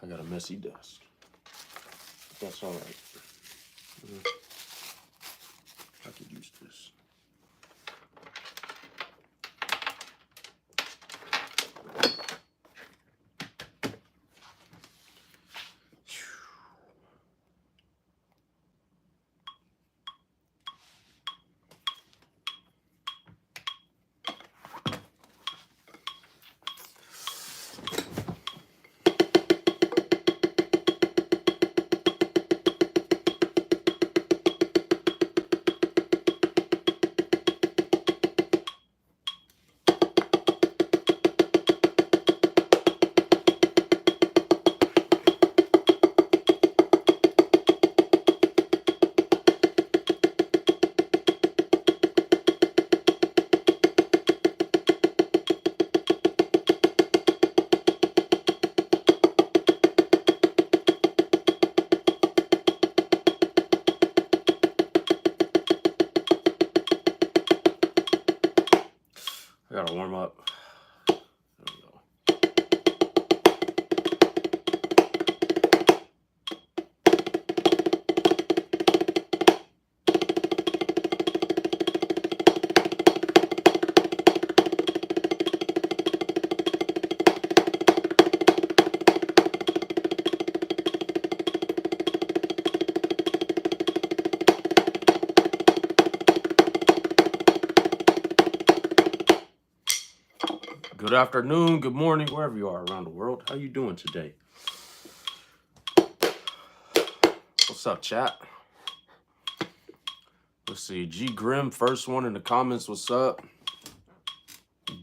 I got a messy desk. That's all right. I could use this. I gotta warm up. There we go. Good afternoon, good morning, wherever you are around the world. How you doing today? What's up, chat? Let's see. G Grim, first one in the comments. What's up?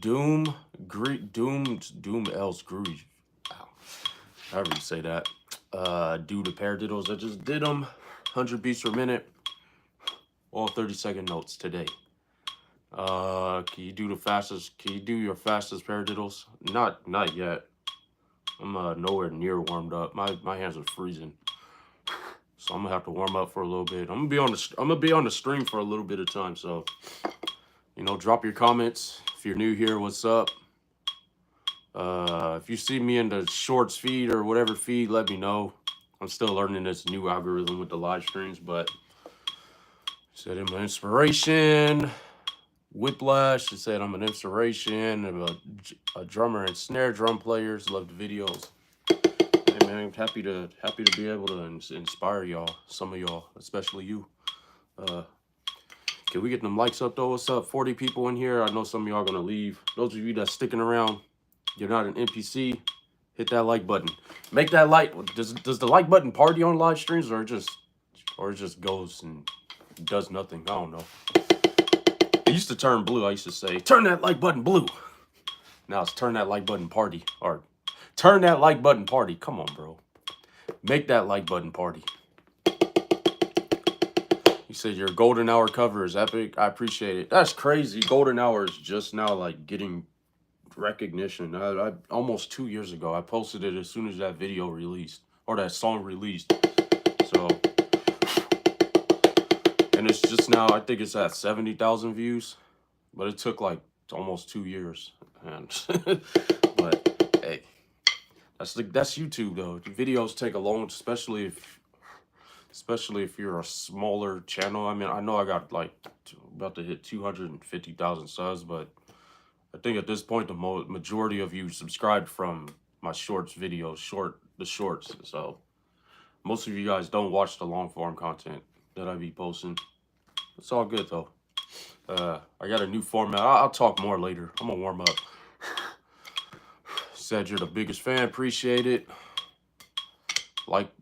Doom L's Groove. Wow. However you say that. Do the paradiddles. I just did them. 100 beats per minute. All 30-second notes today. Can you do your fastest paradiddles? Not yet. I'm nowhere near warmed up. My hands are freezing. So I'm gonna have to warm up for a little bit. I'm gonna be on the stream for a little bit of time. So, you know, drop your comments. If you're new here, what's up? If you see me in the shorts feed or whatever feed, let me know. I'm still learning this new algorithm with the live streams, but said I'm an inspiration. Whiplash, it said I'm an inspiration. I'm a drummer and snare drum players. Love the videos. Hey man, I'm happy to be able to inspire y'all. Some of y'all, especially you. Can we get them likes up though? What's up? 40 people in here. I know some of y'all gonna leave. Those of you that's sticking around, you're not an NPC. Hit that like button. Make that like. Does the like button party on live streams or it just goes and does nothing? I don't know. It used to turn blue. I used to say, turn that like button blue. Now it's turn that like button party. Or turn that like button party. Come on, bro. Make that like button party. You said your golden hour cover is epic. I appreciate it. That's crazy. Golden hour is just now like getting recognition. I almost 2 years ago, I posted it as soon as that video released. Or that song released. So... and it's just now, I think it's at 70,000 views, but it took like almost 2 years. And but hey, that's YouTube though. The videos take a long, especially if you're a smaller channel. I mean, I know I got like about to hit 250,000 subs, but I think at this point the majority of you subscribed from my shorts videos, the shorts. So most of you guys don't watch the long form content that I be posting. It's all good though. I got a new format. I'll talk more later. I'm gonna warm up. Said you're the biggest fan. Appreciate it.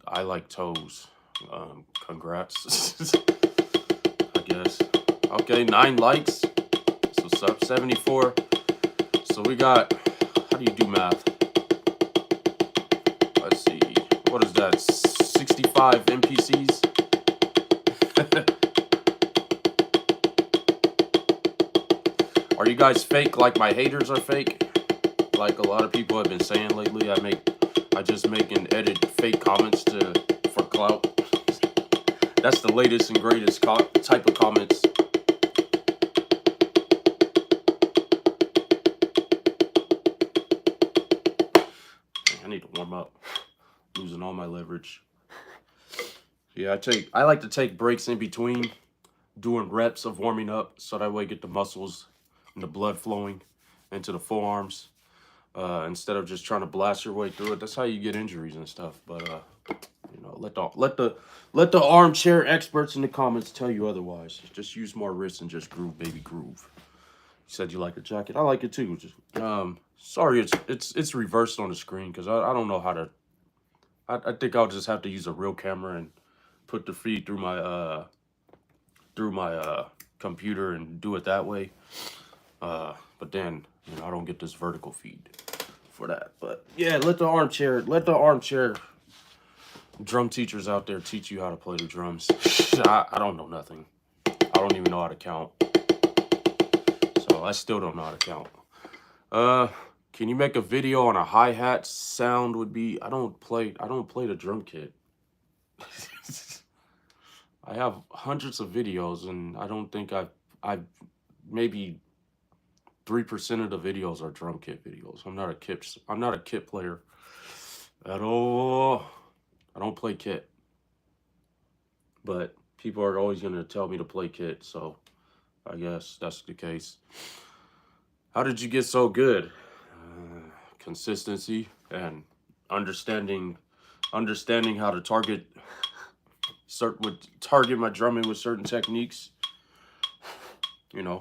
I like toes. Congrats. I guess. Okay, 9 likes. So what's up? 74. So we got. How do you do math? Let's see. What is that? 65 NPCs. Are you guys fake like my haters are fake? Like a lot of people have been saying lately, I just make and edit fake comments for clout. That's the latest and greatest type of comments. I need to warm up. losing all my leverage. Yeah, I like to take breaks in between doing reps of warming up, so that way I get the muscles and the blood flowing into the forearms, instead of just trying to blast your way through it. That's how you get injuries and stuff. But you know, let the armchair experts in the comments tell you otherwise. Just use more wrists and just groove, baby, groove. You said you like the jacket. I like it too. Just sorry, it's reversed on the screen because I don't know how to. I think I'll just have to use a real camera and put the feed through my computer and do it that way. But then, you know, I don't get this vertical feed for that. But yeah, let the armchair drum teachers out there teach you how to play the drums. I don't know nothing. I don't even know how to count. So I still don't know how to count. Can you make a video on a hi-hat sound? Would be I don't play the drum kit. I have hundreds of videos, and I don't think I've maybe 3% of the videos are drum kit videos. I'm not a kit player at all. I don't play kit. But people are always gonna tell me to play kit, so I guess that's the case. How did you get so good? Consistency and understanding how to target my drumming with certain techniques, you know.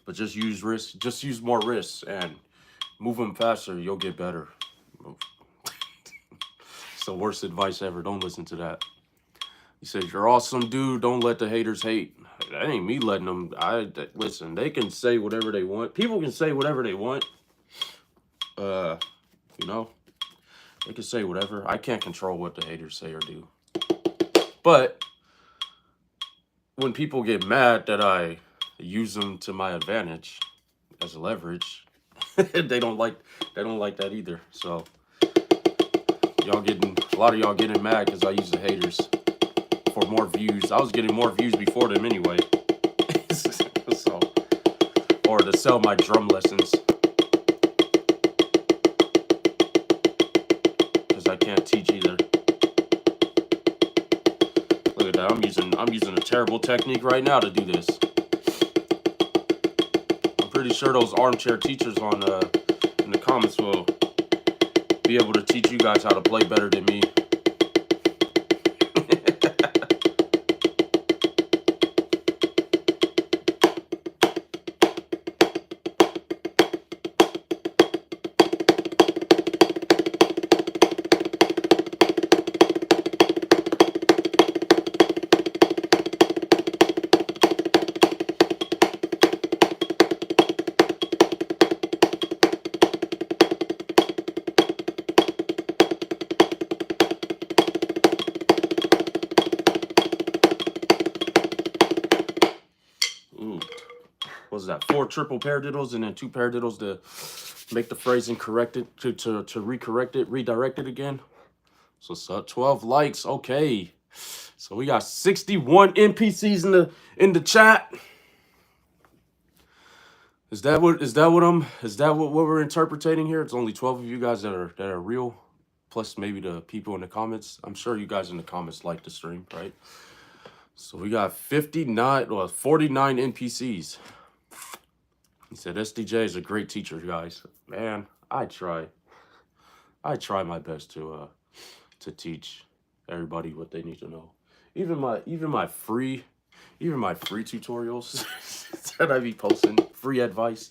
But just use wrists, just use more wrists and move them faster. You'll get better. It's the worst advice ever. Don't listen to that. He says, you're awesome, dude. Don't let the haters hate. That ain't me letting them. Listen, they can say whatever they want. People can say whatever they want. You know, they can say whatever. I can't control what the haters say or do. But when people get mad that I use them to my advantage as leverage, they don't like that either. So a lot of y'all getting mad because I use the haters for more views. I was getting more views before them anyway. So, or to sell my drum lessons, because I can't teach either. Look at that. I'm using a terrible technique right now to do this. I'm pretty sure those armchair teachers in the comments will be able to teach you guys how to play better than me. Was that 4 triple paradiddles and then 2 paradiddles to make the phrasing corrected to redirect it again? So it's 12 likes. Okay, so we got 61 NPCs in the chat. Is that what we're interpreting here? It's only 12 of you guys that are real, plus maybe the people in the comments. I'm sure you guys in the comments like the stream, right? So we got 49 NPCs. He said, SDJ is a great teacher, guys. Man, I try my best to teach everybody what they need to know. Even my free tutorials that I be posting, free advice,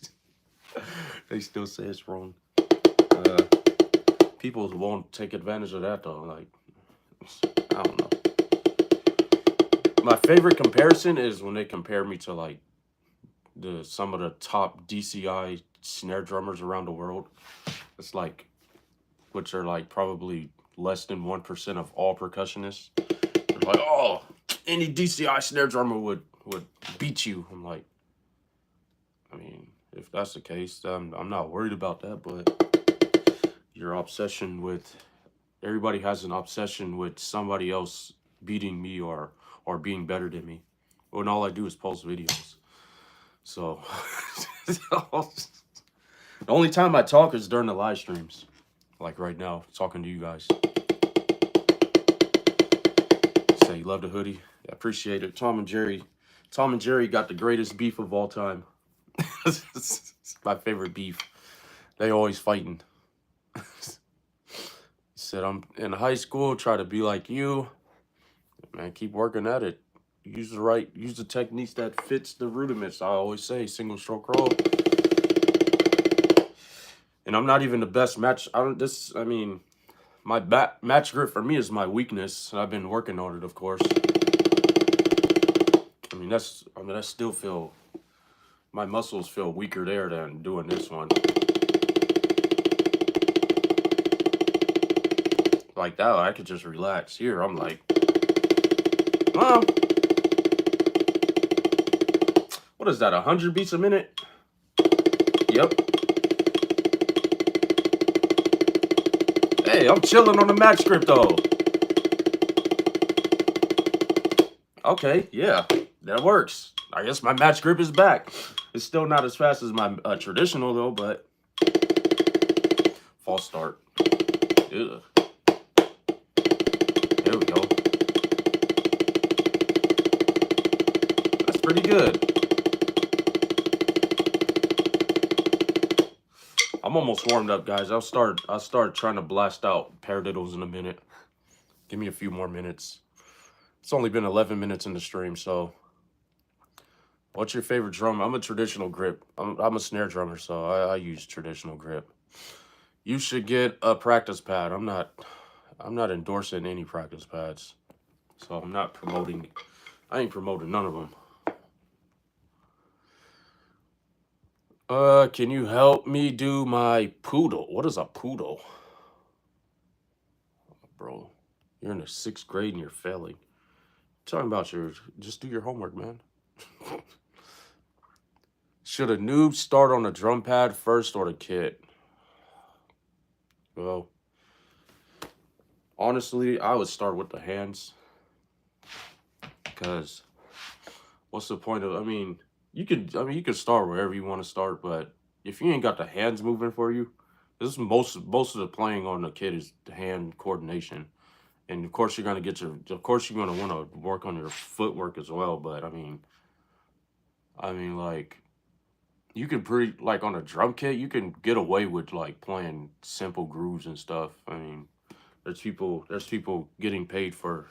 they still say it's wrong. People won't take advantage of that though. Like, I don't know. My favorite comparison is when they compare me to like some of the top DCI snare drummers around the world. It's like, which are like probably less than 1% of all percussionists. They're like, oh, any DCI snare drummer would beat you. I'm like, I mean, if that's the case, I'm not worried about that. But your obsession with, everybody has an obsession with somebody else beating me or being better than me, when all I do is post videos. So the only time I talk is during the live streams, like right now, talking to you guys. say you love the hoodie. I appreciate it. Tom and Jerry got the greatest beef of all time. It's my favorite beef. They always fighting. He said, I'm in high school, try to be like you. Man, keep working at it. Use the techniques that fits the rudiments. I always say single stroke roll. And I'm not even the best match. My match grip for me is my weakness. I've been working on it, of course. I still feel, my muscles feel weaker there than doing this one. Like that, I could just relax. Here, I'm like, oh, what is that, 100 beats a minute? Yep. Hey, I'm chilling on the match grip, though. Okay, yeah, that works. I guess my match grip is back. It's still not as fast as my traditional, though, but... False start. Ugh. There we go. That's pretty good. I'm almost warmed up, guys. I'll start trying to blast out paradiddles in a minute. Give me a few more minutes. It's only been 11 minutes in the stream, so... What's your favorite drum? I'm a traditional grip. I'm a snare drummer, so I use traditional grip. You should get a practice pad. I'm not endorsing any practice pads, so I'm not promoting. I ain't promoting none of them. Can you help me do my poodle? What is a poodle? Bro, you're in the 6th grade and you're failing. Talking about just do your homework, man. Should a noob start on the drum pad first or the kit? Well, honestly, I would start with the hands. Because what's the point of, you could start wherever you want to start, but if you ain't got the hands moving for you, this is most of the playing on the kit is the hand coordination. And of course you're gonna want to work on your footwork as well, but like you can like on a drum kit, you can get away with like playing simple grooves and stuff. There's people getting paid for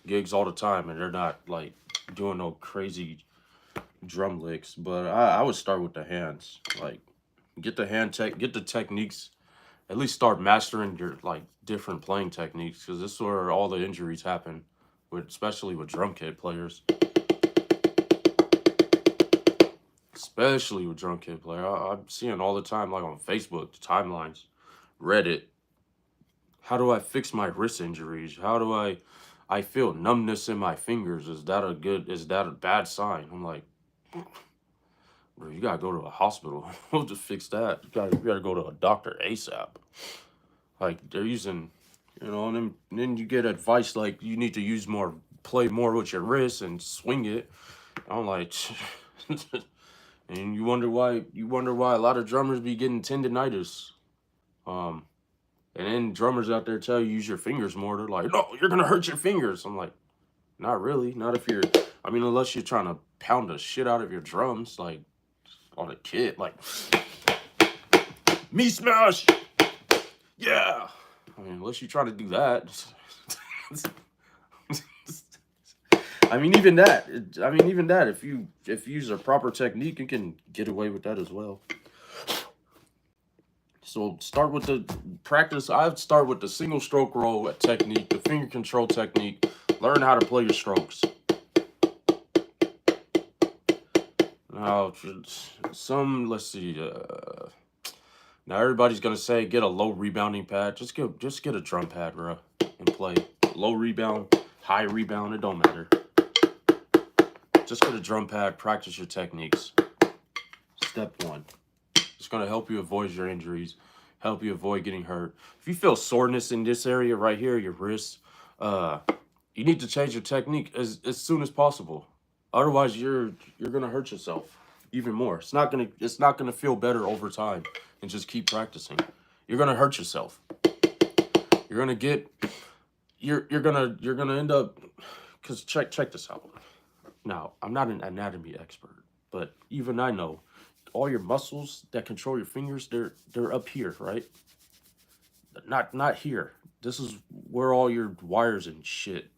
gigs all the time and they're not like doing no crazy drum licks, but I would start with the hands. Like get the techniques, at least start mastering your like different playing techniques, because this is where all the injuries happen, especially with drum kit players. Especially with drum kit player. I'm seeing all the time, like on Facebook, timelines, Reddit. How do I fix my wrist injuries? How do I feel numbness in my fingers? Is that a bad sign? I'm like, bro, you gotta go to a hospital to fix that. You gotta go to a doctor ASAP. Like they're using, and then you get advice like you need to play more with your wrist and swing it. I'm like, and you wonder why a lot of drummers be getting tendinitis. And then drummers out there tell you use your fingers more. They're like, no, you're gonna hurt your fingers. I'm like, not really. Not if you're, unless you're trying to pound the shit out of your drums, like on a kit, like me smash. Yeah. Unless you're trying to do that. Even that, if you use a proper technique, you can get away with that as well. So start with the practice. I'd start with the single stroke roll technique, the finger control technique. Learn how to play your strokes. Now, let's see. Now everybody's gonna say get a low rebounding pad. Just get a drum pad, bro, and play. Low rebound, high rebound, it don't matter. Just get a drum pad, practice your techniques. Step 1. It's going to help you avoid your injuries, help you avoid getting hurt. If you feel soreness in this area right here, your wrist, you need to change your technique as soon as possible. Otherwise, you're going to hurt yourself even more. It's not going to feel better over time and just keep practicing. You're going to hurt yourself. You're going to end up, because check this out. Now, I'm not an anatomy expert, but even I know all your muscles that control your fingers, they're up here, right? Not here. This is where all your wires and shit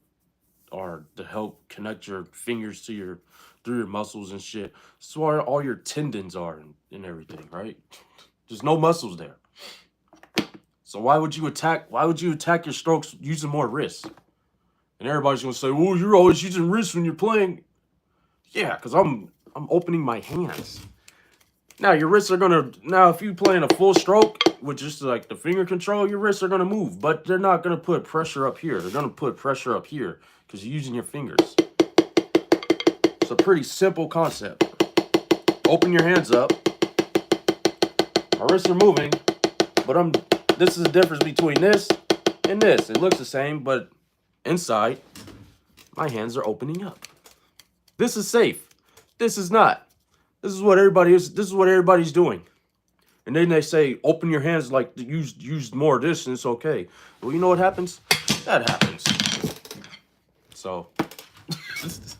are to help connect your fingers to your through your muscles and shit. This is where all your tendons are and everything, right? There's no muscles there. So why would you attack your strokes using more wrists? And everybody's gonna say, well, you're always using wrists when you're playing. Yeah, because I'm opening my hands. Now your wrists are gonna if you playing a full stroke with just like the finger control, your wrists are gonna move, but they're not gonna put pressure up here. They're gonna put pressure up here because you're using your fingers. It's a pretty simple concept. Open your hands up. My wrists are moving, but this is the difference between this and this. It looks the same, but inside, my hands are opening up. This is safe. This is not. This is what everybody's doing. And then they say, open your hands like use more of this and it's okay. Well, you know what happens? That happens. So it's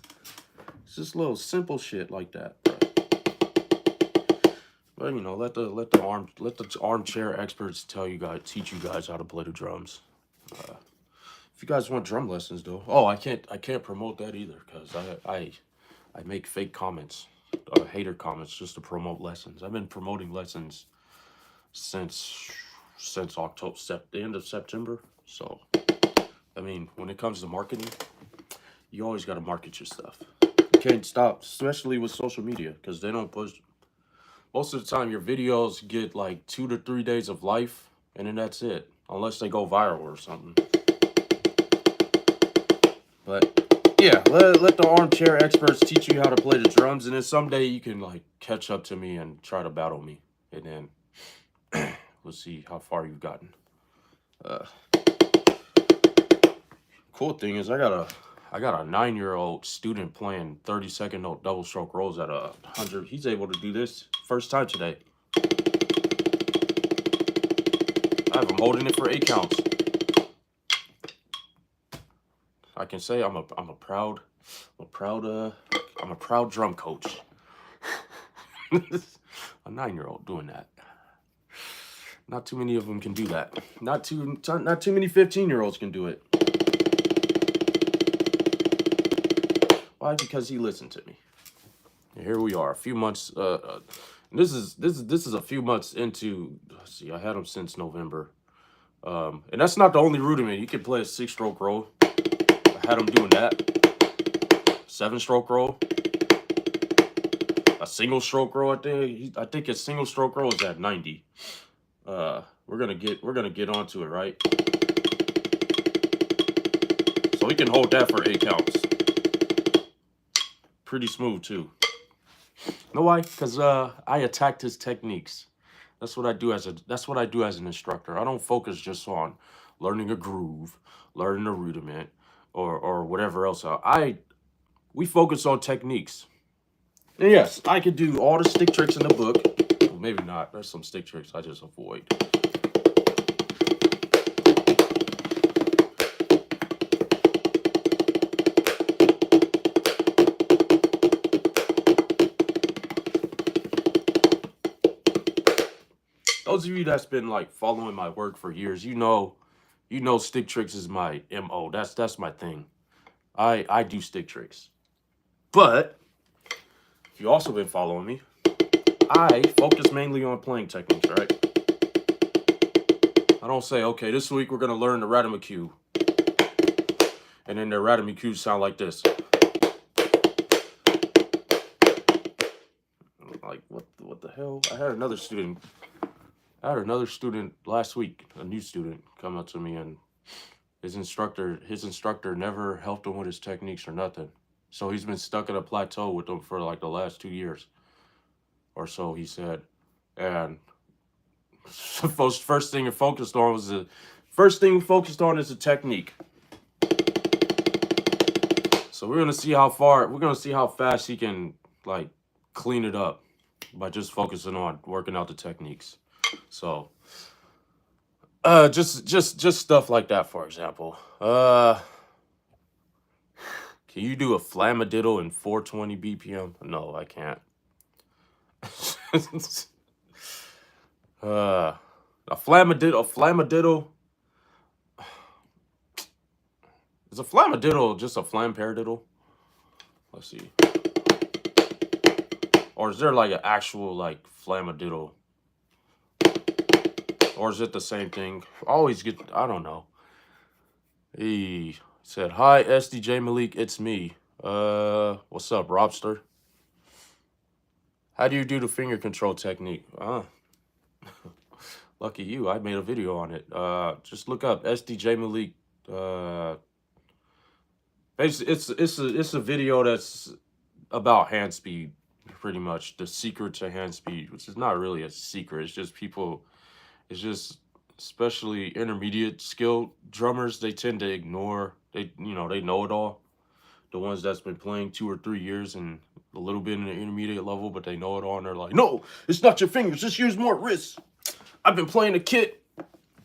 just little simple shit like that. But you know, let the armchair experts teach you guys how to play the drums. If you guys want drum lessons though, I can't promote that either because I make fake comments, hater comments just to promote lessons. I've been promoting lessons since October, the end of September. So, I mean, when it comes to marketing, you always got to market your stuff. You can't stop, especially with social media, because they don't push. Most of the time, your videos get like 2 to 3 days of life, and then that's it, unless they go viral or something. But yeah, let the armchair experts teach you how to play the drums, and then someday you can like catch up to me and try to battle me, and then we'll see how far you've gotten. Cool thing is I got a 9-year-old student playing 30-second note double stroke rolls at 100. He's able to do this first time today. I have him holding it for 8 counts. I can say I'm a proud drum coach. A 9-year-old doing that. Not too many of them can do that. Not too many 15-year-olds can do it. Why? Because he listened to me. And here we are, a few months. This is a few months into. Let's see, I had him since November, and that's not the only rudiment. You can play a 6-stroke roll. I had him doing that. 7-stroke roll. A single stroke roll. I think his single stroke roll is at 90. We're gonna get onto it, right? So we can hold that for 8 counts. Pretty smooth too. You know why? Because I attacked his techniques. That's what I do as an instructor. I don't focus just on learning a groove, learning a rudiment, or whatever else. We focus on techniques. And yes, I could do all the stick tricks in the book. Well, maybe not. There's some stick tricks I just avoid. Those of you that's been like following my work for years, you know stick tricks is my MO. That's my thing. I do stick tricks. But if you also been following me, I focus mainly on playing techniques, right? I don't say, okay, this week we're gonna learn the Radamacue. And then the Radamacue sound like this. Like what the hell? I had another student last week, a new student, come up to me, and his instructor never helped him with his techniques or nothing. So he's been stuck at a plateau with them for like the last 2 years or so, he said. And first thing he focused on is the technique. So we're gonna see how fast he can like clean it up by just focusing on working out the techniques. So just stuff like that, for example. Can you do a flamadiddle in 420 BPM? No, I can't. A flamadiddle. Is a flamadiddle just a flam paradiddle? Let's see. Or is there like an actual like flamadiddle? Or is it the same thing? I always get, I don't know. He said, "Hi, sdjmalik, it's me. What's up, Robster? How do you do the finger control technique?" Lucky you, I made a video on it. Just look up sdjmalik. Basically, it's a video that's about hand speed, pretty much the secret to hand speed, which is not really a secret. It's just people. It's just especially intermediate skilled drummers. They tend to ignore. They know it all. The ones that's been playing 2 or 3 years and a little bit in the intermediate level, but they know it all, and they're like, "No, it's not your fingers. Just use more wrists. I've been playing the kit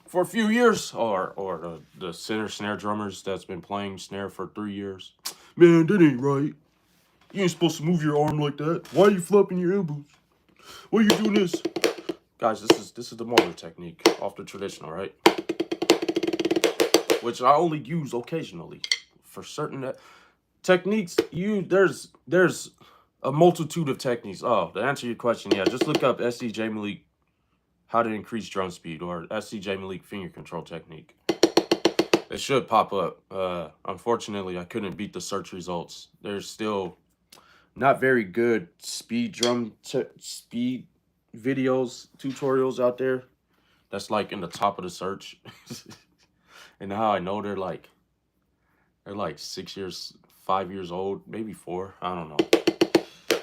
for a few years." Or the center snare drummers that's been playing snare for 3 years. "Man, that ain't right. You ain't supposed to move your arm like that. Why are you flapping your elbows? Why are you doing this?" Guys, this is the motor technique off the traditional, right? Which I only use occasionally for certain techniques. There's a multitude of techniques. Oh, to answer your question, yeah, just look up sdjmalik how to increase drum speed or sdjmalik finger control technique. It should pop up. Unfortunately, I couldn't beat the search results. There's still not very good speed videos, tutorials out there. That's like in the top of the search. And how I know they're like 6 years, 5 years old, maybe 4. I don't know.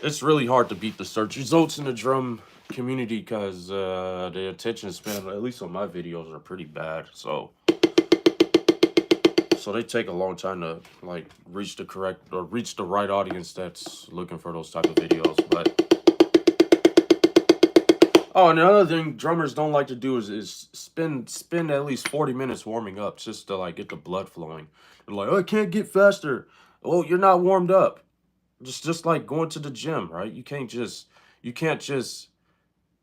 It's really hard to beat the search results in the drum community because the attention span, at least on my videos, are pretty bad. So they take a long time to like reach the right audience that's looking for those type of videos. But oh, and another thing drummers don't like to do is spend at least 40 minutes warming up just to like get the blood flowing. They're like, "Oh, I can't get faster." Well, you're not warmed up. Just like going to the gym, right? You can't just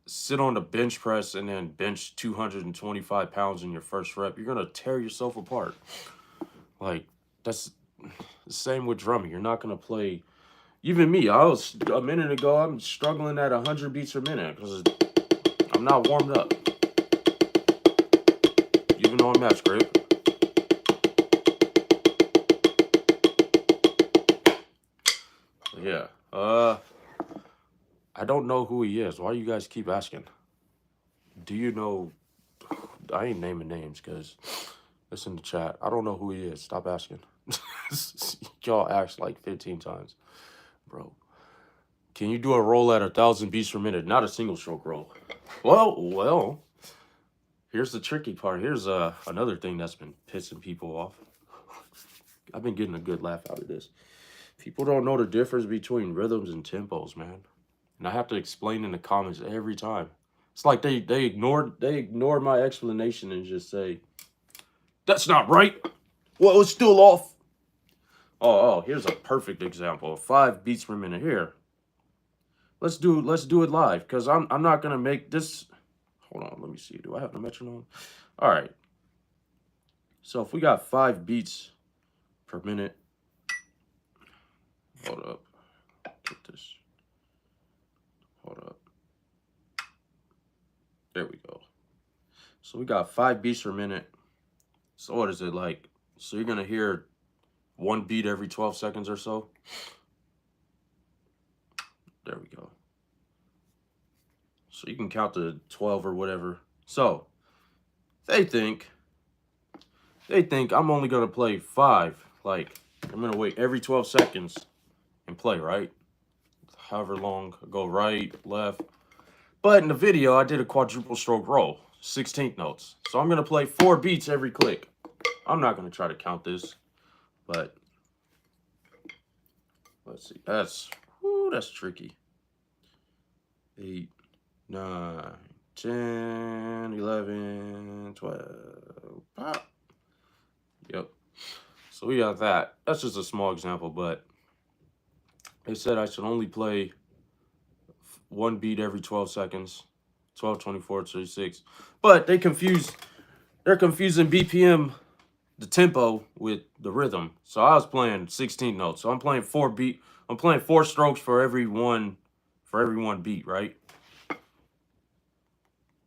sit on the bench press and then bench 225 pounds in your first rep. You're gonna tear yourself apart. Like, that's the same with drumming. You're not gonna play. Even me, I was a minute ago, I'm struggling at 100 beats per minute because I'm not warmed up. Even though I'm match grip. Yeah. I don't know who he is. Why do you guys keep asking? Do you know? I ain't naming names because it's in the chat. I don't know who he is. Stop asking. Y'all asked like 15 times. Bro. Can you do a roll at 1,000 beats per minute? Not a single stroke roll. Well. Here's the tricky part. Here's another thing that's been pissing people off. I've been getting a good laugh out of this. People don't know the difference between rhythms and tempos, man. And I have to explain in the comments every time. It's like they ignore my explanation and just say, "That's not right. Well, it's still off." Oh, here's a perfect example. 5 beats per minute here. Let's do it live because I'm not gonna make this. Hold on, let me see. Do I have the metronome? All right. So if we got 5 beats per minute, hold up. Get this. Hold up. There we go. So we got 5 beats per minute. So what is it like? So you're gonna hear 1 beat every 12 seconds or so. There we go. So you can count to 12 or whatever. So they think I'm only gonna play 5. Like I'm gonna wait every 12 seconds and play, right? However long, go right, left. But in the video, I did a quadruple stroke roll, 16th notes. So I'm gonna play 4 beats every click. I'm not gonna try to count this, but let's see. That's tricky. 8, 9, 10, 11, 12. Pop. Yep. So we got that. That's just a small example, but they said I should only play one beat every 12 seconds, 12, 24, 36. But they're confusing BPM, the tempo, with the rhythm. So I was playing 16 notes. So I'm playing I'm playing 4 strokes for every one beat, right?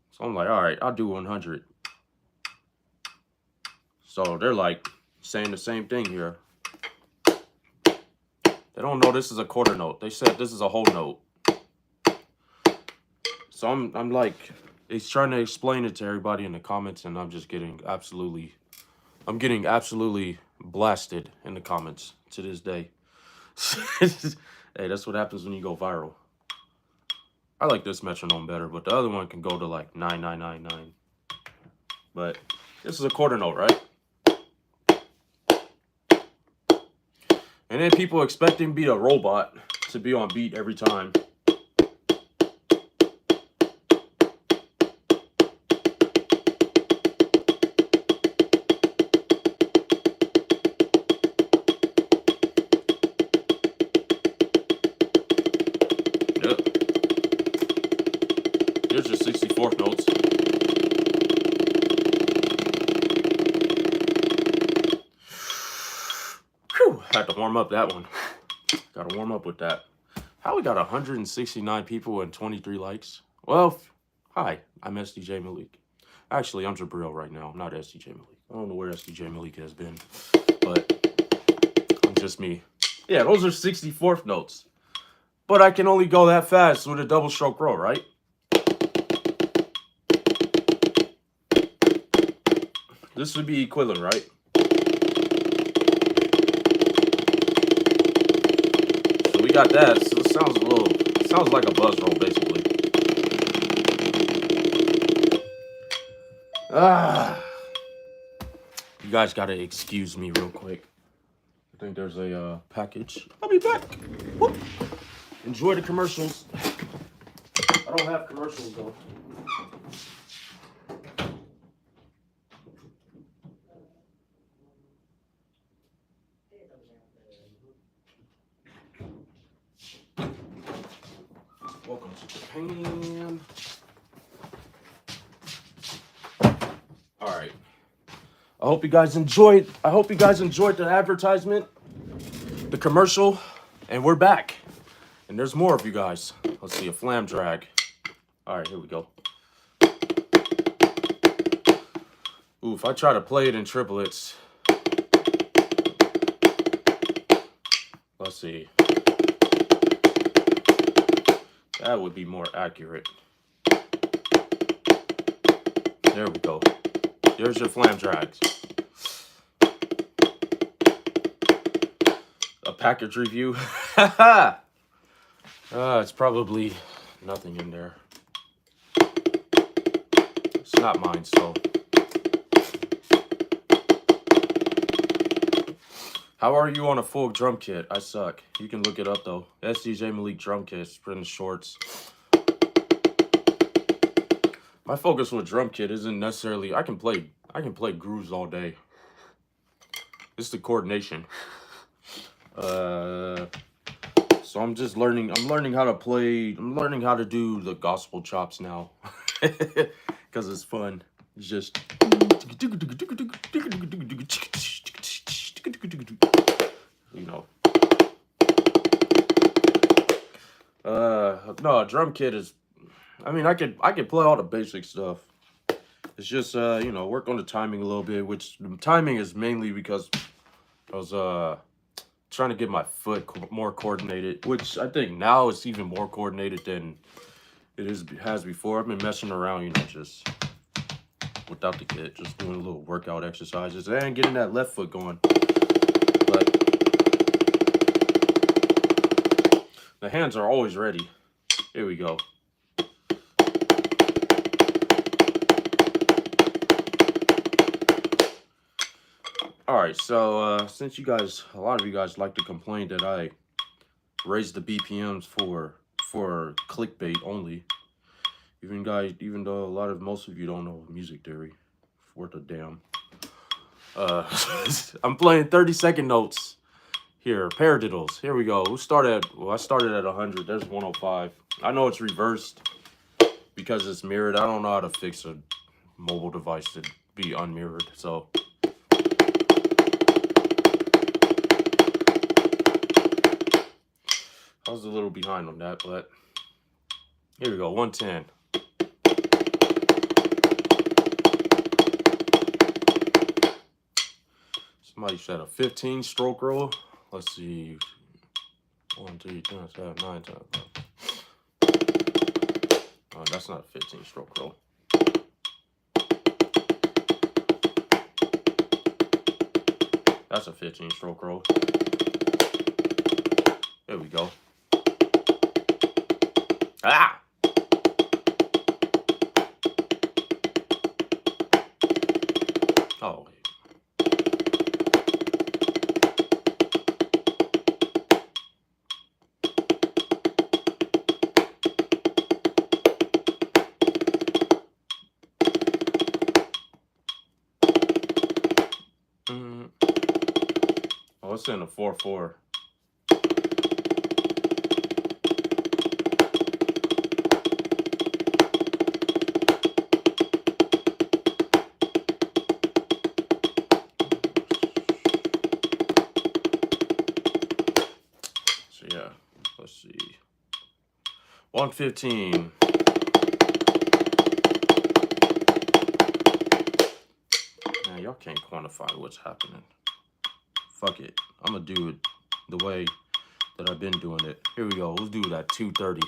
So I'm like, all right, I'll do 100. So they're like saying the same thing here. They don't know this is a quarter note. They said this is a whole note. So I'm like, he's trying to explain it to everybody in the comments, and I'm getting absolutely blasted in the comments to this day. Hey, that's what happens when you go viral. I like this metronome better, but the other one can go to like 9999. But this is a quarter note, right? And then people expecting me to be a robot to be on beat every time. Yep. Here's your 64th notes. Whew, had to warm up that one. Got to warm up with that. How we got 169 people and 23 likes? Well, hi, I'm sdjmalik. Actually, I'm Jabril right now. I'm not sdjmalik. I don't know where sdjmalik has been, but I'm just me. Yeah, those are 64th notes. But I can only go that fast with a double stroke roll, right? This would be equivalent, right? So we got that. So it sounds like a buzz roll, basically. You guys gotta excuse me real quick. I think there's a package. I'll be back. Whoop. Enjoy the commercials. I don't have commercials though. Welcome to Japan. All right. I hope you guys enjoyed the advertisement, the commercial, and we're back. And there's more of you guys. Let's see, a flam drag. All right, here we go. Ooh, if I try to play it in triplets, let's see. That would be more accurate. There we go. There's your flam drags. A package review. It's probably nothing in there. It's not mine, so. How are you on a full drum kit? I suck. You can look it up though. sdjmalik drum kits, printed shorts. My focus with drum kit isn't necessarily I can play grooves all day. It's the coordination. So I'm learning how to do the gospel chops now. Cause it's fun. It's just you know. No, a drum kit is I mean I could play all the basic stuff. It's just you know, work on the timing a little bit, which the timing is mainly because I was trying to get my foot more coordinated, which I think now it's even more coordinated than it has before. I've been messing around, you know, just without the kit, just doing a little workout exercises and getting that left foot going. But the hands are always ready. Here we go. All right, so since a lot of you guys like to complain that I raised the BPMs for clickbait only, even though most of you don't know music theory, worth a damn. Uh, I'm playing 30-second notes here. Paradiddles. Here we go. I started at 100. There's 105. I know it's reversed because it's mirrored. I don't know how to fix a mobile device to be unmirrored. So I was a little behind on that, but here we go. 110. Somebody said a 15 stroke roll. Let's see. 1, 2, 3, 4, 5, 9, 10. Oh, that's not a 15 stroke roll. That's a 15 stroke roll. There we go. Ah! Oh, oh, it's in a 4-4. So yeah, let's see. 115. Man, y'all can't quantify what's happening. Fuck it. I'm gonna do it the way that I've been doing it. Here we go. Let's do it at 230.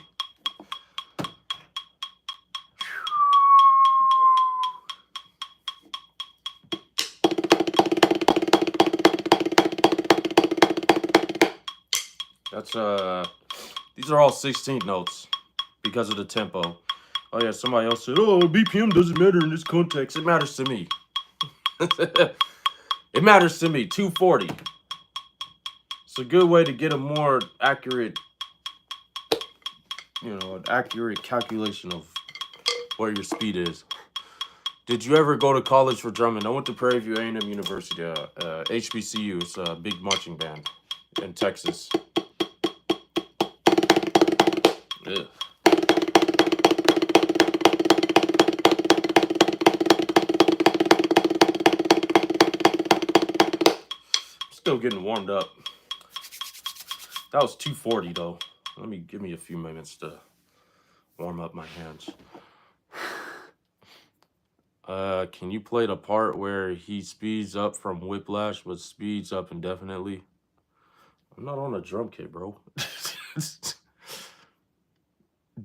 That's these are all 16th notes because of the tempo. Oh yeah, somebody else said, "Oh, BPM doesn't matter in this context." It matters to me. It matters to me. 240. It's a good way to get a more accurate, an accurate calculation of where your speed is. Did you ever go to college for drumming? I went to Prairie View A&M University, HBCU. It's a big marching band in Texas. Ugh. Still getting warmed up. That was 240 though. Give me a few minutes to warm up my hands. Can you play the part where he speeds up from Whiplash but speeds up indefinitely? I'm not on a drum kit, bro.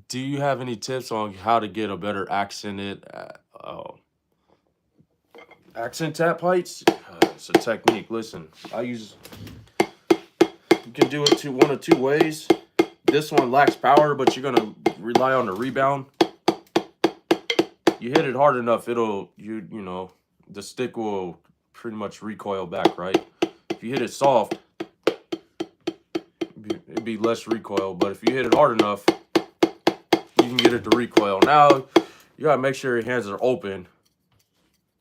Do you have any tips on how to get a better accented accent tap heights? It's a technique. Listen, you can do it one of two ways. This one lacks power, but you're gonna rely on the rebound. You hit it hard enough, the stick will pretty much recoil back, right? If you hit it soft, it'd be less recoil, but if you hit it hard enough, you can get it to recoil. Now, you gotta make sure your hands are open,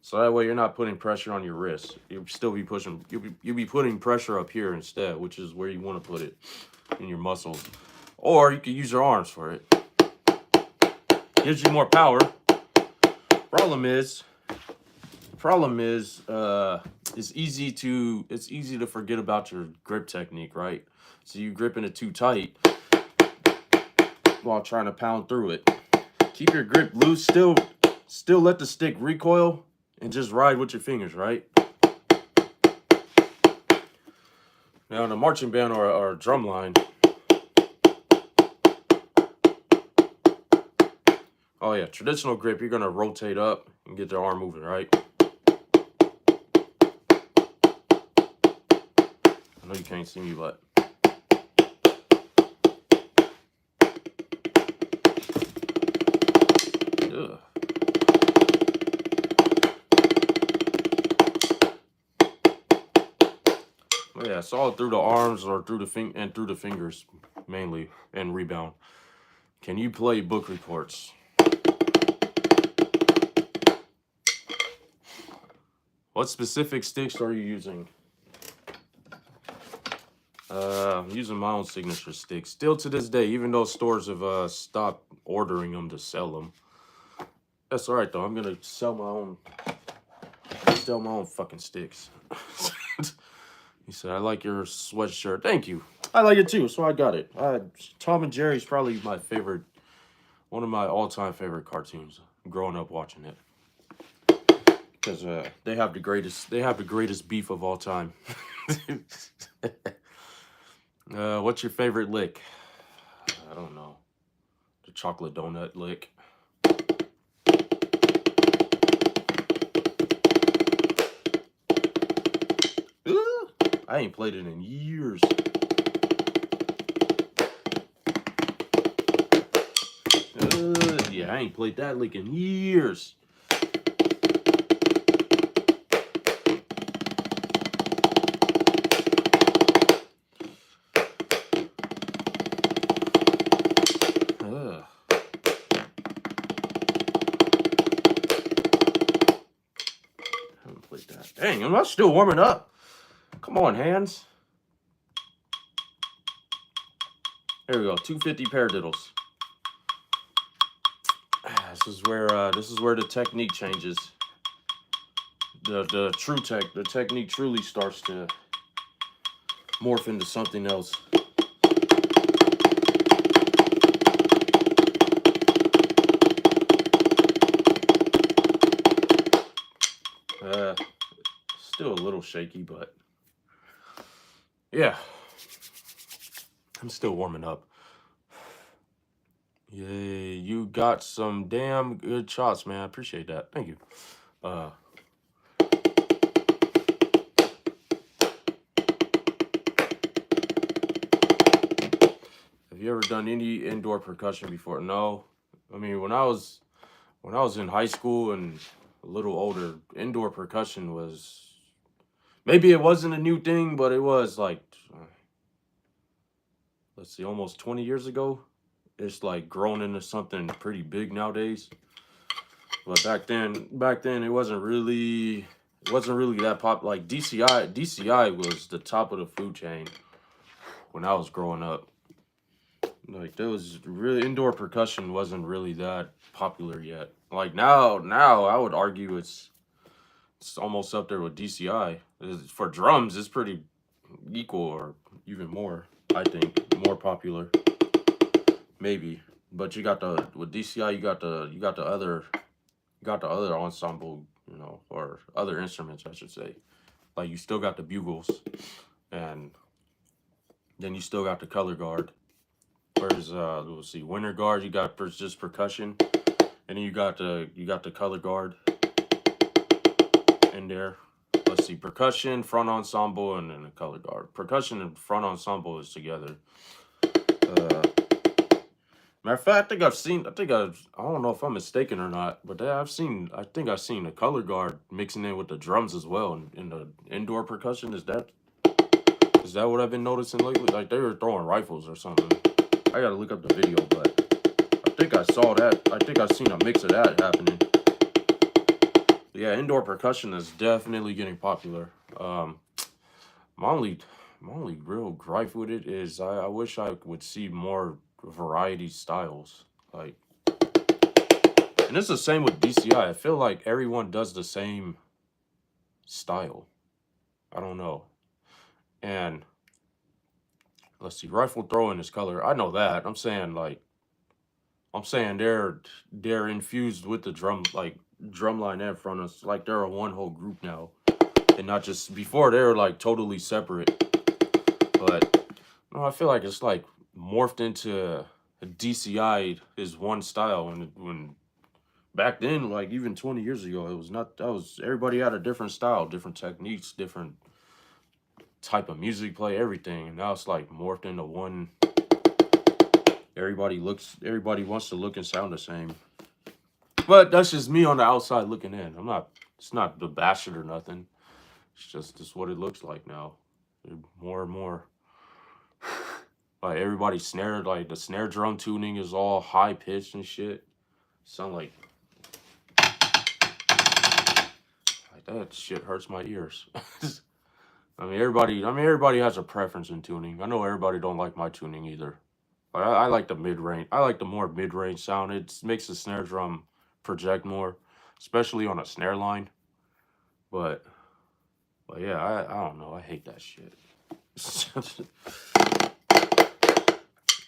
so that way you're not putting pressure on your wrist. You'll be putting pressure up here instead, which is where you want to put it, in your muscles. Or you can use your arms for it. Gives you more power. Problem is, it's easy to forget about your grip technique, right? So you gripping it too tight while trying to pound through it. Keep your grip loose. Still let the stick recoil and just ride with your fingers, right? Now in a marching band or a drum line, oh yeah, traditional grip, you're gonna rotate up and get the arm moving, right? I know you can't see me, but ugh. Oh yeah, it's all through the arms or through the fingers mainly, and rebound. Can you play book reports? What specific sticks are you using? I'm using my own signature sticks. Still to this day, even though stores have stopped ordering them to sell them. That's all right though. I'm gonna sell my own fucking sticks. He said, "I like your sweatshirt." Thank you. I like it too, so I got it. Tom and Jerry's probably my favorite, one of my all-time favorite cartoons. Growing up watching it, because they have the greatest beef of all time. What's your favorite lick? I don't know. The chocolate donut lick. I ain't played it in years. Yeah, I ain't played that lick in years. Haven't played that. Dang, I'm not still warming up. Come on, hands. There we go. 250 paradiddles. This is where the technique changes. The technique truly starts to morph into something else. Still a little shaky, but yeah, I'm still warming up. Yay, you got some damn good shots, man. I appreciate that. Thank you. Have you ever done any indoor percussion before? No. I mean, when I was in high school and a little older, indoor percussion was, maybe it wasn't a new thing, but it was like, let's see, almost 20 years ago. It's like grown into something pretty big nowadays. But back then it wasn't really that pop. Like DCI was the top of the food chain when I was growing up. Like there was really, indoor percussion wasn't really that popular yet. Like now I would argue it's almost up there with DCI. For drums, it's pretty equal or even more. I think more popular, maybe. But you got with DCI, you got the other ensemble, you know, or other instruments, I should say. Like you still got the bugles, and then you still got the color guard. Whereas let's see, winter guard, you got just percussion, and then you got the color guard in there. Let's see, percussion, front ensemble, and then the color guard. Percussion and front ensemble is together. Matter of fact, I don't know if I'm mistaken or not, but I think I've seen the color guard mixing in with the drums as well in the indoor percussion. Is that what I've been noticing lately? Like they were throwing rifles or something. I gotta look up the video, but I think I saw that. I think I've seen a mix of that happening. Yeah, indoor percussion is definitely getting popular. My only real gripe with it is I wish I would see more variety styles. Like, and it's the same with DCI. I feel like everyone does the same style. I don't know. And let's see, rifle throwing is color. I know that. I'm saying they're infused with the drum, like drum line and front us, like they're a one whole group now, and not just before they were like totally separate. But no, I feel like it's like morphed into a DCI is one style, when back then, like even 20 years ago, it was not. That was, everybody had a different style, different techniques, different type of music play, everything. And now it's like morphed into one. Everybody wants to look and sound the same. But that's just me on the outside looking in. It's not the bastard or nothing. It's just what it looks like now. More and more. Like everybody's snare, like the snare drum tuning is all high pitched and shit. Sound like that shit hurts my ears. everybody has a preference in tuning. I know everybody don't like my tuning either. But I like the mid range. I like the more mid range sound. It makes the snare drum project more, especially on a snare line. But yeah, I don't know. I hate that shit.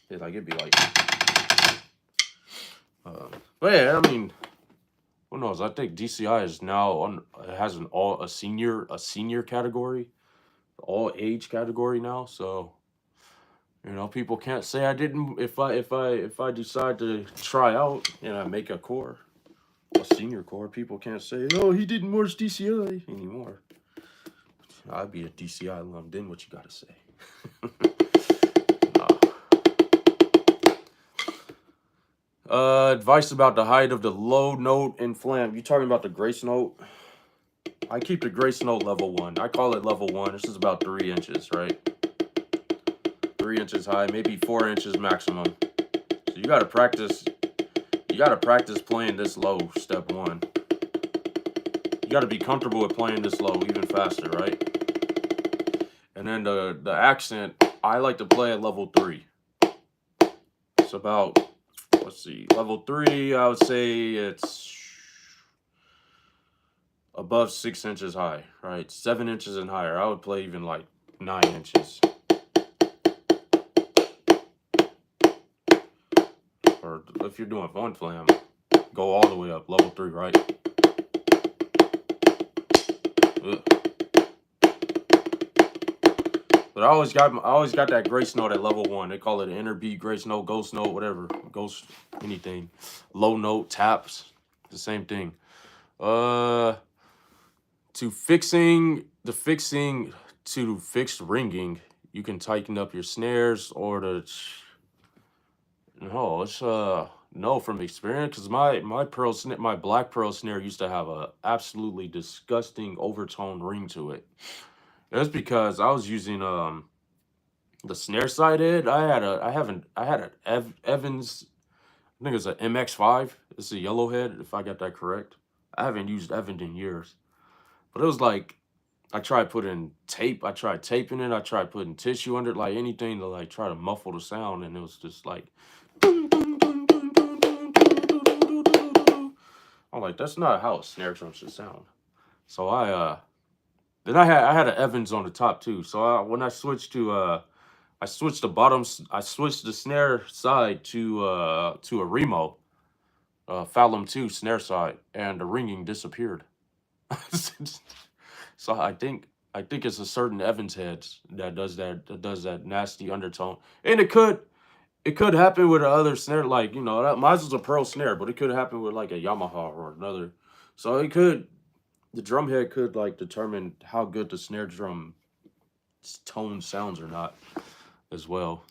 It'd be like, but yeah, I mean, who knows? I think DCI is now on has a senior category, all age category now. So people can't say I didn't. If I decide to try out and I make a senior core, people can't say, oh, he didn't watch DCI anymore. I'd be a DCI alum. Then what you gotta say? Advice about the height of the low note and flam. You talking about the grace note? I keep the grace note level 1. I call it level 1. This is about 3 inches, right? 3 inches high, maybe 4 inches maximum. So you gotta practice. You gotta practice playing this low. Step 1. You gotta be comfortable with playing this low even faster, right? And then the accent, I like to play at level 3. It's about, let's see, level 3. I would say it's above 6 inches high, right? 7 inches and higher. I would play even like 9 inches. Or if you're doing fun flam, go all the way up, level 3, right? Ugh. But I always got that grace note at level 1. They call it an inner beat, grace note, ghost note, whatever, ghost anything, low note, taps, the same thing. To fix ringing, you can tighten up your snares or no, from experience, because my black pearl snare used to have a absolutely disgusting overtone ring to it. That's because I was using the snare side head. I had an Evans, I think it's an MX5. It's a yellow head, if I got that correct. I haven't used Evans in years. But it was like, I tried putting tape. I tried taping it. I tried putting tissue under it, like anything to like try to muffle the sound. And it was just like, I'm like, that's not how a snare drum should sound. So then I had an Evans on the top too. So when I switched to I switched the snare side to a Remo, Fallum 2 snare side, and the ringing disappeared. So I think it's a certain Evans heads that does that nasty undertone, and it could happen with another snare, like that mine was a pearl snare, but it could happen with like a Yamaha or another. So the drum head could like determine how good the snare drum tone sounds or not as well.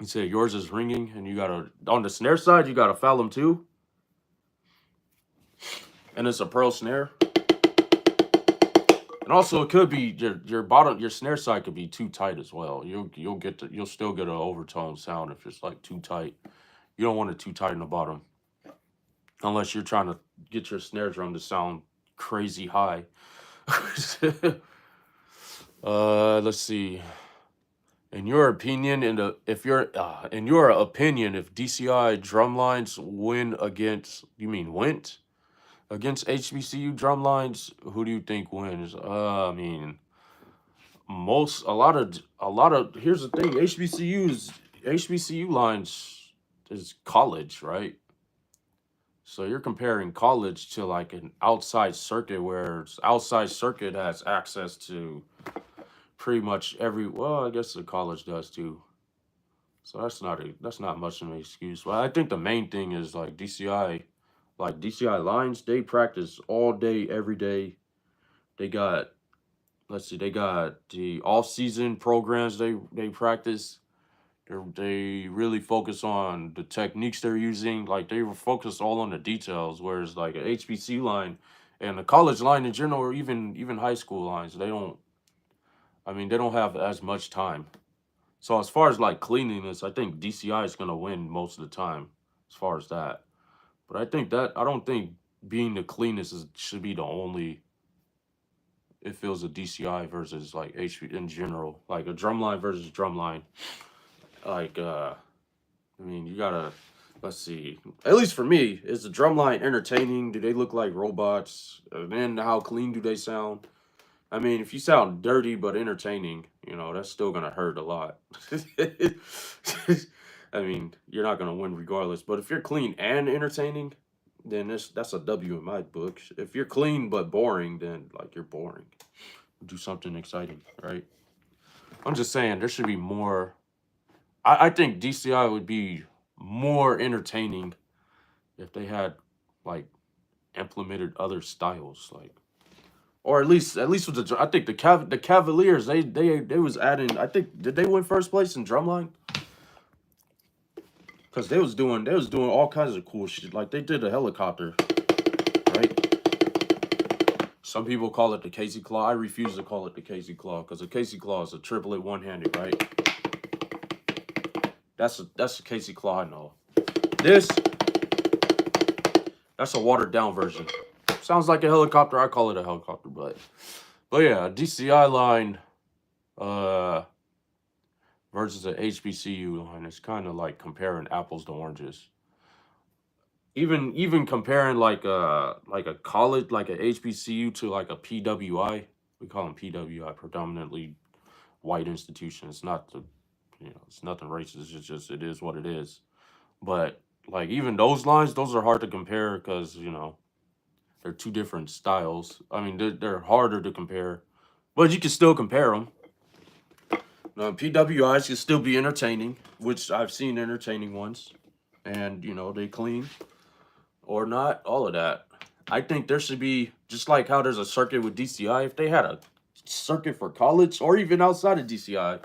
You say yours is ringing, and you got on the snare side you got a Fallum 2, and it's a pearl snare. And also, it could be your snare side could be too tight as well. You'll still get an overtone sound if it's like too tight. You don't want it too tight in the bottom, unless you're trying to get your snare drum to sound crazy high. Let's see. In your opinion, if DCI drumlines went against HBCU drumlines, who do you think wins? I mean, a lot of. Here's the thing: HBCU lines is college, right? So you're comparing college to like an outside circuit, where outside circuit has access to pretty much well, I guess the college does too. So that's not much of an excuse. But I think the main thing is like DCI lines, they practice all day, every day. They got, let's see, they got the off season programs they practice. They really focus on the techniques they're using. Like they focus all on the details. Whereas like an HBC line and the college line in general, or even high school lines, they don't have as much time. So as far as like cleanliness, I think DCI is gonna win most of the time as far as that. But I don't think being the cleanest should be the only it feels a DCI versus like HP in general, like a drumline versus drumline. Like I mean, you gotta, let's see. At least for me, is the drumline entertaining? Do they look like robots? And then how clean do they sound? I mean, if you sound dirty but entertaining, you know, that's still gonna hurt a lot. I mean, you're not gonna win regardless. But if you're clean and entertaining, then that's a W in my book. If you're clean but boring, then like you're boring. Do something exciting, right? I'm just saying there should be more. I think DCI would be more entertaining if they had like implemented other styles, like, or at least with the I think the Cavaliers they was adding. I think did they win first place in drumline? Because they was doing all kinds of cool shit. Like they did a helicopter, right? Some people call it the Casey Claw. I refuse to call it the Casey Claw because the Casey Claw is a triplet one-handed, right? That's a Casey Claw I know. This, that's a watered down version. Sounds like a helicopter. I call it a helicopter, but yeah, DCI line versus an HBCU line. It's kind of like comparing apples to oranges. Even comparing like a college, like a HBCU to like a PWI. We call them PWI, predominantly white institution. It's not the, you know, it's nothing racist. It's just, it is what it is. But like even those lines, those are hard to compare because, you know, they're two different styles. I mean, they're harder to compare, but you can still compare them. PWIs can still be entertaining, which I've seen entertaining ones, and you know they clean or not, all of that. I think there should be, just like how there's a circuit with DCI. If they had a circuit for college or even outside of DCI,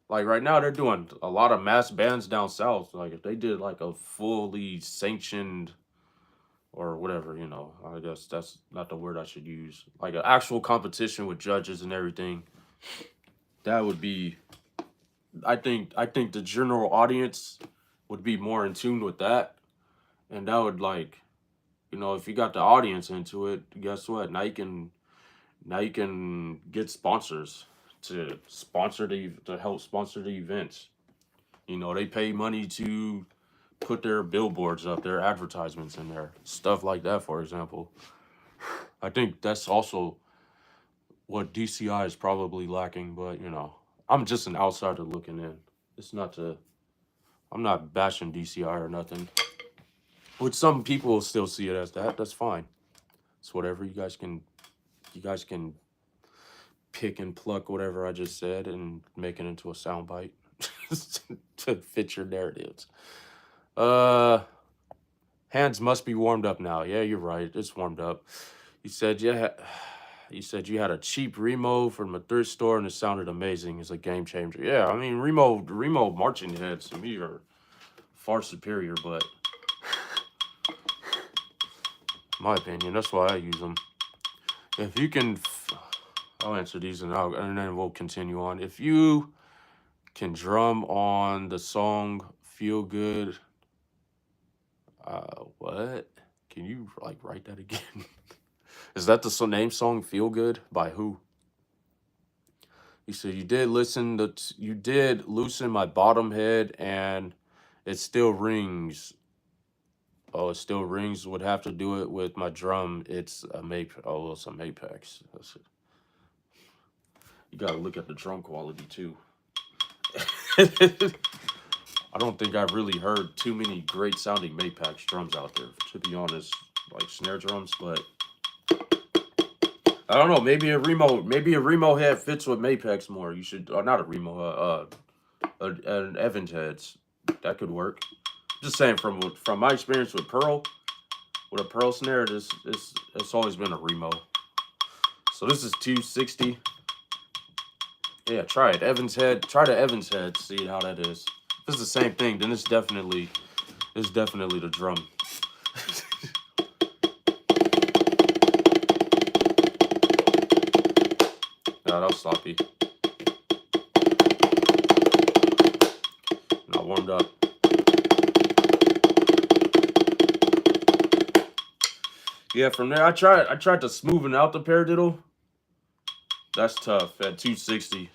like right now they're doing a lot of mass bands down south. Like if they did like a fully sanctioned or whatever, you know, I guess that's not the word I should use. Like an actual competition with judges and everything. That would be, I think the general audience would be more in tune with that. And that would, like, you know, if you got the audience into it, guess what? Now you can get sponsors to help sponsor the events. You know, they pay money to put their billboards up, their advertisements in there, stuff like that, for example. I think that's also what DCI is probably lacking, but you know, I'm just an outsider looking in. It's not to, I'm not bashing DCI or nothing. Which some people will still see it as that. That's fine. It's whatever you guys can pick and pluck whatever I just said and make it into a soundbite to fit your narratives. Uh Hands must be warmed up now. Yeah, you're right. It's warmed up. You said yeah. You said you had a cheap Remo from a thrift store and it sounded amazing. It's a game changer. Yeah, I mean Remo marching heads to me are far superior, but my opinion, that's why I use them. If you can, I'll answer these and then we'll continue on. If you can drum on the song "Feel Good," what? Can you like write that again? Is that the name song "Feel Good" by who? You said you did loosen my bottom head and it still rings. Oh, it still rings. Would have to do it with my drum. It's a Oh, it's a Mapex. You gotta look at the drum quality too. I don't think I've really heard too many great sounding Mapex drums out there, to be honest. Like snare drums, but I don't know. Maybe a Remo head fits with Mapex more. You should, or not a Remo, an Evans heads. That could work. Just saying from my experience with a Pearl snare, it's always been a Remo. So this is 260. Yeah, try it. Evans head. Try the Evans head. See how that is. If it's the same thing, then it's definitely the drum. Yeah, that was sloppy. Not warmed up. Yeah, from there I tried to smoothen out the paradiddle, That's tough at 260.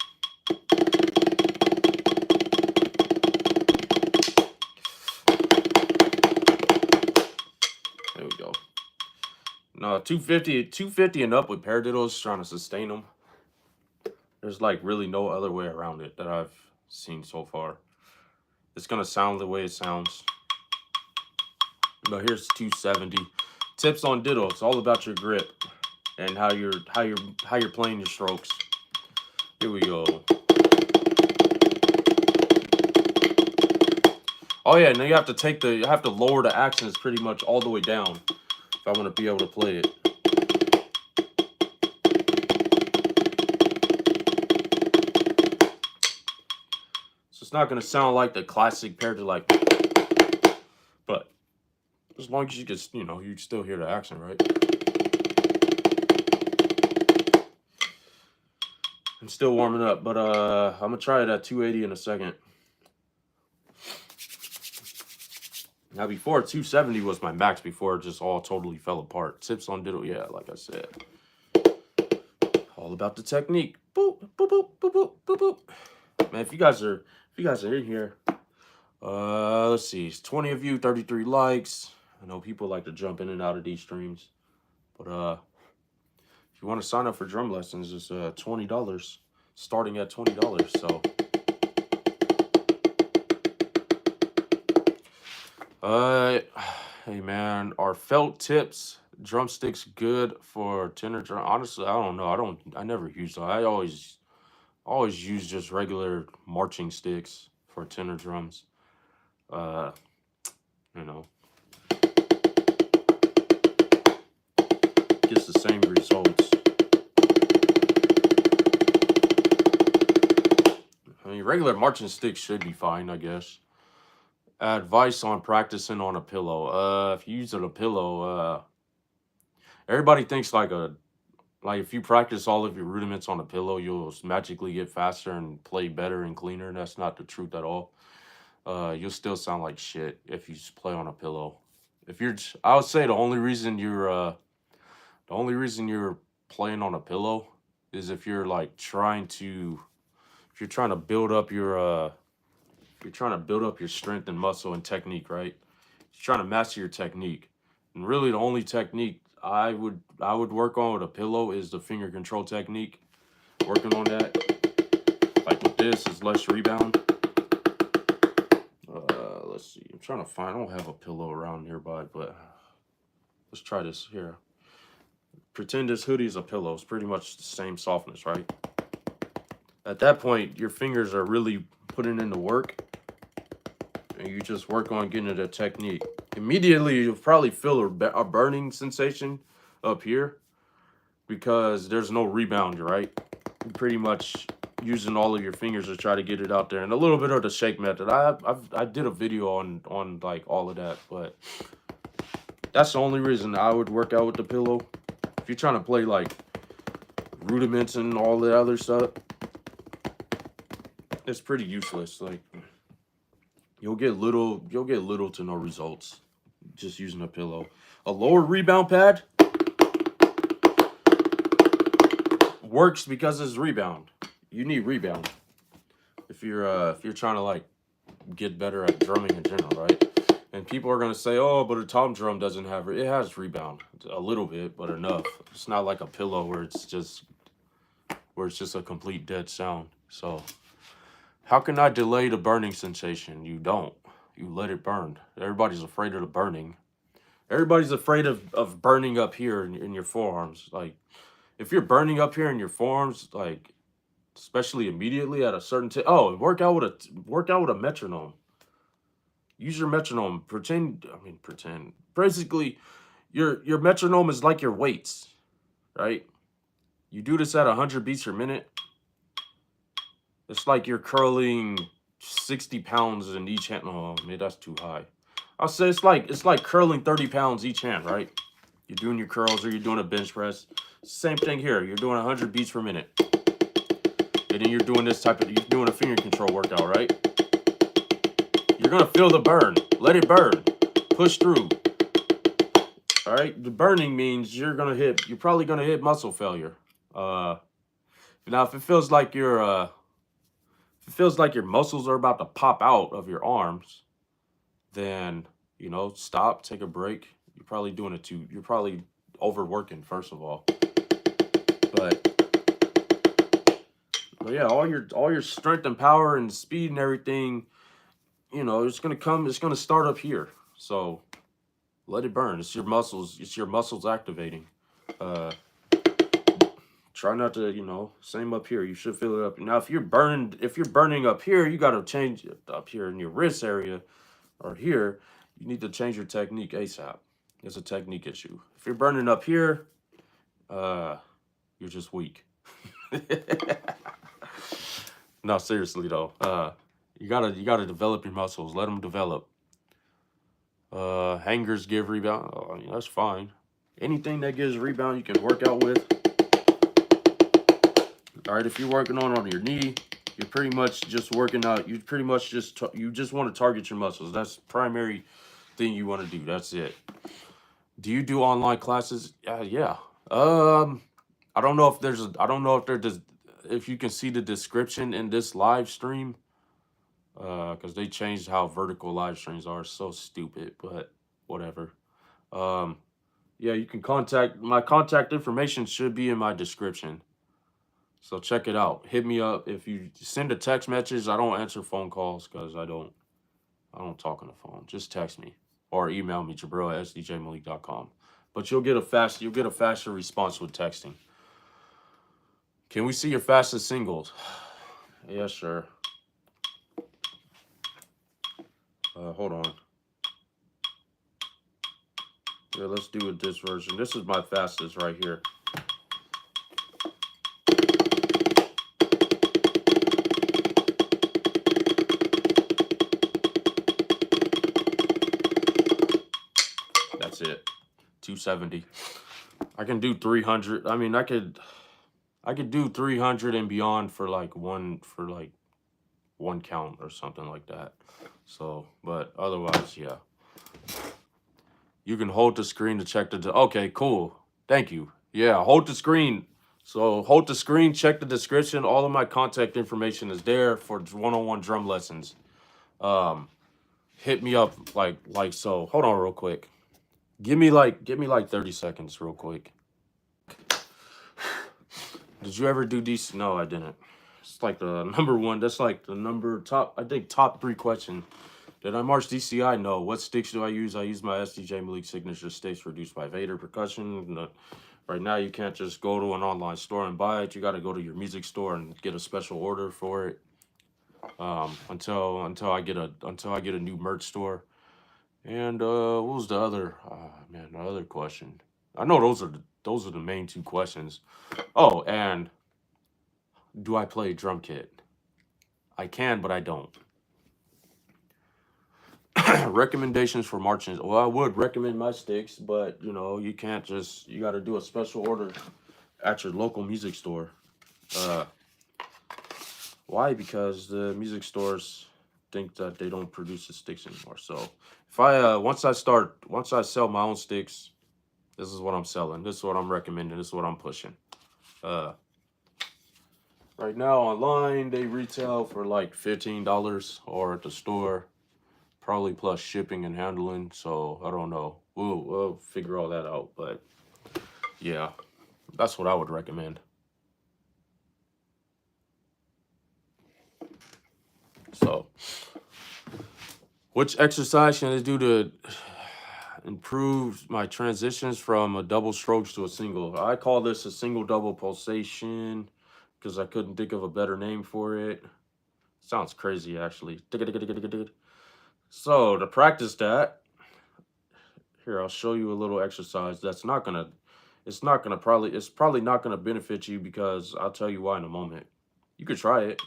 There we go. No, 250 and up with paradiddles, trying to sustain them. There's like really no other way around it that I've seen so far. It's gonna sound the way it sounds. But here's 270. Tips on diddle. It's all about your grip and how you're playing your strokes. Here we go. Oh yeah, now you have to lower the accents pretty much all the way down if I want to be able to play it. So it's not gonna sound like the classic paradiddle, like, but as long as you can, you know, you still hear the accent, right? I'm still warming up, but I'm gonna try it at 280 in a second. Now before 270 was my max before it just all totally fell apart. Tips on diddle, yeah, like I said. All about the technique. Boop, boop, boop, boop, boop, boop, boop. Man, if you guys are in here, let's see, it's 20 of you, 33 likes. I know people like to jump in and out of these streams, but if you want to sign up for drum lessons, it's $20, starting at $20. So hey man, are felt tips drumsticks good for tenor drum? Honestly, I don't know. I never use them. I always use just regular marching sticks for tenor drums. You know, gets the same results. I mean, regular marching sticks should be fine, I guess. Advice on practicing on a pillow. If you use a pillow, everybody thinks like if you practice all of your rudiments on a pillow, you'll magically get faster and play better and cleaner. That's not the truth at all. You'll still sound like shit if you just play on a pillow. I would say the only reason you're playing on a pillow is if you're like trying to build up your you're trying to build up your strength and muscle and technique, right? You're trying to master your technique. And really the only technique I would work on with a pillow is the finger control technique. Working on that. Like with this is less rebound. Let's see. I'm trying to find, I don't have a pillow around nearby, but let's try this here. Pretend this hoodie is a pillow. It's pretty much the same softness, right? At that point, your fingers are really putting in the work. And you just work on getting to the technique. Immediately, you'll probably feel a burning sensation up here because there's no rebound, right? You're pretty much using all of your fingers to try to get it out there, and a little bit of the shake method. I did a video on like all of that, but that's the only reason I would work out with the pillow. If you're trying to play like rudiments and all the other stuff, it's pretty useless. Like you'll get little to no results just using a pillow. A lower rebound pad works because it's rebound. You need rebound if you're trying to like get better at drumming in general, right? And people are gonna say, oh, but a tom drum doesn't have it. It has rebound a little bit, but enough. It's not like a pillow where it's just a complete dead sound. So how can I delay the burning sensation? You don't. You let it burn. Everybody's afraid of the burning. Everybody's afraid of burning up here in your forearms. Like, if you're burning up here in your forearms, like, especially immediately at a certain work out with a metronome. Use your metronome. Pretend. Basically, your metronome is like your weights, right? You do this at 100 beats per minute. It's like you're curling 60 pounds in each hand. No, maybe that's too high. I'll say it's like curling 30 pounds each hand, right? You're doing your curls or you're doing a bench press. Same thing here. You're doing 100 beats per minute. And then you're doing you're doing a finger control workout, right? You're gonna feel the burn. Let it burn. Push through. All right. The burning means you're probably gonna hit muscle failure. Now, if it feels like if it feels like your muscles are about to pop out of your arms, then stop, take a break. You're probably doing it too. You're probably overworking, first of all. But yeah, all your strength and power and speed and everything, it's gonna come. It's gonna start up here. So let it burn. It's your muscles. It's your muscles activating. Uh, Try not to, same up here. You should feel it up. Now, if you're burning up here, you got to change it up here in your wrist area or here. You need to change your technique ASAP. It's a technique issue. If you're burning up here, uh, you're just weak. No, seriously though. You gotta develop your muscles. Let them develop. Hangers give rebound. Oh, that's fine. Anything that gives rebound, you can work out with. All right, if you're working on your knee, you're pretty much just working out. You pretty much you just want to target your muscles. That's the primary thing you want to do. That's it. Do you do online classes? Yeah. I don't know if I don't know if you can see the description in this live stream. Because they changed how vertical live streams are. So stupid, but whatever. Um, yeah, you can my contact information should be in my description. So check it out. Hit me up if you send a text message. I don't answer phone calls because I don't talk on the phone. Just text me or email me jabril@sdjmalik.com. But you'll get a faster response with texting. Can we see your fastest singles? Yeah, sure. Hold on. Yeah, let's do it this version. This is my fastest right here. That's it. 270. I can do 300. I mean, I could do 300 and beyond for like one count or something like that. So, but otherwise, yeah. You can hold the screen to check the. Okay, cool. Thank you. Yeah, hold the screen. So hold the screen, check the description. All of my contact information is there for one-on-one drum lessons. Hit me up like so. Hold on real quick. Give me like 30 seconds real quick. Did you ever do DC? No, I didn't. It's like the number one. That's like the top 3 question. Did I march DCI? No. What sticks do I use? I use my sdjmalik signature sticks produced by Vader Percussion. Right now, you can't just go to an online store and buy it. You got to go to your music store and get a special order for it. Until I get a new merch store. And what was the other? The other question. I know those are the main 2 questions. Oh, and do I play drum kit? I can, but I don't. Recommendations for marching. Well, I would recommend my sticks, but you can't just. You got to do a special order at your local music store. Why? Because the music stores think that they don't produce the sticks anymore. So if I once I sell my own sticks, this is what I'm selling. This is what I'm recommending. This is what I'm pushing. Right now online they retail for like $15, or at the store probably plus shipping and handling. So I don't know. We'll figure all that out. But yeah, that's what I would recommend. So, which exercise can I do to improve my transitions from a double strokes to a single? I call this a single double pulsation because I couldn't think of a better name for it. Sounds crazy, actually. So to practice that, here I'll show you a little exercise that's it's probably not gonna benefit you, because I'll tell you why in a moment. You could try it.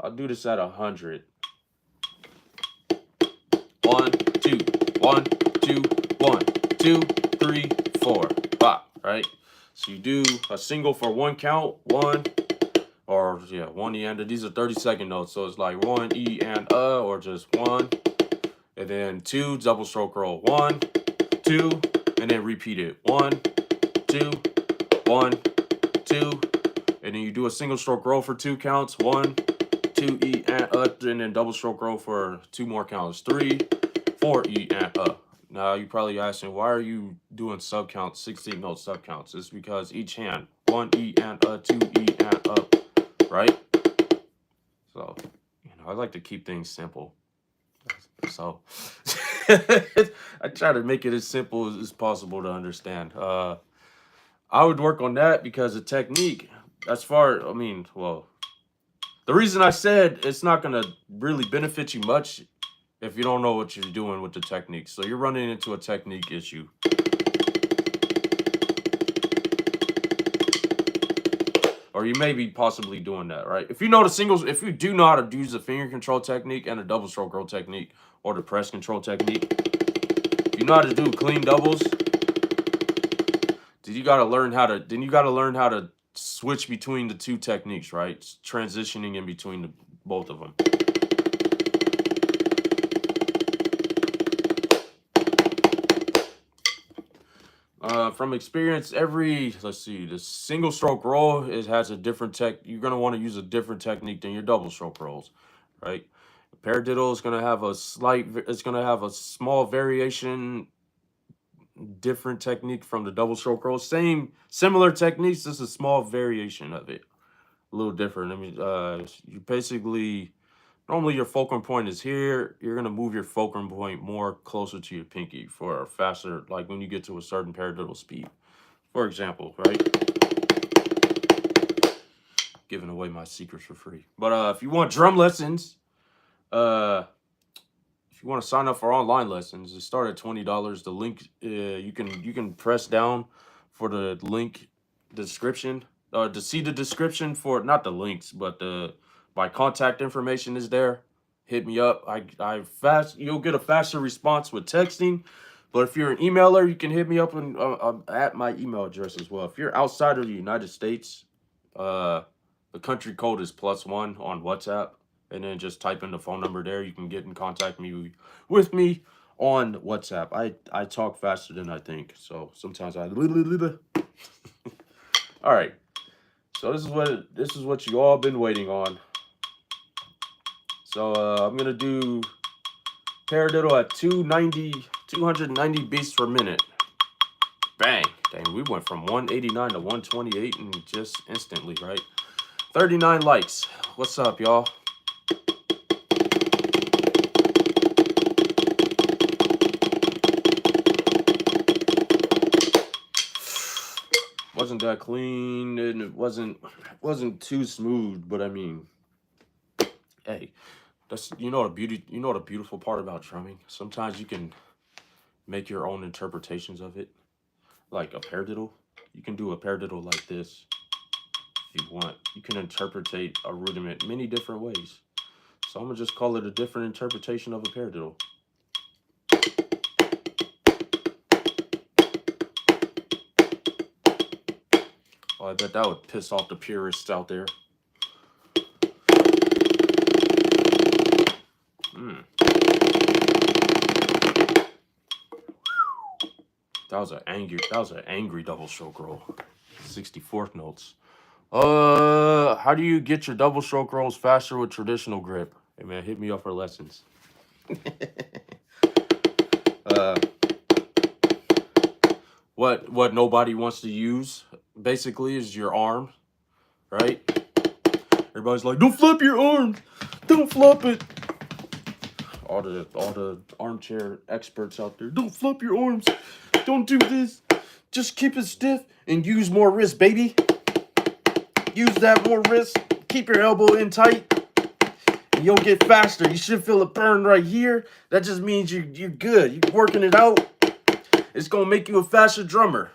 I'll do this at 100. 1, 2, 1, 2, 1, 2, 3, 4, 5. Right. So you do a single for 1 count, 1, or 1 E and. These are 30-second notes, so it's like 1 E and or just 1, and then 2 double stroke roll, 1, 2, and then repeat it. 1, 2, 1, 2, and then you do a single stroke roll for 2 counts. 1, 2, E, and then double stroke roll for 2 more counts. 3, 4, E, and Now you're probably asking, why are you doing sub counts, 16 note sub counts? It's because each hand, 1 E and 2 E and right? So, I like to keep things simple. So I try to make it as simple as possible to understand. I would work on that because the technique, well, the reason I said it's not going to really benefit you much if you don't know what you're doing with the technique. So you're running into a technique issue. Or you may be possibly doing that, right? If you know if you do know how to use the finger control technique and the double stroke roll technique or the press control technique, if you know how to do clean doubles, then you got to learn how to switch between the 2 techniques, right? Transitioning in between both of them. From experience, the single stroke roll has a different you're going to want to use a different technique than your double stroke rolls, right? A paradiddle is going to have a small variation, different technique from the double stroke roll. Similar techniques, just a small variation of it. A little different. You basically, normally your fulcrum point is here. You're going to move your fulcrum point more closer to your pinky for a faster, like when you get to a certain paradiddle speed. For example, right? Giving away my secrets for free. But if you want drum lessons, if you want to sign up for online lessons, it start at $20. The link, you can press down for the link description, to see the description for, not the links, but my contact information is there. Hit me up. You'll get a faster response with texting. But if you're an emailer, you can hit me up at my email address as well. If you're outside of the United States, the country code is +1 on WhatsApp. And then just type in the phone number there. You can get in contact with me on WhatsApp. I talk faster than I think. So sometimes I... All right. So this is what you all been waiting on. So I'm going to do paradiddle at 290 beats per minute. Bang. Dang, we went from 189 to 128 and just instantly, right? 39 likes. What's up, y'all? Wasn't that clean, and it wasn't too smooth, but I mean, hey, that's the beautiful part about drumming. Sometimes you can make your own interpretations of it. Like a paradiddle, you can do a paradiddle like this if you want. You can interpretate a rudiment many different ways. So I'm gonna just call it a different interpretation of a paradiddle. Oh, I bet that would piss off the purists out there. That was an angry double stroke roll. 64th notes. How do you get your double stroke rolls faster with traditional grip? Hey man, hit me up for lessons. What nobody wants to use basically is your arm, right? Everybody's like, don't flip your arms, don't flip it. All the armchair experts out there, don't flip your arms, don't do this, just keep it stiff and use more wrist, baby. Use that more wrist, keep your elbow in tight, and you'll get faster. You should feel it burn right here. That just means you're good. You're working it out. It's gonna make you a faster drummer.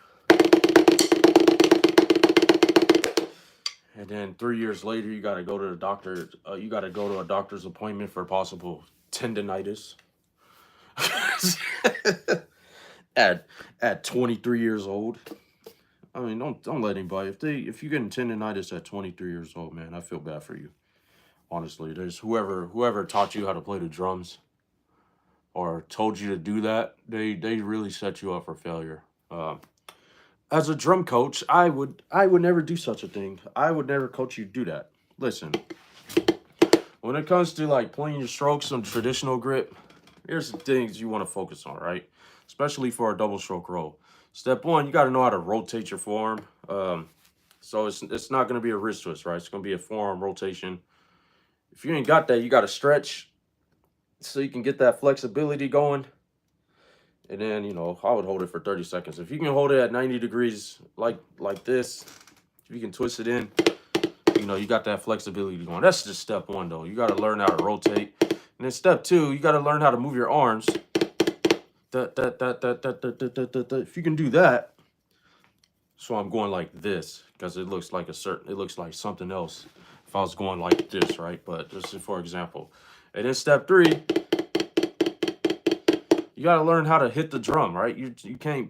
And then 3 years later, you gotta go to the doctor. You gotta go to a doctor's appointment for possible tendinitis. at 23 years old. I mean, don't let anybody. If you're getting tendinitis at 23 years old, man, I feel bad for you. Honestly, there's whoever taught you how to play the drums or told you to do that, they really set you up for failure. as a drum coach, I would never do such a thing. I would never coach you to do that. Listen, when it comes to like playing your strokes on traditional grip, here's the things you want to focus on, right? Especially for a double stroke roll. Step one, you got to know how to rotate your forearm. So it's not going to be a wrist twist, right? It's going to be a forearm rotation. If you ain't got that, you got to stretch so you can get that flexibility going. And then, you know, I would hold it for 30 seconds. If you can hold it at 90 degrees like this, if you can twist it in, you know, you got that flexibility going. That's just step one, though. You got to learn how to rotate. And then step two, you got to learn how to move your arms. If you can do that, so I'm going like this because it looks like something else if I was going like this, right? But just for example. And then step three, you got to learn how to hit the drum, right? You can't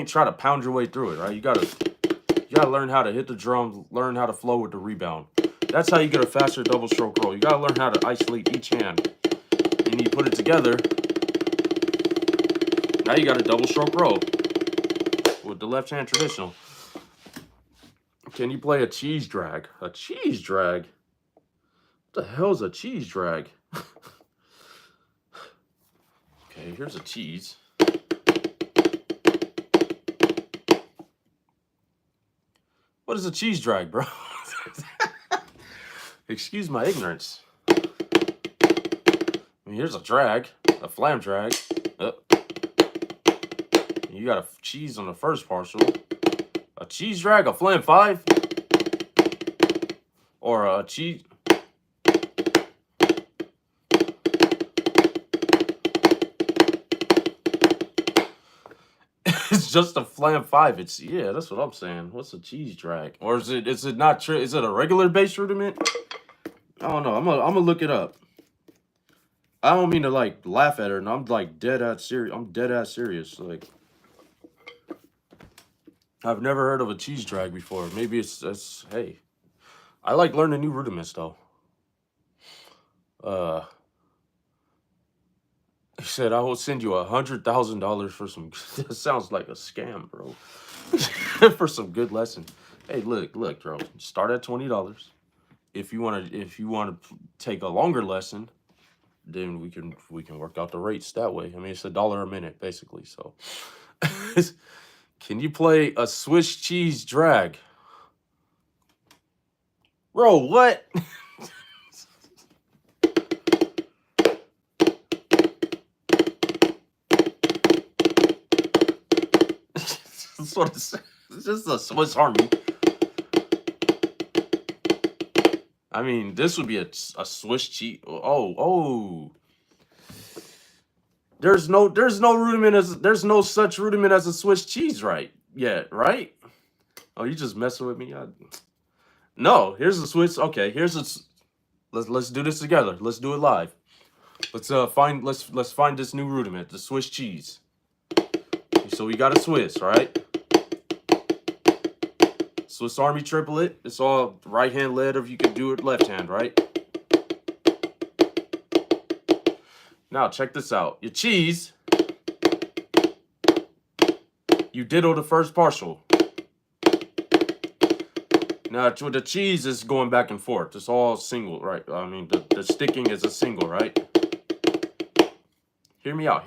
try to pound your way through it, right? You gotta learn how to hit the drum, learn how to flow with the rebound. That's how you get a faster double stroke roll. You gotta learn how to isolate each hand. And you put it together. Now you got a double stroke roll with the left hand traditional. Can you play a cheese drag? A cheese drag? What the hell is a cheese drag? Okay, here's a cheese. What is a cheese drag, bro? Excuse my ignorance. I mean, here's a drag, a flam drag. You got a cheese on the first partial. A cheese drag, a flam 5? Or a cheese... It's just a flam 5. It's, yeah, that's what I'm saying. What's a cheese drag? Or is it not true? Is it a regular bass rudiment? I don't know. I'm gonna look it up. I don't mean to like laugh at her, and I'm like dead ass serious. I'm dead ass serious. Like, I've never heard of a cheese drag before. Maybe it's hey. I like learning new rudiments though. He said I will send you $100,000 for some. That sounds like a scam, bro. For some good lesson. Hey, look, bro. Start at $20. If you want to take a longer lesson, then we can work out the rates that way. I mean, it's $1 a minute basically. So, can you play a Swiss cheese drag, bro? What? That's what it's just a Swiss Army. I mean, this would be a Swiss cheese. Oh. There's no such rudiment as a Swiss cheese, right? Yeah, right? Oh, you just messing with me? No, here's a Swiss. Okay, let's do this together. Let's do it live. Let's find this new rudiment, the Swiss cheese. So we got a Swiss, right? Swiss Army triplet. It's all right hand led, or you can do it left hand, right? Now check this out. Your cheese. You diddle the first partial. Now the cheese is going back and forth. It's all single, right? I mean, the sticking is a single, right? Hear me out.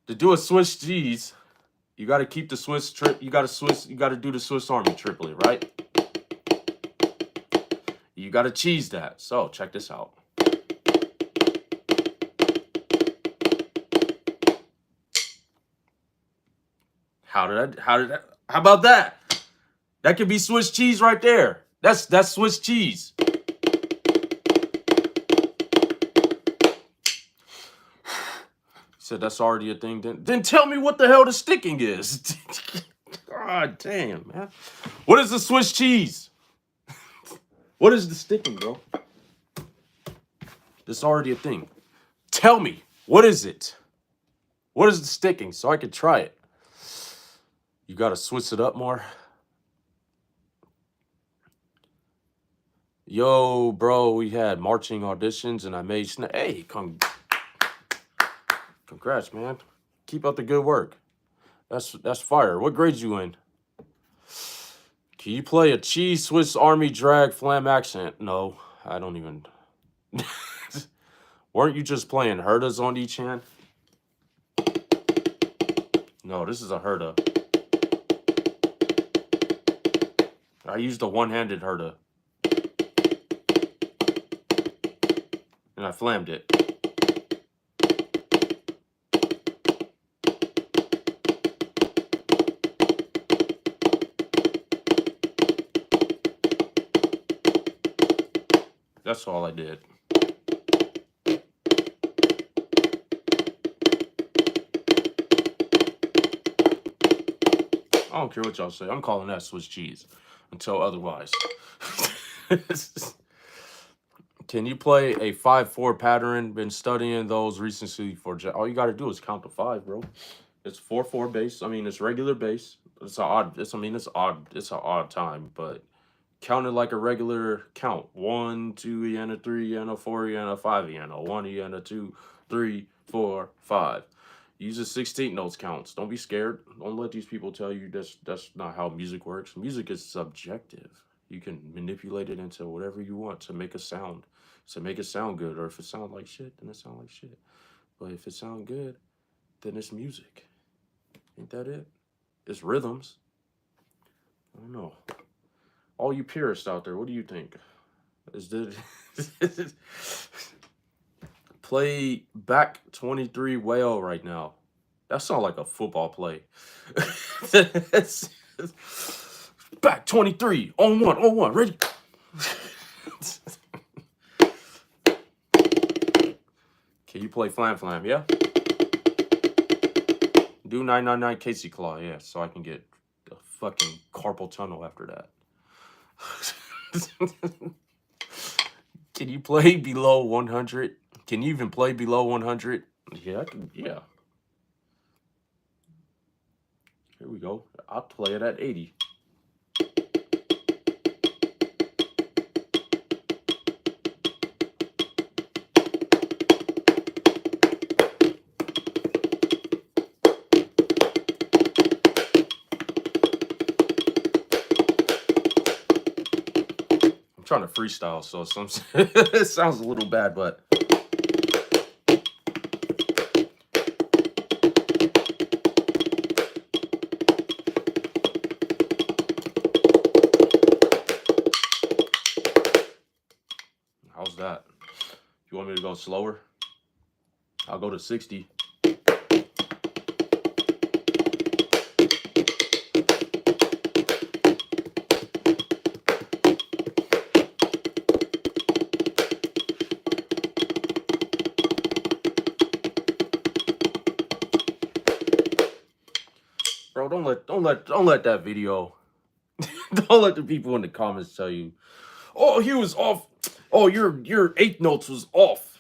To do a Swiss cheese, you got to keep the Swiss trip. You got to do the Swiss Army triplet, right? You got to cheese that. So check this out. How about that? That could be Swiss cheese right there. That's Swiss cheese. Said that's already a thing. Then tell me what the hell the sticking is. God damn, man. What is the Swiss cheese? What is the sticking, bro? That's already a thing. Tell me, what is it? What is the sticking so I can try it? You got to Swiss it up more. Yo, bro, we had marching auditions and I made... Hey, congrats, man. Keep up the good work. That's fire. What grade you in? Can you play a cheese Swiss Army drag flam accent? No, I don't even. Weren't you just playing Herdas on each hand? No, this is a Herda. I used a one-handed Herda. And I flammed it. That's all I did. I don't care what y'all say. I'm calling that Swiss cheese until otherwise. Can you play a 5/4 pattern? Been studying those recently for all you got to do is count to 5, bro. It's 4/4 bass. I mean, it's regular bass. It's an odd. It's odd. It's an odd time, but count it like a regular count. 1, 2, and a 3, and a 4, and a 5, and a 1, and a 2, 3, 4, 5. Use the 16th notes counts. Don't be scared. Don't let these people tell you that's not how music works. Music is subjective. You can manipulate it into whatever you want to make a sound. To make it sound good. Or if it sounds like shit, then it sounds like shit. But if it sounds good, then it's music. Ain't that it? It's rhythms. I don't know. All you purists out there, what do you think? Is this play back 23 whale right now? That sounds like a football play. Back 23 on one, ready? Can you play Flam Flam? Yeah. Do 999 Casey Claw, yeah, so I can get a fucking carpal tunnel after that. Can you play below 100? Can you even play below 100? Yeah, I can. Yeah. Here we go. I'll play it at 80. Trying to freestyle, so it sounds a little bad, but how's that? You want me to go slower? I'll go to 60. Bro, don't let that video. Don't let the people in the comments tell you, oh, he was off. Oh, your eighth notes was off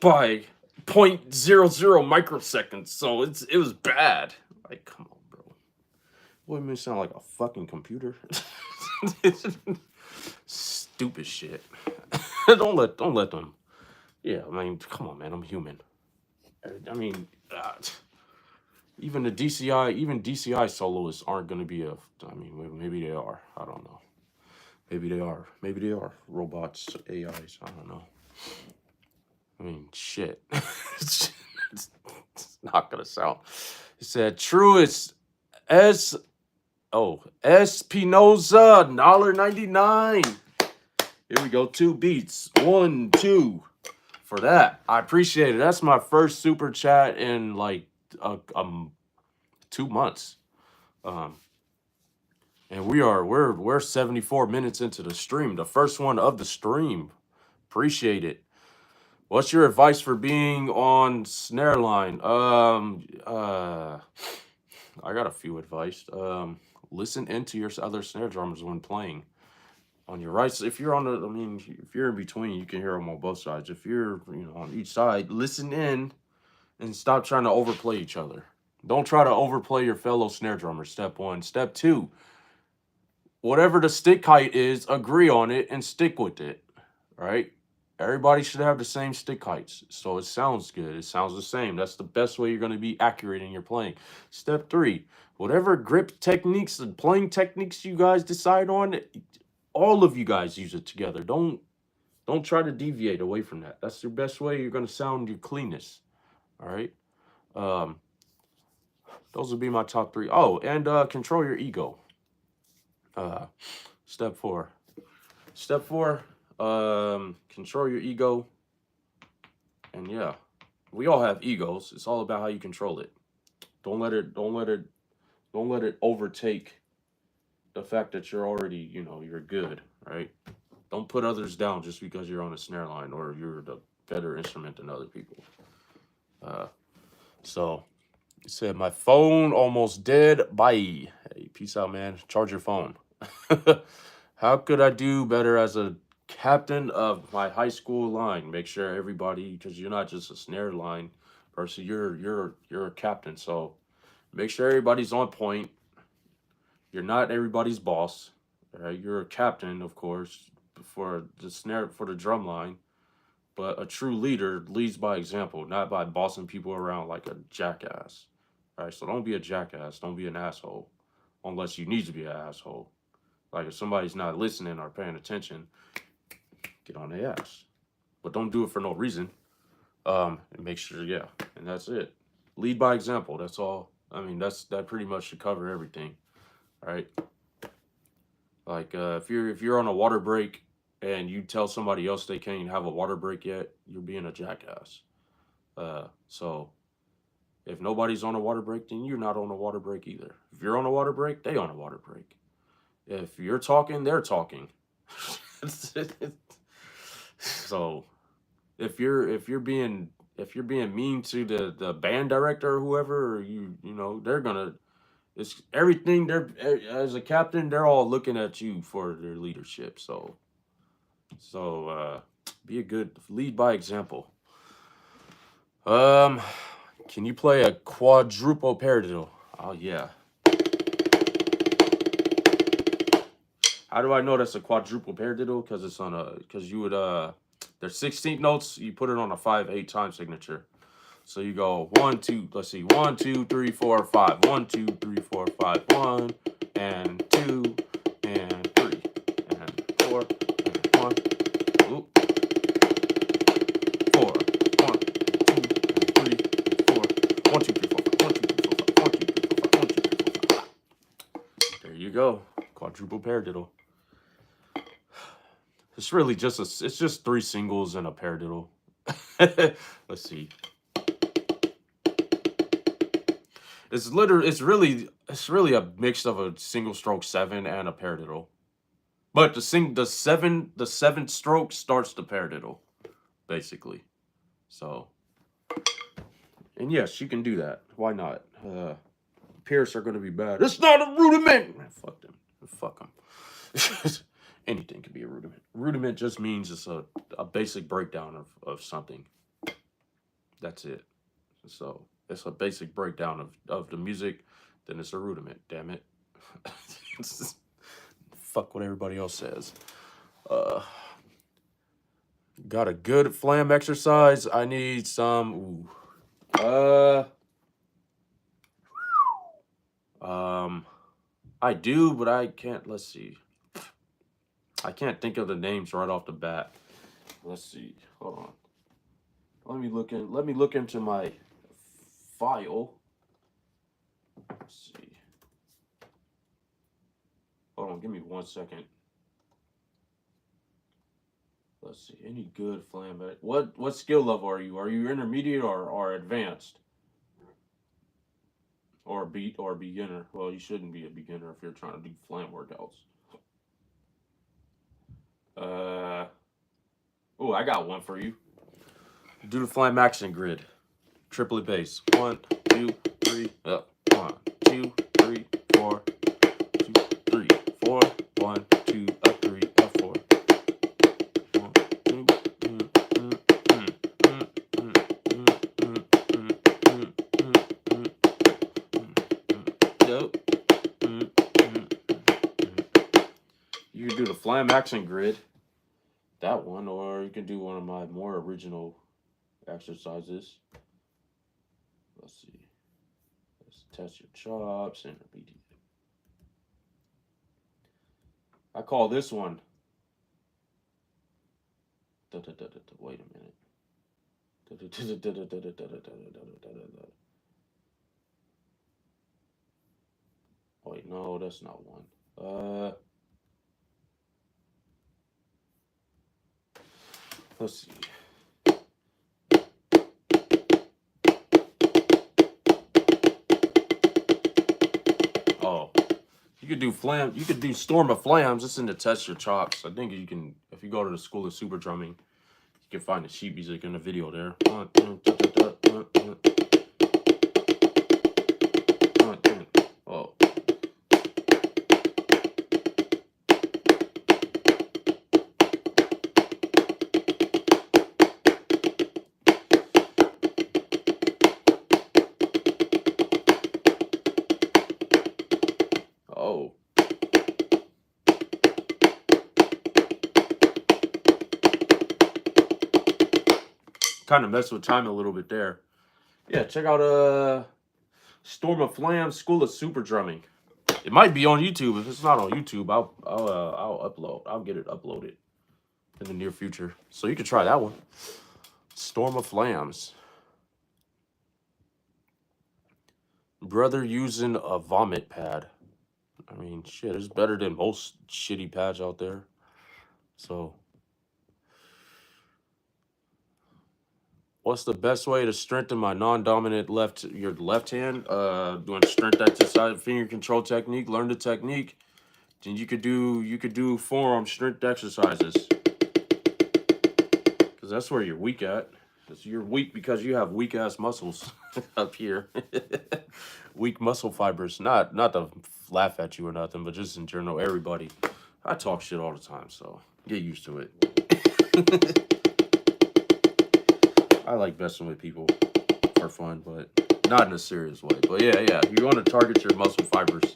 by 0.00 microseconds, so it was bad. Like, come on, bro. What me sound like a fucking computer? Stupid shit. don't let them. Yeah, I mean, come on, man. I'm human. I mean, even DCI soloists aren't going to be I mean, maybe they are. I don't know. Maybe they are. Maybe they are. Robots, AIs. I don't know. I mean, shit. It's not going to sound. It said, truest Espinoza, $1.99. Here we go. 2 beats. 1, 2. For that. I appreciate it. That's my first super chat in like 2 months. And we're 74 minutes into the stream. The first one of the stream. Appreciate it. What's your advice for being on snare line? I got a few advice. Listen into your other snare drummers when playing. On your right, if you're on the, I mean, if you're in between, you can hear them on both sides. If you're, on each side, listen in and stop trying to overplay each other. Don't try to overplay your fellow snare drummer. Step 1. Step 2, whatever the stick height is, agree on it and stick with it, right? Everybody should have the same stick heights, so it sounds good. It sounds the same. That's the best way you're going to be accurate in your playing. Step 3, whatever grip techniques and playing techniques you guys decide on, all of you guys use it together. Don't try to deviate away from that. That's your best way you're going to sound your cleanest. All right. Um, those would be my top 3. Oh, and control your ego. Step 4. Step 4. Control your ego. And yeah, we all have egos. It's all about how you control it. Don't let it overtake the fact that you're already, you're good, right? Don't put others down just because you're on a snare line or you're the better instrument than other people. So it said my phone almost dead. Bye. Hey, peace out, man. Charge your phone. How could I do better as a captain of my high school line? Make sure everybody, because you're not just a snare line person, you're a captain. So make sure everybody's on point. You're not everybody's boss. Right? You're a captain, of course, for the drum line. But a true leader leads by example, not by bossing people around like a jackass. Right? So don't be a jackass. Don't be an asshole. Unless you need to be an asshole. Like if somebody's not listening or paying attention, get on their ass. But don't do it for no reason. And make sure, yeah. And that's it. Lead by example. That's all. I mean, that pretty much should cover everything. Right? Like if you're on a water break and you tell somebody else they can't have a water break yet, you're being a jackass. So if nobody's on a water break, then you're not on a water break either. If you're on a water break, they on a water break. If you're talking, they're talking. So if you're being mean to the band director or whoever, or they're gonna, it's everything. They're, as a captain, they're all looking at you for their leadership. So be a good lead by example. Can you play a quadruple paradiddle? Oh yeah. How do I know that's a quadruple paradiddle? Because it's because you would there's 16 notes. You put it on a 5/8 time signature. So you go 1, 2. Let's see, 1, 2, 3, 4, 5. 1, 2, 3, 4, 5. 1 and 2 and 3 and 4 and 1. Oop. 4. 1, 2, 3, 4. 1, 2, 3, 4, 5. 1, 2, 3, 4, 5. 1, 2, 3, 4, 5. 1, 2, 3, 4, 5. There you go. Quadruple paradiddle. It's really it's just 3 singles and a paradiddle. Let's see. It's really a mix of a single stroke 7 and a paradiddle. But the 7th stroke starts the paradiddle, basically. So, and yes, you can do that. Why not? Pierce are going to be bad. It's not a rudiment. Man, fuck them. Fuck them. Anything can be a rudiment. Rudiment just means it's a basic breakdown of something. That's it. So it's a basic breakdown of the music, then it's a rudiment. Damn it. Fuck what everybody else says. Got a good flam exercise. I need some. I do, but I can't. Let's see. I can't think of the names right off the bat. Let's see. Hold on. Let me look into my file. Let's see. Hold on, give me 1 second. Let's see. Any good flam? What skill level are you? Are you intermediate or advanced? Or beginner? Well, you shouldn't be a beginner if you're trying to do flam workouts. Oh, I got one for you. Do the flam action grid. Triplet bass. 1, 2, 3. Up. 1, 2, 3, 4. 2, 3, 4. 1, 2, up 3, up 4. 1, 2, You can do the flam action grid. that one, or you can do one of my more original exercises. Let's see. Let's test your chops and BD. I call this one. Wait a minute. Wait, no, that's not one. Let's see. Oh, you could do flam. You could do storm of flams. It's in to test your chops. I think you can, if you go to the School of Super Drumming, you can find the sheet music in the video there. Oh. Oh. Kind of messed with time a little bit there. Yeah, check out Storm of Flam School of Super Drumming. It might be on YouTube. If it's not on YouTube, I'll upload. I'll get it uploaded in the near future. So you can try that one. Storm of Flams. Brother using a vomit pad. I mean, shit, it's better than most shitty pads out there. So, what's the best way to strengthen my non-dominant your left hand? Doing strength exercise, finger control technique. Learn the technique. Then you could do forearm strength exercises. Because that's where you're weak at. You're weak because you have weak ass muscles up here. Weak muscle fibers. Not to laugh at you or nothing, but just in general, everybody. I talk shit all the time, so get used to it. I like messing with people for fun, but not in a serious way. But yeah, you want to target your muscle fibers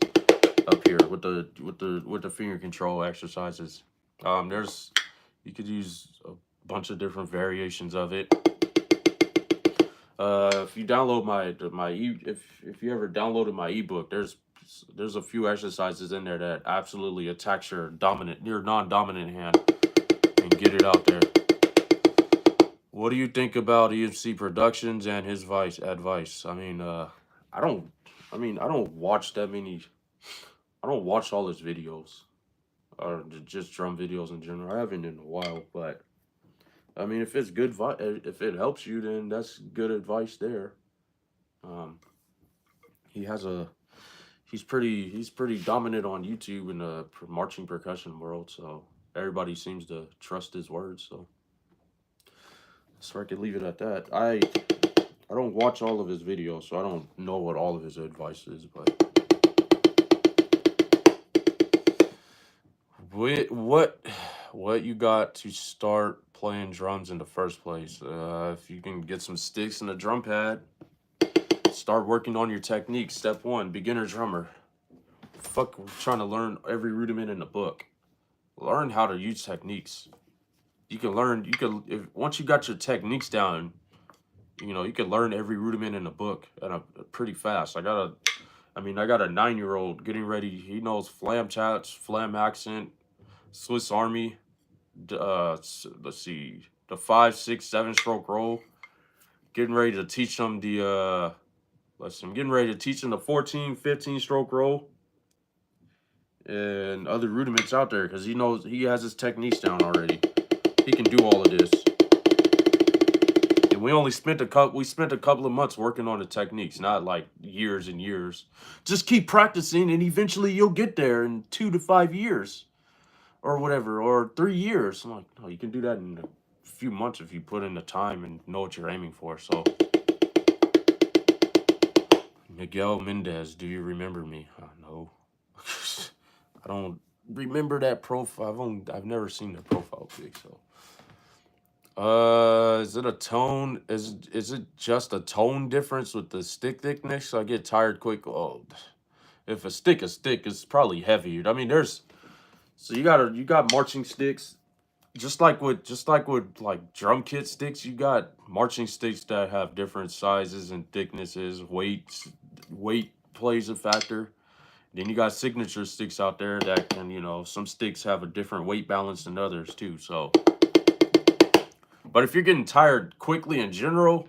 up here with the finger control exercises. You could use a bunch of different variations of it. If you download if you ever downloaded my ebook, there's a few exercises in there that absolutely attacks your non-dominant hand and get it out there. What do you think about EMC Productions and his advice? I mean, I don't watch that many. I don't watch all his videos, or just drum videos in general. I haven't in a while, but I mean, if it's good, if it helps you, then that's good advice there. He's pretty dominant on YouTube in the marching percussion world, so everybody seems to trust his words. So I could leave it at that. I don't watch all of his videos, so I don't know what all of his advice is, but what you got to start playing drums in the first place? If you can get some sticks and a drum pad, start working on your technique. Step 1, beginner drummer. Fuck trying to learn every rudiment in the book. Learn how to use techniques. Once you got your techniques down, you can learn every rudiment in the book pretty fast. I got a 9-year-old getting ready. He knows flam chats, flam accent, Swiss Army. Let's see, the 5, 6, 7 stroke roll. Getting ready to teach him the I'm getting ready to teach him the 14, 15 stroke roll and other rudiments out there because he has his techniques down already. He can do all of this. And we spent a couple of months working on the techniques, not like years and years. Just keep practicing and eventually you'll get there in 2 to 5 years or whatever, or 3 years. I'm like, no, you can do that in a few months if you put in the time and know what you're aiming for. So Miguel Mendez, do you remember me? No. I don't remember that profile. I've never seen the profile pic, so. Is it a tone? Is it just a tone difference with the stick thickness? I get tired quick. Oh, if a stick is probably heavier. I mean, you got marching sticks, just like with like drum kit sticks, you got marching sticks that have different sizes and thicknesses, weights. Weight plays a factor. Then you got signature sticks out there that can, some sticks have a different weight balance than others too. So, but if you're getting tired quickly in general,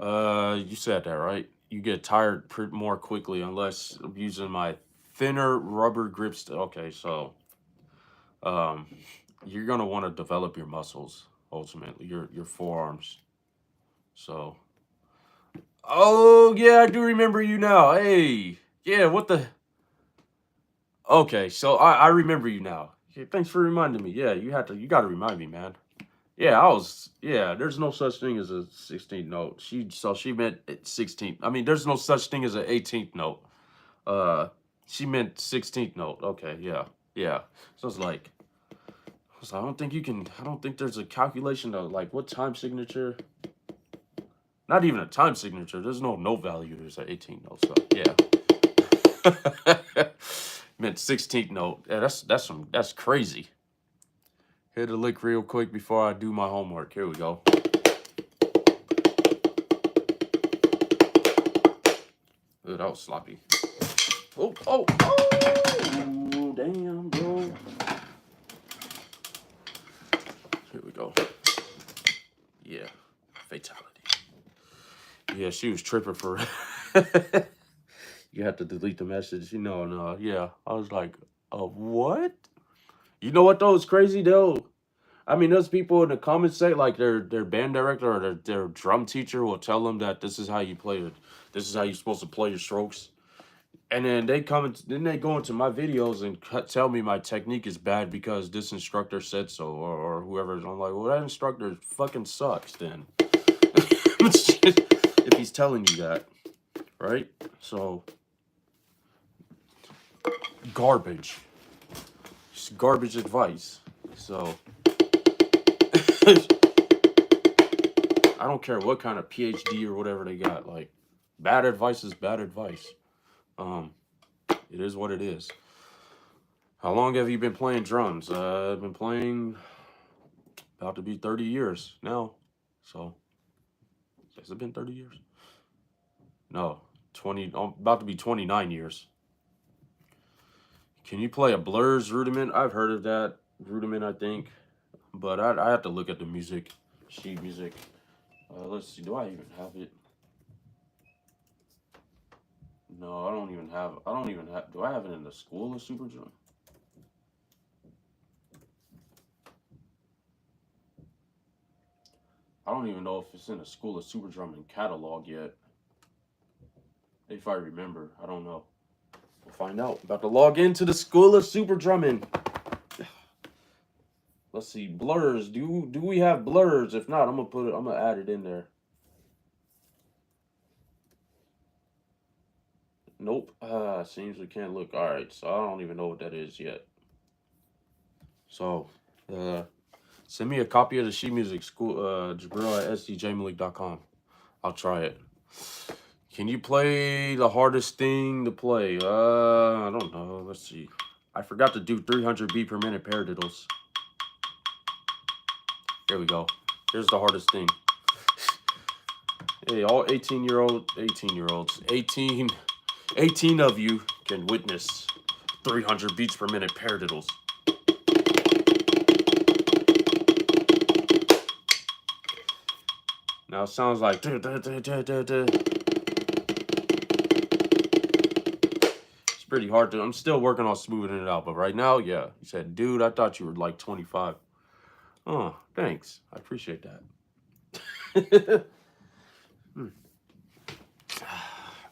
you said that right. You get tired more quickly unless I'm using my thinner rubber grips. Okay, so um, you're gonna want to develop your muscles ultimately, your forearms. So, oh yeah, I do remember you now. Hey, yeah, what the? Okay, so I remember you now. Yeah, thanks for reminding me. Yeah, you got to remind me, man. Yeah, there's no such thing as a 16th note. She meant 16th. I mean, there's no such thing as an 18th note. Uh, she meant 16th note. Okay, yeah, yeah. So I don't think you can. I don't think there's a calculation of like what time signature. Not even a time signature. There's no note value. There's an 18th note. So yeah. Meant 16th note. Yeah, that's crazy. Hit a lick real quick before I do my homework. Here we go. Ooh, that was sloppy. Oh, damn, bro. Here we go. Yeah, fatality. Yeah, she was tripping for You have to delete the message. No, yeah. I was like, what? You know what though? It's crazy though. I mean, those people in the comments say like their band director or their drum teacher will tell them that this is how you play it. This is how you're supposed to play your strokes. And then then they go into my videos and tell me my technique is bad because this instructor said so, or whoever. I'm like, well, that instructor fucking sucks then. If he's telling you that, right? So garbage, just garbage advice. So I don't care what kind of PhD or whatever they got. Like, bad advice is bad advice. It is what it is. How long have you been playing drums? I've been playing about to be 30 years now. So, has it been 30 years? No, 20. About to be 29 years. Can you play a Blur's rudiment? I've heard of that rudiment, I think, but I have to look at the music, sheet music. Let's see. Do I even have it? No, I don't even have. I don't even have. Do I have it in the School of Super Drum? I don't even know if it's in the School of Super Drumming catalog yet. If I remember, I don't know. We'll find out. About to log into the School of Super Drumming. Let's see, blurs. Do we have blurs? If not, I'm gonna add it in there. Nope. Seems we can't look. All right, so I don't even know what that is yet. So, send me a copy of the sheet music school, Jabril at sdjmalik.com. I'll try it. Can you play the hardest thing to play? I don't know. Let's see. I forgot to do 300 beat per minute paradiddles. Here we go. Here's the hardest thing. Hey, all 18-year-olds, 18 of you can witness 300 beats per minute paradiddles. Now it sounds like it's pretty hard to. I'm still working on smoothing it out, but right now, yeah. He said, "Dude, I thought you were like 25." Oh, thanks. I appreciate that.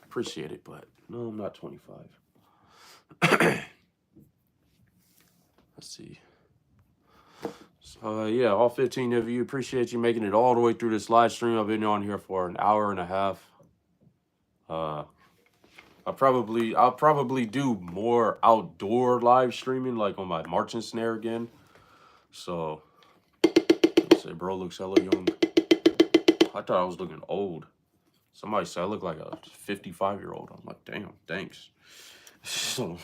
Appreciate it, but no, I'm not 25. Let's see. So, yeah, all 15 of you, appreciate you making it all the way through this live stream. I've been on here for an hour and a half. I'll probably do more outdoor live streaming, like on my marching snare again. So, let's say, bro looks hella young. I thought I was looking old. Somebody said I look like a 55-year-old. I'm like, damn, thanks. So,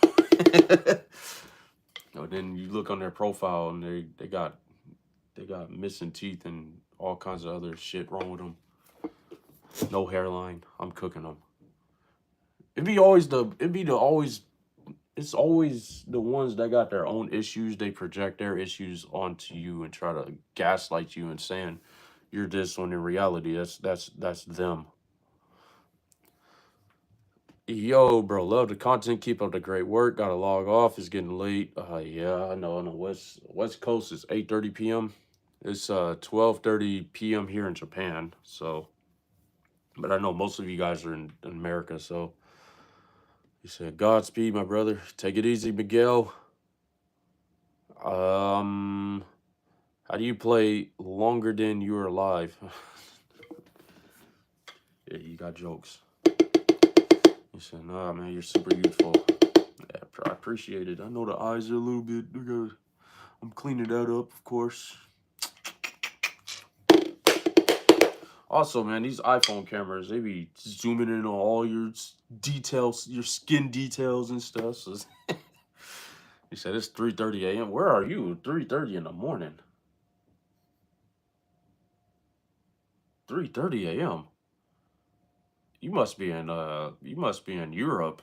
then you look on their profile and they got They got missing teeth and all kinds of other shit wrong with them. No hairline. I'm cooking them. It's always the ones that got their own issues. They project their issues onto you and try to gaslight you and saying you're this, when in reality that's them. Yo, bro, love the content. Keep up the great work. Gotta log off. It's getting late. Yeah, I know. On the West Coast is 8:30 p.m. It's 12:30 p.m. here in Japan. So, but I know most of you guys are in America. So, he said, "Godspeed, my brother. Take it easy, Miguel." Um, how do you play longer than you're alive? Yeah, you got jokes. He said, "Nah, man, you're super youthful." Yeah, I appreciate it. I know the eyes are a little bit. I'm cleaning that up, of course. Also, man, these iPhone cameras, they be zooming in on all your details, your skin details and stuff. So he said it's 3:30 a.m. Where are you? 3:30 in the morning. 3:30 a.m. You must be in Europe.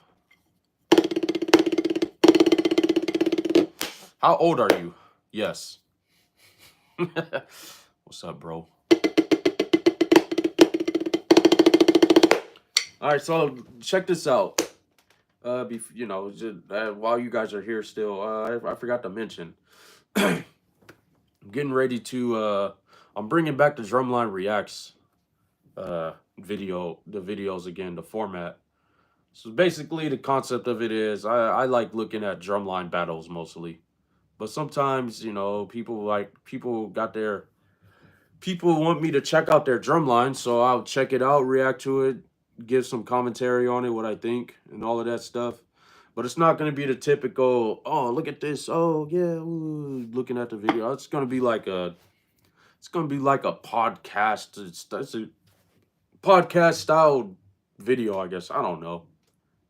How old are you? Yes. What's up, bro? All right, so check this out. While you guys are here still, I forgot to mention. I'm getting ready to. I'm bringing back the Drumline Reacts the videos again, the format. So basically, the concept of it is I like looking at drumline battles mostly, but sometimes people want me to check out their drumline, so I'll check it out, react to it, give some commentary on it, what I think, and all of that stuff. But it's not going to be the typical, oh, look at this, oh yeah, ooh, looking at the video. It's going to be like a podcast. It's a podcast style video, I guess. I don't know.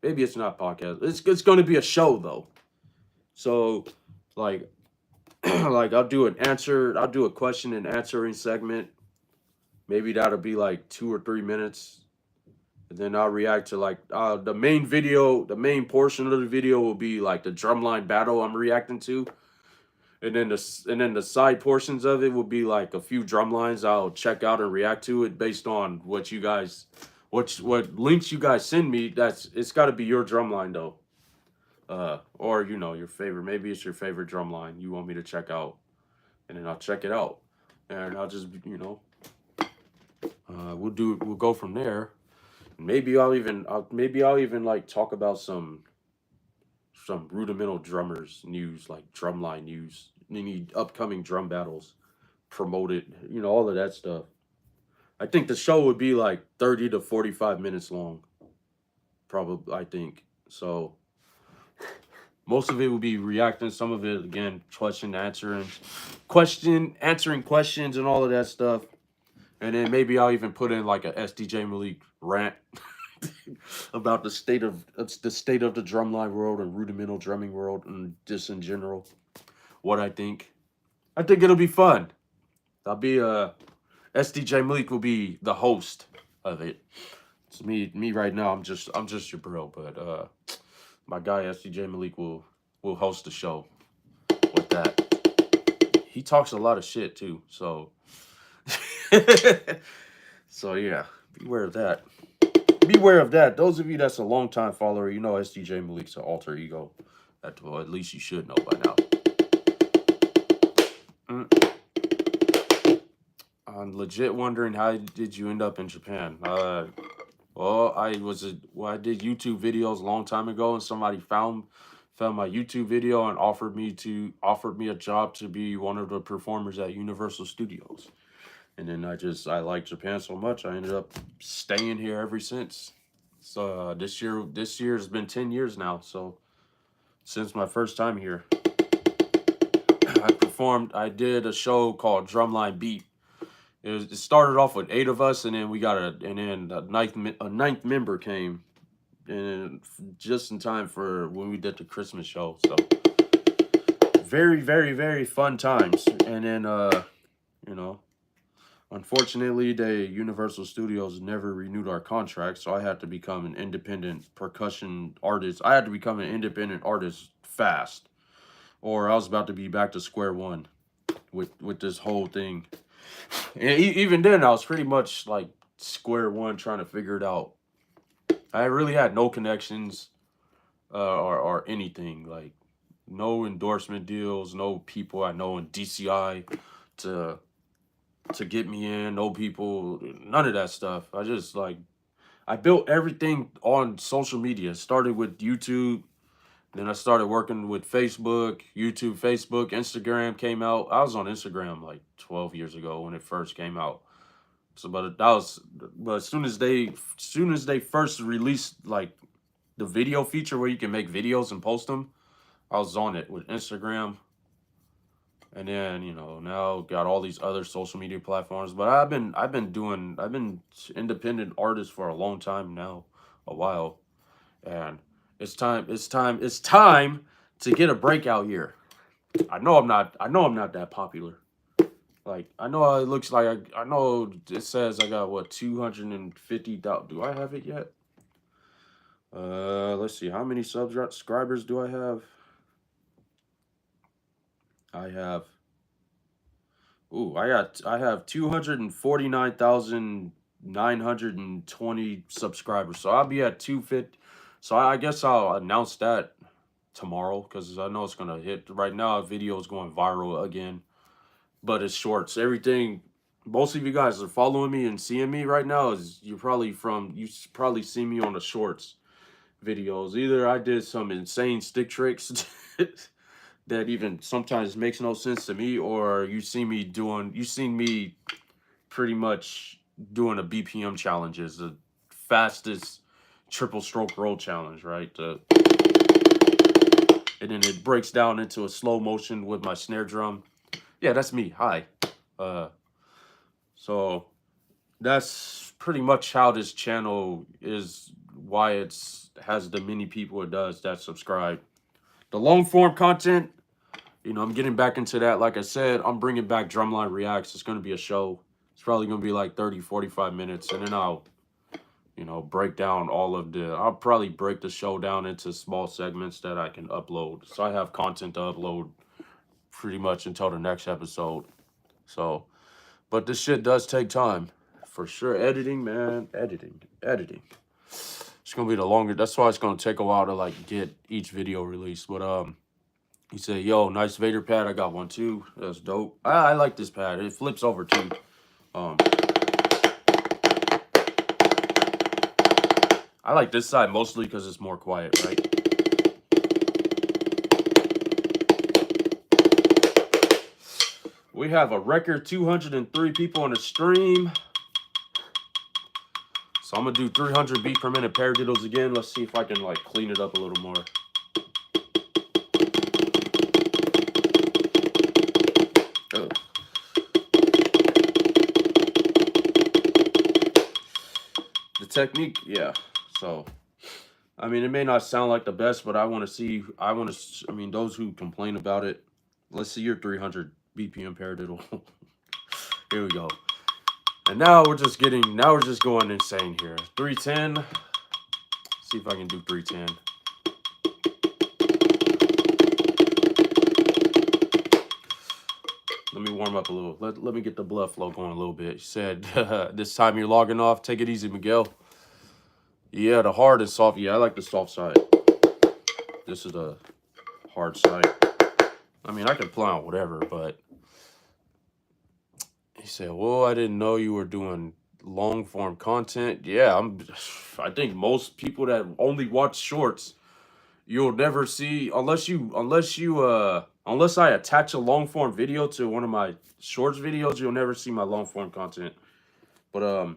Maybe it's not podcast. It's going to be a show though. So like like I'll do a question and answering segment. Maybe that'll be like 2 or 3 minutes. And then I'll react to like the main portion of the video will be like the drumline battle I'm reacting to. And then the side portions of it will be like a few drum lines I'll check out and react to it based on what you guys what links you guys send me. It's got to be your drum line though. Or your favorite, maybe it's your favorite drum line you want me to check out, and then I'll check it out, and I'll just we'll go from there. Maybe I'll even like talk about some rudimental drummers news, like drumline news, any upcoming drum battles, promote it, all of that stuff. I think the show would be like 30 to 45 minutes long, probably, I think. So most of it will be reacting, some of it again answering questions and all of that stuff. And then maybe I'll even put in like a sdjmalik rant about the state of the drumline world and rudimental drumming world and just in general. What I think it'll be fun. I'll be sdjmalik will be the host of it. It's me right now. I'm just your bro, but my guy sdjmalik will host the show with that. He talks a lot of shit too, so so yeah, beware of that. Those of you that's a long time follower, sdjmalik's an alter ego. Well, at least you should know by now. I'm legit wondering, how did you end up in Japan? Well, I did YouTube videos a long time ago, and somebody found my YouTube video and offered me a job to be one of the performers at Universal Studios. And then I liked Japan so much, I ended up staying here ever since. So this year has been 10 years now. So since my first time here, I did a show called Drumline Beat. It started off with 8 of us, and then a ninth member came, and just in time for when we did the Christmas show. So very, very, very fun times. And then you know. Unfortunately, the Universal Studios never renewed our contract, so I had to become an independent percussion artist. I had to become an independent artist fast, or I was about to be back to square one with this whole thing. And even then, I was pretty much like square one trying to figure it out. I really had no connections or anything, like no endorsement deals, no people I know in DCI to get me in, no people, none of that stuff. I just like I built everything on social media. Started with YouTube, then I started working with Facebook, YouTube, Facebook, Instagram came out. I was on Instagram like 12 years ago when it first came out. So, but as soon as they first released like the video feature where you can make videos and post them, I was on it with Instagram, and then now got all these other social media platforms. But I've been independent artist for a long time now, a while, and it's time to get a breakout year. I know I'm not that popular. Like I know it looks like I know it says I got what 250,000. Do I have it yet? Let's see. How many subscribers do I have? I have. Ooh, I have 249,920 subscribers. So I'll be at 250. So I guess I'll announce that tomorrow because I know it's gonna hit. Right now, a video is going viral again, but it's shorts. Everything. Most of you guys are following me and seeing me right now. You probably see me on the shorts videos. Either I did some insane stick tricks that even sometimes makes no sense to me, or you seen me pretty much doing a BPM challenge, is the fastest triple stroke roll challenge, right? And then it breaks down into a slow motion with my snare drum. Yeah, that's me. Hi. Uh, so that's pretty much how this channel is. Why it's has the many people it does that subscribe. The long form content, I'm getting back into that. Like I said, I'm bringing back Drumline Reacts. It's going to be a show. It's probably going to be like 30, 45 minutes. And then I'll, break down I'll probably break the show down into small segments that I can upload. So I have content to upload pretty much until the next episode. So, but this shit does take time. For sure. Editing, man. Editing. It's going to be the longer. That's why it's going to take a while to like get each video released. But, he said, yo, nice Vader pad. I got one too. That's dope. I like this pad. It flips over too. Um, I like this side mostly because it's more quiet, right? We have a record 203 people on the stream. So I'm going to do 300 beat per minute paradiddles again. Let's see if I can like clean it up a little more. The technique, yeah. So, I mean, it may not sound like the best, but I mean, those who complain about it, let's see your 300 BPM paradiddle. Here we go. And now we're just going insane here. 310. See if I can do 310. Let me warm up a little. Let me get the blood flow going a little bit. He said, this time you're logging off. Take it easy, Miguel. Yeah, the hard and soft. Yeah, I like the soft side. This is the hard side. I mean, I can play on whatever, but he said, well, I didn't know you were doing long form content. Yeah, I think most people that only watch shorts, you'll never see unless I attach a long form video to one of my shorts videos, you'll never see my long form content. But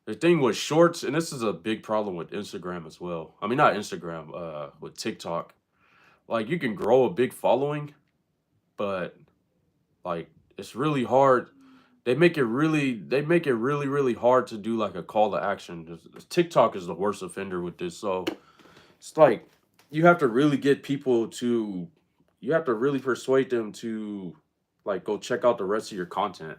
the thing with shorts, and this is a big problem with Instagram as well. I mean, not Instagram, with TikTok. Like you can grow a big following, but like it's really hard. They make it really really hard to do like a call to action. TikTok is the worst offender with this. So it's like you have to really get people to, you have to really persuade them to like go check out the rest of your content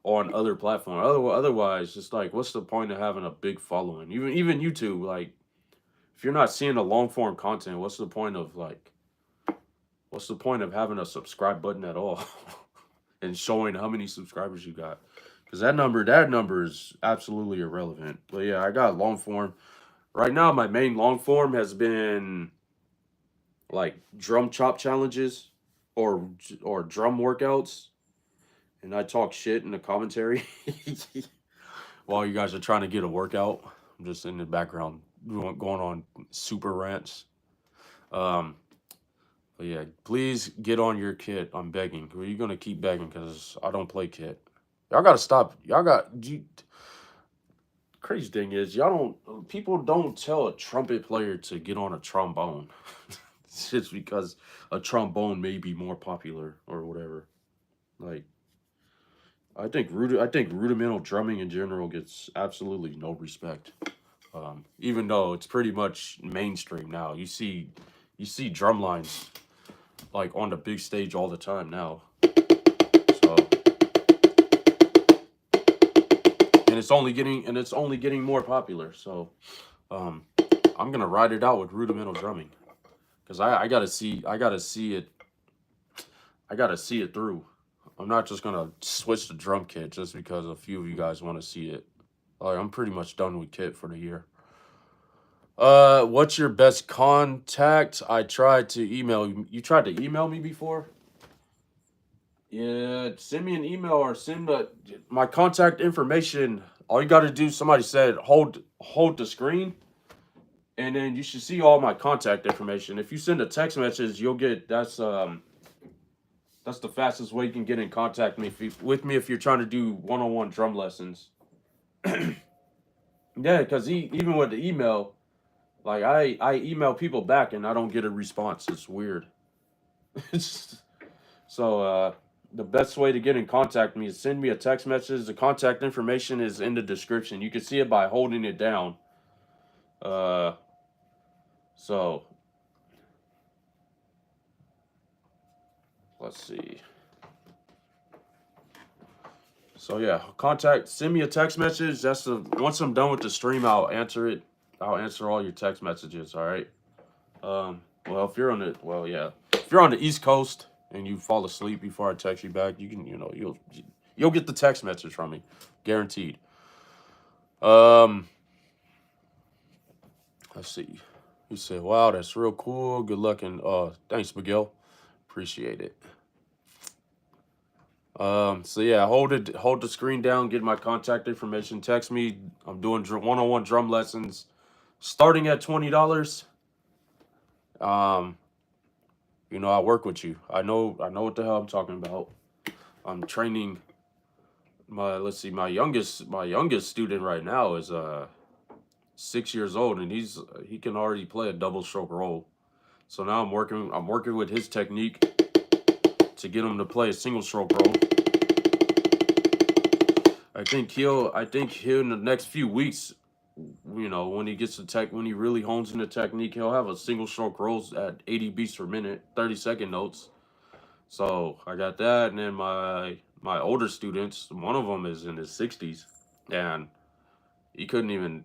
on other platforms. Otherwise, it's like, what's the point of having a big following? Even YouTube, like, if you're not seeing the long form content, what's the point of having a subscribe button at all and showing how many subscribers you got? Because that number is absolutely irrelevant. But yeah, I got long form. Right now, my main long form has been like drum chop challenges or drum workouts, and I talk shit in the commentary while you guys are trying to get a workout. I'm just in the background going on super rants. But yeah, please get on your kit. I'm begging. You're gonna keep begging because I don't play kit. Y'all gotta stop. Crazy thing is, people don't tell a trumpet player to get on a trombone. It's just because a trombone may be more popular or whatever. Like, I think rudimental drumming in general gets absolutely no respect. Even though it's pretty much mainstream now. You see drum lines like on the big stage all the time now. So, and it's only getting more popular. So, I'm gonna ride it out with rudimental drumming because I gotta see it through. I'm not just gonna switch the drum kit just because a few of you guys want to see it. Like, I'm pretty much done with kit for the year. What's your best contact? I tried to email you. You tried to email me before? Yeah, send me an email or send my contact information. All you got to do, somebody said, hold the screen, and then you should see all my contact information. If you send a text message, you'll get that's the fastest way you can get in contact with me if you're trying to do one-on-one drum lessons. Yeah, because even with the email, like I email people back and I don't get a response. It's weird. So the best way to get in contact with me is send me a text message. The contact information is in the description. You can see it by holding it down. So let's see. So yeah, send me a text message. Once I'm done with the stream, I'll answer it. I'll answer all your text messages, all right? Well, if you're on the East Coast and you fall asleep before I text you back, you can, you'll get the text message from me, guaranteed. Let's see. He said, "Wow, that's real cool. Good luck and thanks, Miguel. Appreciate it." So yeah, hold the screen down, get my contact information, text me. I'm doing one-on-one drum lessons starting at $20. I work with you. I know what the hell I'm talking about. I'm training my youngest student right now is 6 years old, and he can already play a double stroke roll. So now I'm working with his technique to get him to play a single stroke roll. I think he'll in the next few weeks, when he really hones in the technique, he'll have a single stroke rolls at 80 beats per minute, 30-second notes. So I got that, and then my older students, one of them is in his 60s, and he couldn't even,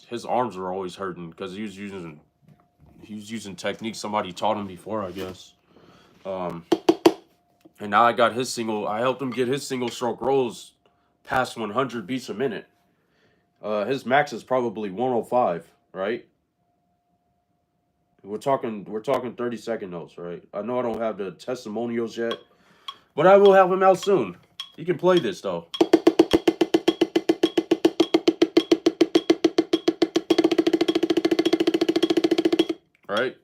his arms were always hurting because he was using techniques somebody taught him before, I guess. And now I helped him get his single stroke rolls past 100 beats a minute. His max is probably 105, right? We're talking 30-second notes, right? I know I don't have the testimonials yet, but I will have him out soon. He can play this though. Right?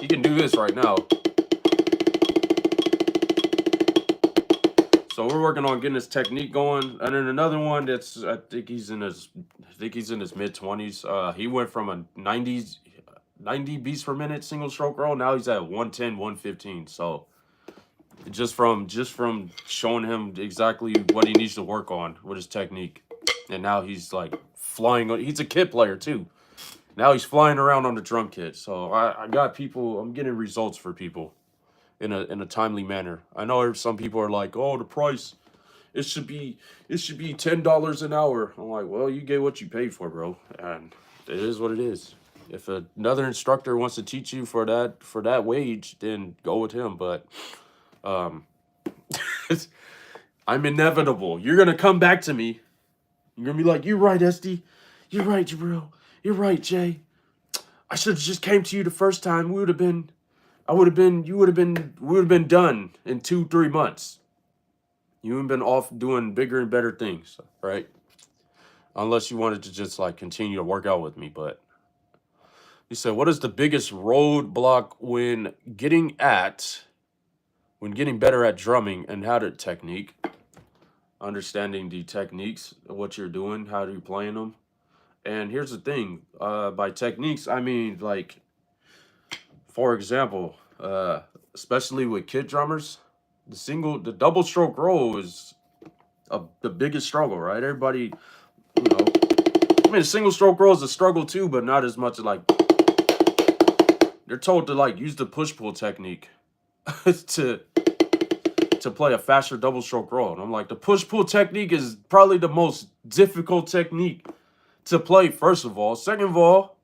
He can do this right now. So we're working on getting his technique going, and then another one that's I think he's in his mid-20s. He went from a 90 beats per minute single stroke roll. Now he's at 110, 115. So just from showing him exactly what he needs to work on with his technique, and now he's like flying. He's a kit player too. Now he's flying around on the drum kit. So I got people. I'm getting results for people. in a timely manner. I know some people are like, oh, the price, it should be $10 an hour. I'm like, well, you get what you paid for, bro, and it is what it is. If another instructor wants to teach you for that wage, then go with him. But um, I'm inevitable. You're gonna come back to me. You're gonna be like, you're right, SD. You're right, Jabril. You're right, Jay. I should have just came to you the first time. We would have been, we would have been done in 2-3 months. You would have been off doing bigger and better things, right? Unless you wanted to just like continue to work out with me. But he said, what is the biggest roadblock when getting better at drumming and how to technique? Understanding the techniques of what you're doing, how you're playing them. And here's the thing, by techniques, I mean, like, for example, especially with kid drummers, the double stroke roll is the biggest struggle, right? Everybody, you know, I mean, single stroke roll is a struggle too, but not as much as like, they're told to like use the push pull technique to play a faster double stroke roll. And I'm like, the push pull technique is probably the most difficult technique to play, first of all. Second of all,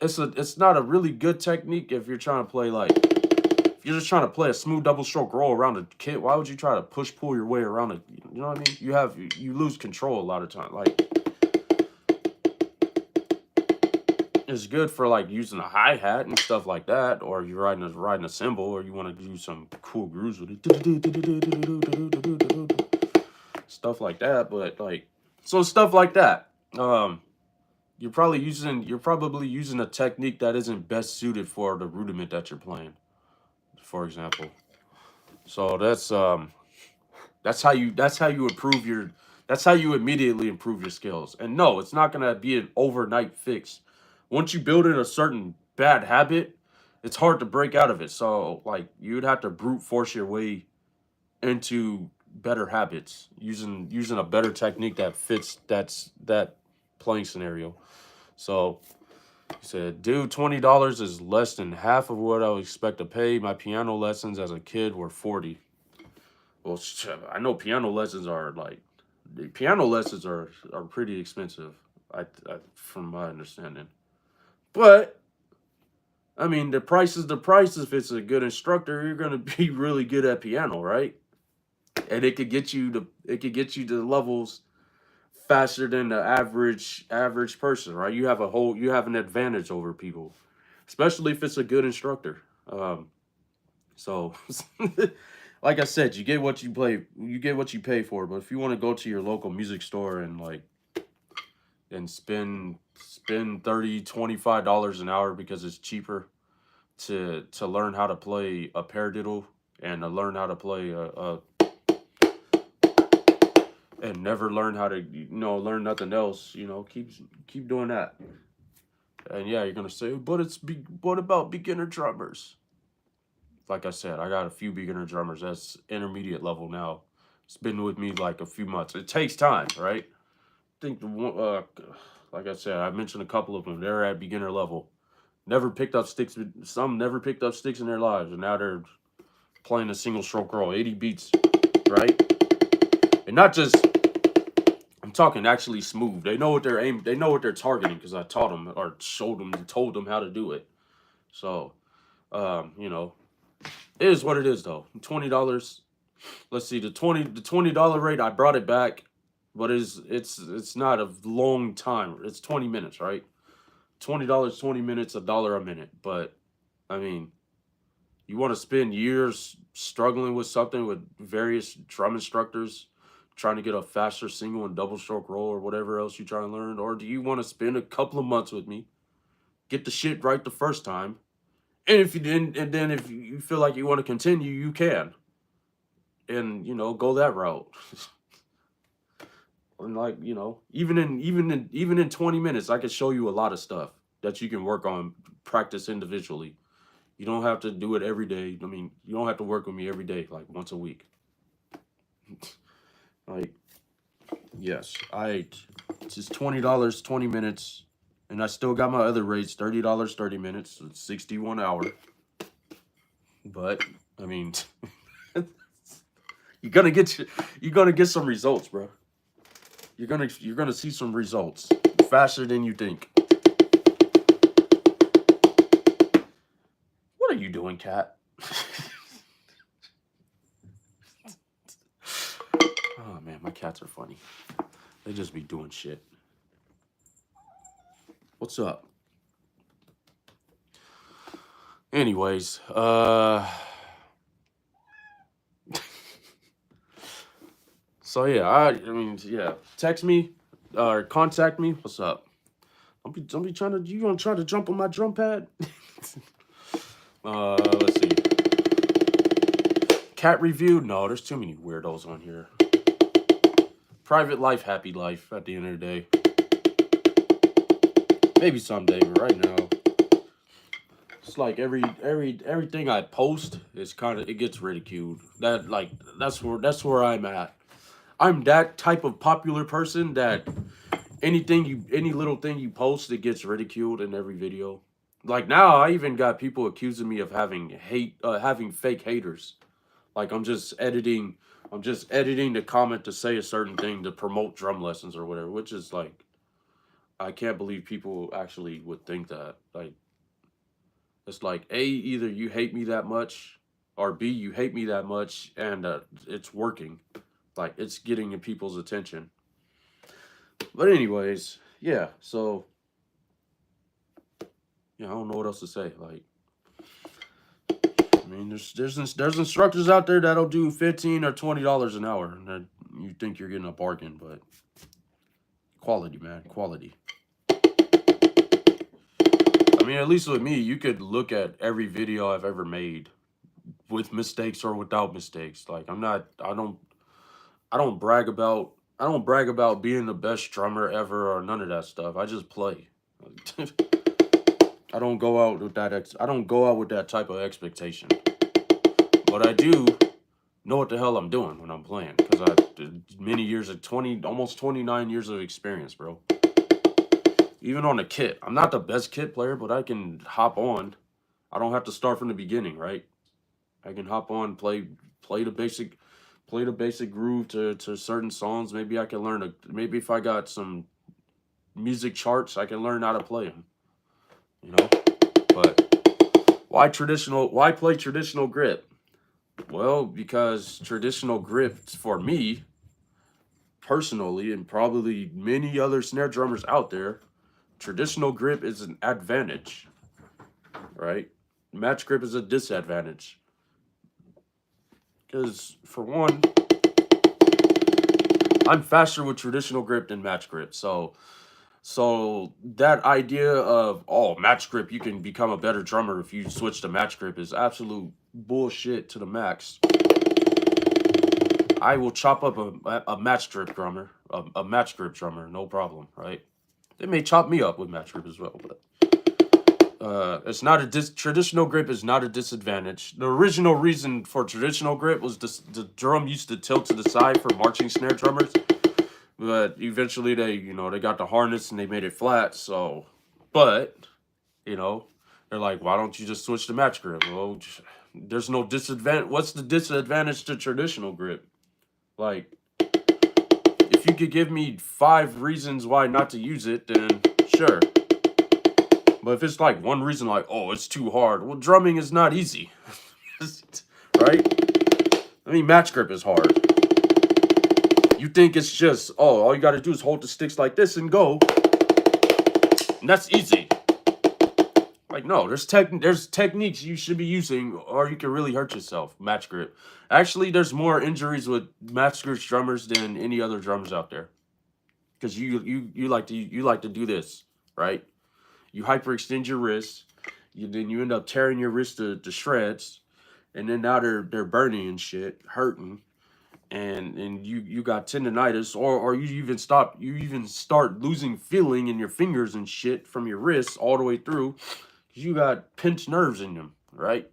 it's not a really good technique if you're trying to play like, if you're just trying to play a smooth double stroke roll around a kit. Why would you try to push pull your way around it? You know what I mean? You lose control a lot of time. Like, it's good for like using a hi-hat and stuff like that, or you're riding a cymbal, or you want to do some cool grooves with it, stuff like that. But like, so stuff like that, you're probably using a technique that isn't best suited for the rudiment that you're playing, for example. So that's how you immediately improve your skills. And no, it's not gonna be an overnight fix. Once you build in a certain bad habit, it's hard to break out of it. So like, you'd have to brute force your way into better habits using a better technique that fits that playing scenario. So he said, dude, $20 is less than half of what I would expect to pay. My piano lessons as a kid were 40. Well, I know piano lessons are pretty expensive. From my understanding. But I mean, the price is the price. If it's a good instructor, you're gonna be really good at piano, right? And it could get you to levels faster than the average person, right? You have an advantage over people, especially if it's a good instructor. So, like I said, you get what you pay for. But if you want to go to your local music store and like and spend $30-$25 an hour because it's cheaper to learn how to play a paradiddle and to learn how to play and never learn how to learn nothing else, keep doing that. And yeah, you're gonna say, but what about beginner drummers? Like I said, I got a few beginner drummers that's intermediate level now. It's been with me like a few months. It takes time, right? I think the one, like I said, I mentioned a couple of them. They're at beginner level. Never picked up sticks. Some never picked up sticks in their lives, and now they're playing a single stroke roll, 80 beats, right? And not just, I'm talking actually smooth. They know what they're aiming. They know what they're targeting because I taught them or showed them and told them how to do it. So, it is what it is though. $20. Let's see, the $20 rate. I brought it back, but it's not a long time. It's 20 minutes, right? $20, 20 minutes, $1 a minute. But I mean, you want to spend years struggling with something with various drum instructors, trying to get a faster single and double stroke roll or whatever else you try to learn, or do you want to spend a couple of months with me, get the shit right the first time, and then if you feel like you want to continue, you can, and go that route. And like, even in 20 minutes, I could show you a lot of stuff that you can work on, practice individually. You don't have to do it every day. I mean, you don't have to work with me every day, like once a week. Like, yes, it's just $20, 20 minutes, and I still got my other rates, $30, 30 minutes, so it's $61 an hour. But I mean, you're gonna get some results, bro. You're gonna see some results faster than you think. What are you doing, cat? Oh man, my cats are funny. They just be doing shit. What's up? Anyways, so yeah, I mean, yeah, text me or contact me. What's up? Don't be trying to. You gonna try to jump on my drum pad? Let's see. Cat review? No, there's too many weirdos on here. Private life, happy life. At the end of the day, maybe someday, but right now, it's like everything I post is kind of, it gets ridiculed. That's where I'm at. I'm that type of popular person that any little thing you post, it gets ridiculed in every video. Like now, I even got people accusing me of having fake haters. Like I'm just editing the comment to say a certain thing to promote drum lessons or whatever, which is like, I can't believe people actually would think that. Like, it's like, A, either you hate me that much, or B, you hate me that much, and it's working. Like, it's getting in people's attention. But anyways, yeah, so, yeah, I don't know what else to say. Like, I mean, there's instructors out there that'll do $15 or $20 an hour, and you think you're getting a bargain, but quality, man, quality. I mean, at least with me, you could look at every video I've ever made with mistakes or without mistakes. Like, I don't brag about being the best drummer ever or none of that stuff. I just play. I don't go out with that type of expectation. But I do know what the hell I'm doing when I'm playing, because I did many years of almost 29 years of experience, bro. Even on a kit, I'm not the best kit player, but I can hop on. I don't have to start from the beginning, right? I can hop on, play the basic groove to certain songs. Maybe I can learn maybe if I got some music charts, I can learn how to play them. You know, but why play traditional grip? Well, because traditional grip for me personally, and probably many other snare drummers out there, traditional grip is an advantage, right? Match grip is a disadvantage. Because for one, I'm faster with traditional grip than match grip. So that idea of, oh, match grip, you can become a better drummer if you switch to match grip, is absolute bullshit to the max. I will chop up a match grip drummer, a match grip drummer, no problem, right? They may chop me up with match grip as well, but it's not traditional grip is not a disadvantage. The original reason for traditional grip was the drum used to tilt to the side for marching snare drummers, but eventually they got the harness and they made it flat. So, but they're like, why don't you just switch to match grip? Well, there's no disadvantage. What's the disadvantage to traditional grip? Like, if you could give me 5 reasons why not to use it, then sure. But if it's like one reason, like, oh, it's too hard. Well, drumming is not easy, right? I mean, match grip is hard. You think it's just, oh, all you got to do is hold the sticks like this and go, and that's easy. Like, no, there's techniques you should be using, or you can really hurt yourself. Match grip. Actually, there's more injuries with match grip drummers than any other drummers out there, because you like to do this, right? You hyperextend your wrist, then you end up tearing your wrist to shreds, and then now they're burning and shit, hurting, and you got tendonitis, or you even start losing feeling in your fingers and shit from your wrists all the way through, because you got pinched nerves in them, right?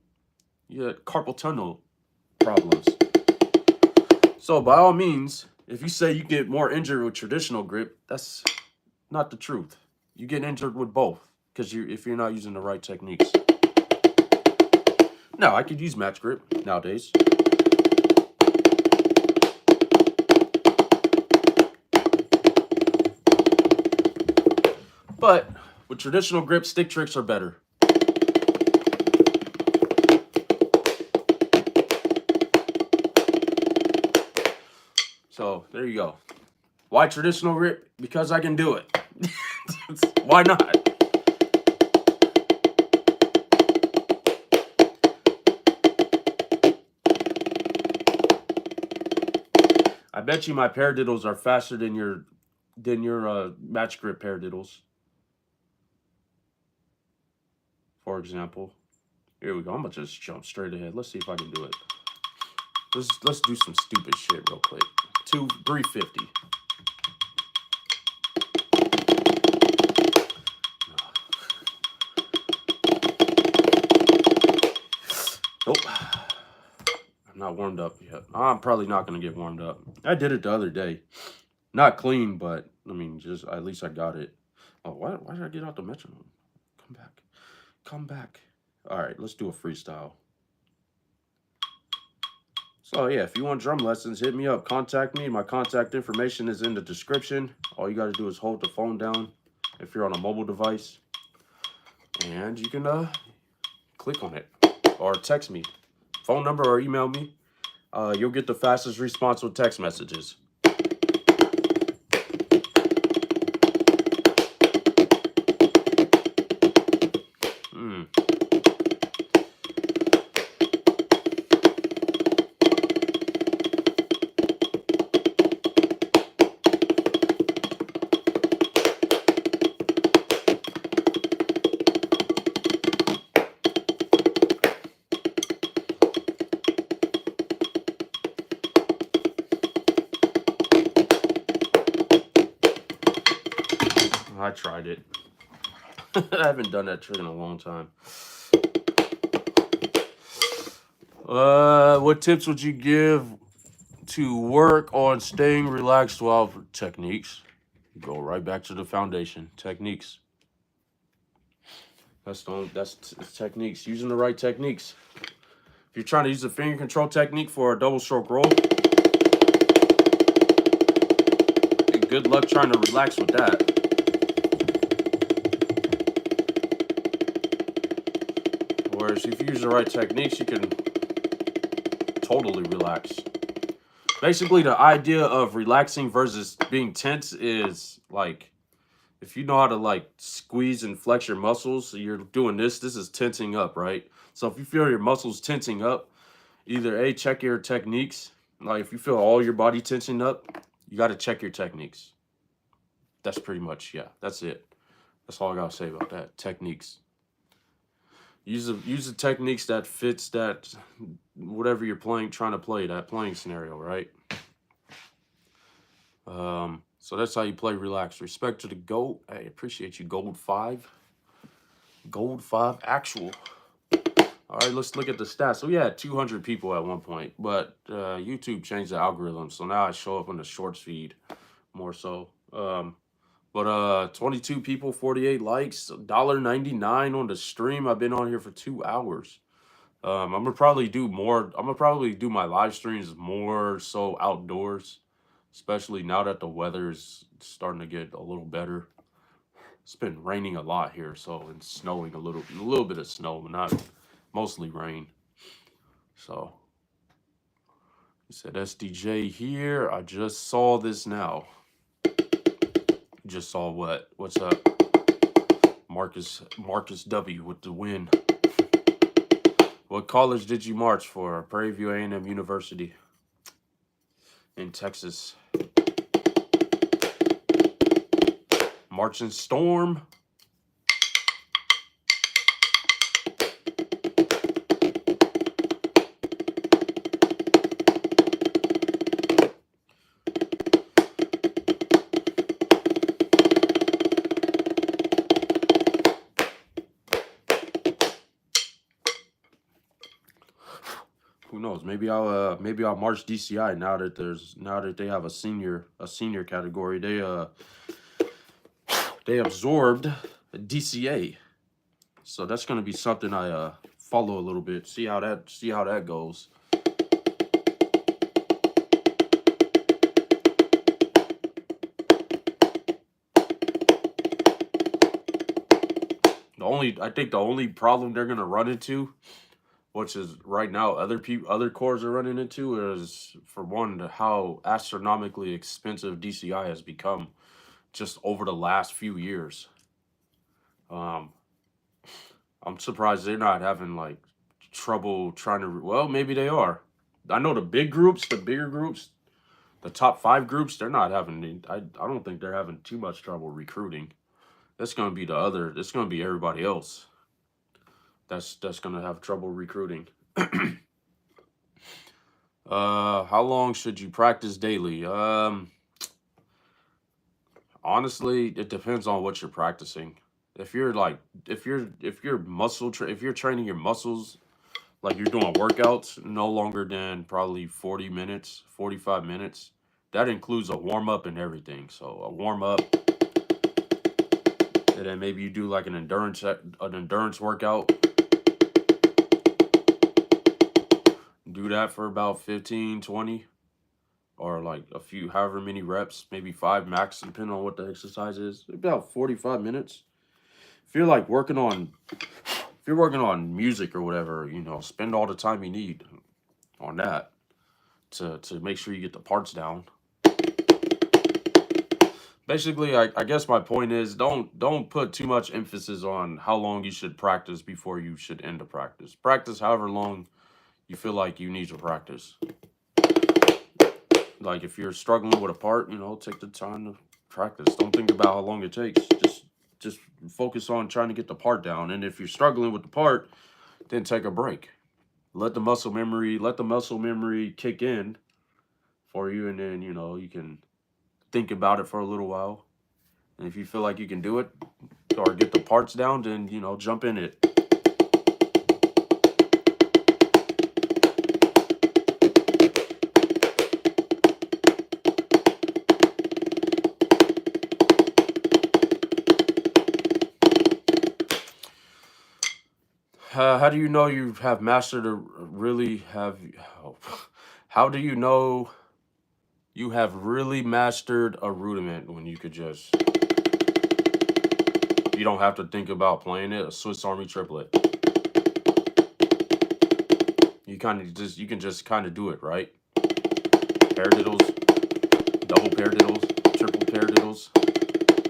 You got carpal tunnel problems. So by all means, if you say you get more injured with traditional grip, that's not the truth. You get injured with both, because if you're not using the right techniques. No, I could use match grip nowadays. But with traditional grip, stick tricks are better. So there you go. Why traditional grip? Because I can do it. Why not? I bet you my paradiddles are faster than your match grip paradiddles. For example, here we go. I'm gonna just jump straight ahead. Let's see if I can do it. Let's do some stupid shit real quick. 350. Nope. I'm not warmed up yet. I'm probably not gonna get warmed up. I did it the other day. Not clean, but I mean, just at least I got it. Oh, why did I get out the metronome? Come back. Come back. All right, let's do a freestyle. So yeah, if you want drum lessons, hit me up. Contact me. My contact information is in the description. All you got to do is hold the phone down if you're on a mobile device, and you can click on it or text me, phone number or email me. You'll get the fastest response with text messages. I tried it. I haven't done that trick in a long time. What tips would you give to work on staying relaxed while techniques? Go right back to the foundation. Techniques. That's techniques. Using the right techniques. If you're trying to use a finger control technique for a double stroke roll, good luck trying to relax with that. Whereas if you use the right techniques, you can totally relax. Basically, the idea of relaxing versus being tense is like, if you know how to like squeeze and flex your muscles, so you're doing this is tensing up, right? So if you feel your muscles tensing up, either check your techniques. Like if you feel all your body tensing up, you got to check your techniques. That's pretty much, yeah, that's it. That's all I got to say about that. Techniques. Use the techniques that fits that whatever you're trying to play, that playing scenario, right? So that's how you play relaxed. Respect to the GOAT. I appreciate you, Gold 5. Gold 5 actual. All right, let's look at the stats. So we had 200 people at one point, but YouTube changed the algorithm, so now I show up on the shorts feed more so. But 22 people, 48 likes, $1.99 on the stream. I've been on here for 2 hours. I'm gonna probably do more. I'm gonna probably do my live streams more so outdoors, especially now that the weather is starting to get a little better. It's been raining a lot here, so and snowing a little bit of snow, but not mostly rain. So he said SDJ here. I just saw this now. Just saw what? What's up? Marcus W with the win. What college did you march for? Prairie View A&M University in Texas. Marching Storm. Who knows? Maybe I'll march DCI now that they have a senior category. They absorbed DCA, so that's gonna be something I follow a little bit, see how that goes. I think the only problem they're gonna run into, which is right now other cores are running into, is for one how astronomically expensive DCI has become just over the last few years. Um, I'm surprised they're not having like trouble trying to. Well, maybe they are. I know the bigger groups, the top 5 groups, they're not having. I don't think they're having too much trouble recruiting. That's gonna be the other. It's gonna be everybody else. That's gonna have trouble recruiting. How long should you practice daily? Honestly, it depends on what you're practicing. If you're like, if you're if you're training your muscles, like you're doing workouts, no longer than probably 40 minutes, 45 minutes. That includes a warm up and everything. So a warm up, and then maybe you do like an endurance workout. Do that for about 15, 20, or like a few, however many reps, maybe 5 max, depending on what the exercise is. About 45 minutes. If you're like if you're working on music or whatever, spend all the time you need on that to make sure you get the parts down. Basically, I guess my point is don't put too much emphasis on how long you should practice before you should end a practice. Practice however long you feel like you need to practice. Like if you're struggling with a part, take the time to practice. Don't think about how long it takes. Just focus on trying to get the part down. And if you're struggling with the part, then take a break. Let the muscle memory kick in for you, and then you can think about it for a little while. And if you feel like you can do it or get the parts down, then jump in it. How do you know you have mastered or really have? How do you know you have really mastered a rudiment when you could just? You don't have to think about playing it. A Swiss Army triplet. You can just kind of do it, right? Paradiddles, double paradiddles, triple paradiddles,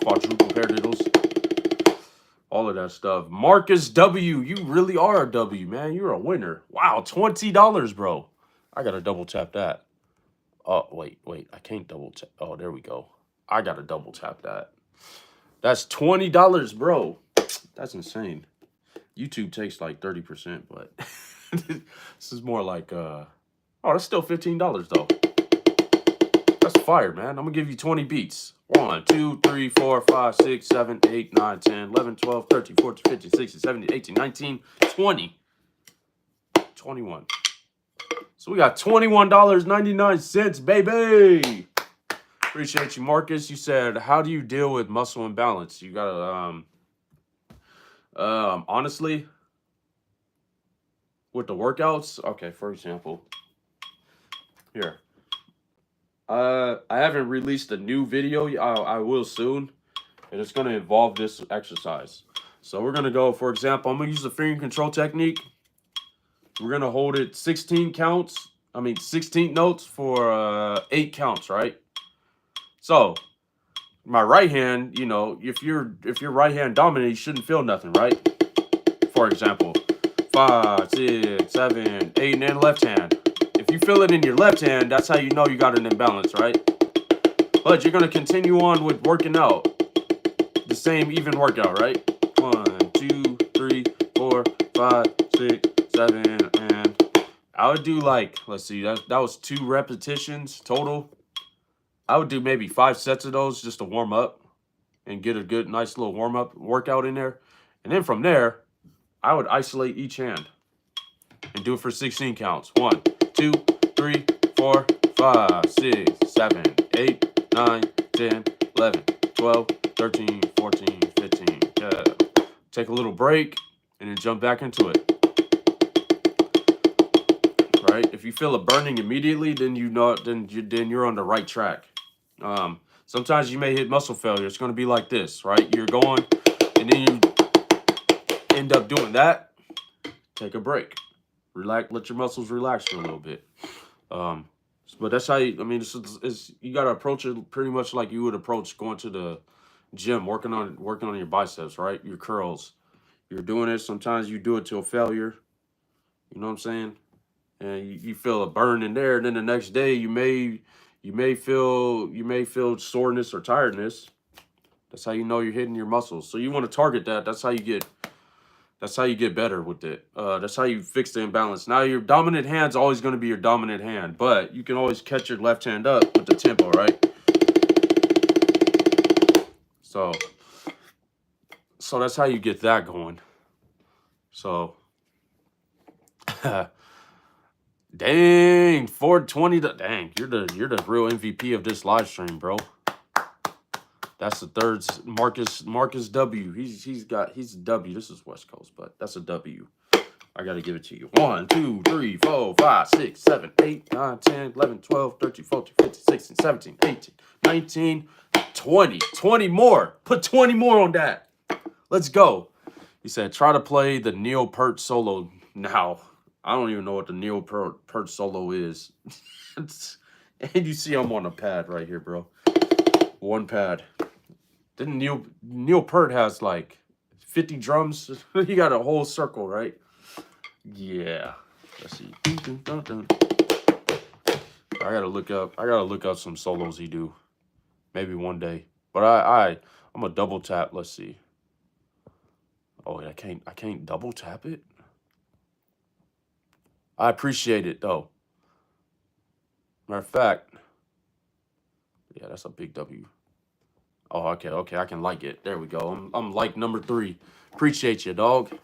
quadruple paradiddles. All of that stuff. Marcus W, you really are a W, man. You're a winner. Wow, $20, bro. I gotta double tap that. Oh, wait. I can't double tap. Oh, there we go. I gotta double tap that. That's $20, bro. That's insane. YouTube takes like 30%, but this is more like oh, that's still $15 though. That's fire, man. I'm gonna give you 20 beats. 1, 2, 3, 4, 5, 6, 7, 8, 9, 10, 11, 12, 13, 14, 15, 16, 17, 18, 19, 20. 21. So we got $21.99, baby. Appreciate you, Marcus. You said, how do you deal with muscle imbalance? You gotta, honestly, with the workouts, okay, for example, here. I haven't released a new video. I will soon, and it's going to involve this exercise. So we're going to go, for example, I'm going to use the finger control technique. We're going to hold it 16 notes for 8 counts, right? So my right hand, if you're right hand dominant, you shouldn't feel nothing, right? For example, 5, 6, 7, 8, and then left hand. If you feel it in your left hand, that's how you know you got an imbalance, right? But you're going to continue on with working out. The same even workout, right? 1, 2, 3, 4, 5, 6, 7, and I would do like, let's see, that was 2 repetitions total. I would do maybe 5 sets of those just to warm up and get a good, nice little warm-up workout in there. And then from there, I would isolate each hand and do it for 16 counts. 1, 2, 3, 4, 5, 6, 7, 8, 9, 10, 11, 12, 13, 14, 15. Yeah. Take a little break and then jump back into it. feel it burning immediately, then you know then you're on the right track. Sometimes you may hit muscle failure. It's going to be like this, right? You're going, and then you end up doing that. Take a break, relax, let your muscles relax for a little bit. But that's how you. I mean, it's you got to approach it pretty much like you would approach going to the gym, working on your biceps, right? Your curls. You're doing it. Sometimes you do it till failure. You know what I'm saying? And you feel a burn in there, and then the next day you may feel soreness or tiredness. That's how you know you're hitting your muscles. So you want to target that. That's how you get better with it. That's how you fix the imbalance. Now your dominant hand's always going to be your dominant hand, but you can always catch your left hand up with the tempo, right? So that's how you get that going. So dang, 420. Dang, you're the real MVP of this live stream, bro. That's the third Marcus W. He's a W. This is West Coast, but that's a W. I gotta give it to you. 1, 2, 3, 4, 5, 6, 7, 8, 9, 10, 11, 12, 13, 14, 15, 16, 17, 18, 19, 20. 20 more. Put 20 more on that. Let's go. He said, try to play the Neil Peart solo now. I don't even know what the Neil Peart solo is. And you see I'm on a pad right here, bro. One pad. Didn't Neil Peart has like 50 drums? He got a whole circle, right? Yeah. Let's see. I gotta look up some solos he do. Maybe one day. But I'm a double tap. Let's see. Oh, I can't double tap it. I appreciate it though. Matter of fact, yeah, that's a big W. Oh, okay, I can like it. There we go. I'm like number 3. Appreciate you, dog.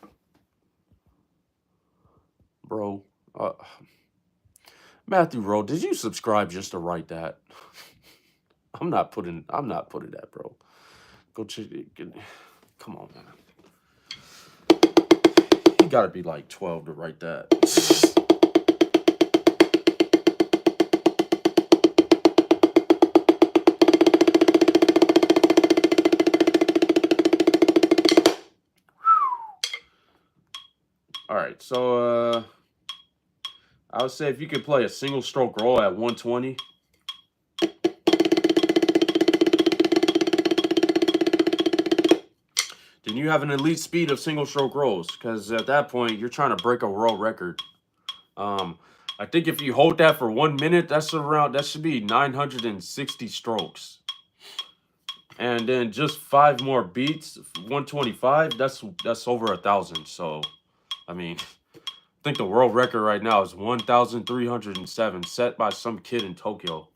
Bro. Matthew Rowe, did you subscribe just to write that? I'm not putting that, bro. Go check it. Come on, man. You gotta be like 12 to write that. All right, so I would say if you could play a single stroke roll at 120. Then you have an elite speed of single stroke rolls, because at that point you're trying to break a world record. I think if you hold that for 1 minute, that should be 960 strokes. And then just 5 more beats, 125, that's over 1,000. So, I mean, I think the world record right now is 1,307, set by some kid in Tokyo.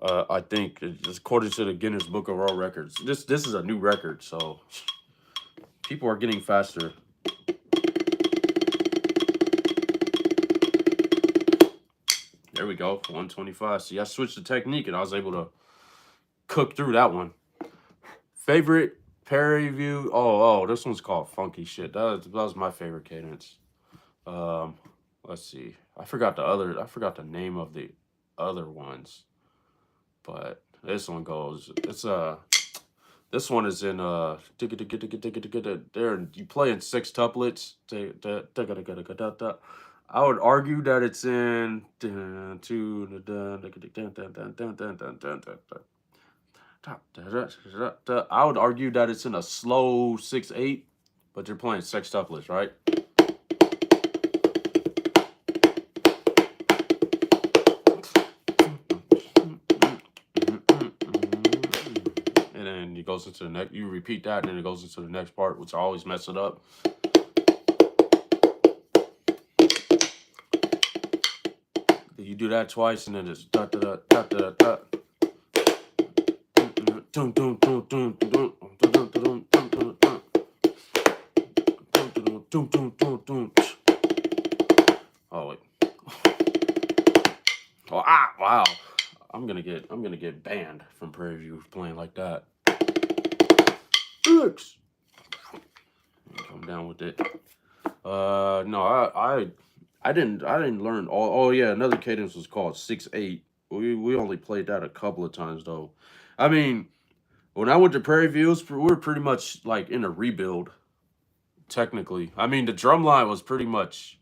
I think, according to the Guinness Book of World Records. This is a new record, so people are getting faster. There we go, 125. See, I switched the technique, and I was able to cook through that one. Favorite Perry view. Oh, this one's called Funky Shit. That was my favorite cadence. Let's see. I forgot the name of the other ones. But this one goes. This one is in there. You play in 6 tuplets. I would argue that it's in I would argue that it's in a slow 6/8, but you're playing 6 tuplets, right? And then it goes into the next. You repeat that, and then it goes into the next part, which I always mess it up. You do that twice, and then it's da da da da da da. Oh wait. Oh wow. I'm gonna get banned from Prairie View playing like that. Come down with it. No, I didn't learn all. Oh yeah, another cadence was called 6/8. We only played that a couple of times though. I mean, when I went to Prairie Views, we were pretty much like in a rebuild technically. I mean, the drum line was pretty much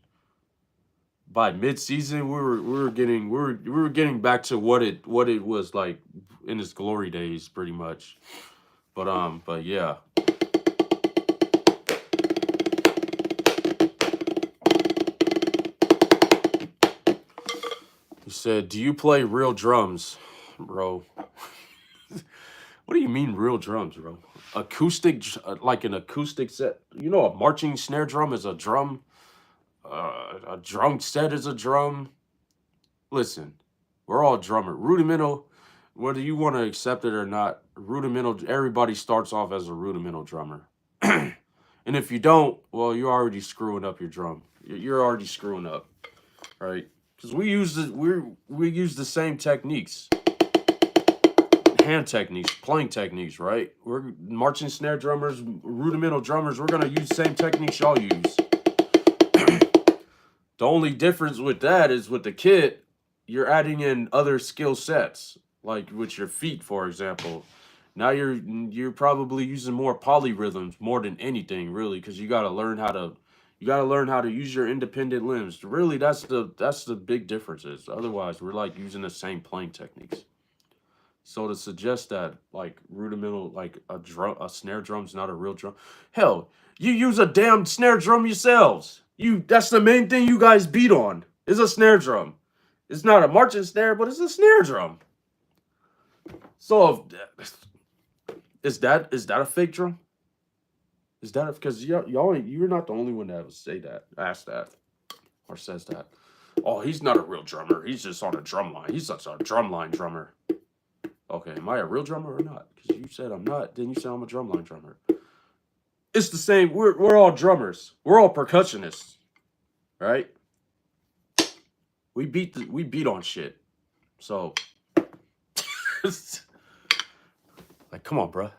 by mid-season we were getting back to what it was like in its glory days pretty much. But yeah. He said, "Do you play real drums, bro?" What do you mean real drums, bro? Acoustic, like an acoustic set. You know, a marching snare drum is a drum. A drum set is a drum. Listen, we're all drummer. Rudimental, whether you want to accept it or not, rudimental, everybody starts off as a rudimental drummer. And if you don't, well, you're already screwing up your drum. You're already screwing up, right? Because we use the same techniques, hand techniques, playing techniques, right? We're marching snare drummers, rudimental drummers. We're gonna use the same techniques y'all use. The only difference with that is with the kit, you're adding in other skill sets, like with your feet, for example. Now you're probably using more polyrhythms more than anything, really, because you gotta learn how to use your independent limbs. Really, that's the big differences. Otherwise, we're like using the same playing techniques. So to suggest that like rudimental, like a snare drum's not a real drum, hell, you use a damn snare drum yourselves. That's the main thing you guys beat on is a snare drum. It's not a marching snare, but it's a snare drum. So is that a fake drum? Is that because you're not the only one that would say that, ask that, or says that. Oh, he's not a real drummer. He's just on a drum line. He's such a drumline drummer. Okay, am I a real drummer or not? Because you said I'm not. Then you said I'm a drumline drummer. It's the same. We're all drummers. We're all percussionists, right? We beat on shit. So, like, come on, bro.